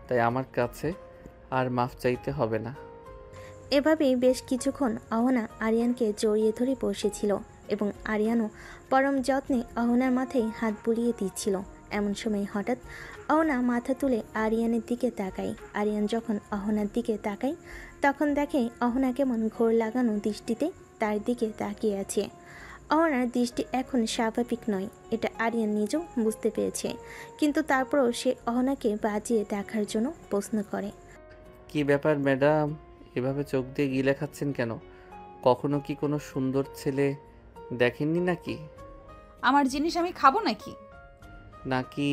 তাই আমার কাছে আর মাফ চাইতে হবে না। এভাবেই বেশ কিছুক্ষণ অহনা আরিয়ানকে জড়িয়ে ধরে বসেছিল এবং আরিয়ানও পরম যত্নে অহনার মাথায় হাত বুলিয়ে দিচ্ছিল। এমন সময় হঠাৎ অহনা মাথা তুলে আরিয়ানের দিকে তাকায়। আরিয়ান যখন অহনার দিকে তাকায় তখন দেখে অহনা কেমন ঘোর লাগানো দৃষ্টিতে তার দিকে তাকিয়ে আছে। অহনার দৃষ্টি এখন স্বাভাবিক নয়, এটা আরিয়ান নিজেও বুঝতে পেরেছে, কিন্তু তারপরও সে অহনাকে বাজিয়ে দেখার জন্য প্রশ্ন করে, কি ব্যাপার ম্যাডাম, এভাবে চোখ দিয়ে গিলে খাচ্ছেন কেন? কখনো কি কোনো সুন্দর ছেলে দেখেননি নাকি? আমার জিনিস আমি খাবো নাকি? নাকি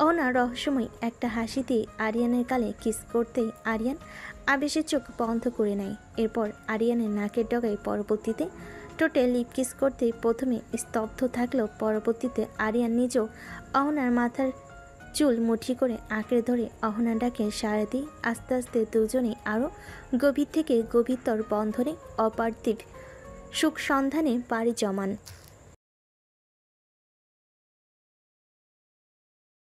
অহনা রহস্যময় একটা হাসি দিয়ে আরিয়ানের গালে কিস করতেই আরিয়ান আবেশে চোখ বন্ধ করে নেয়। এরপর আরিয়ানের নাকের ডগায় পরবর্তীতে ঠোঁটে লিপ কিস করতে প্রথমে স্তব্ধ থাকলেও পরবর্তীতে আরিয়ান নিজেও অহনার মাথার চুল মুঠি করে আঁকড়ে ধরে অহনা ডাকে সাড়া দিয়ে আস্তে আস্তে দুজনেই আরও গভীর থেকে গভীরতর বন্ধনে অপার্থিব সুখ সন্ধানে পাড়ি জমান।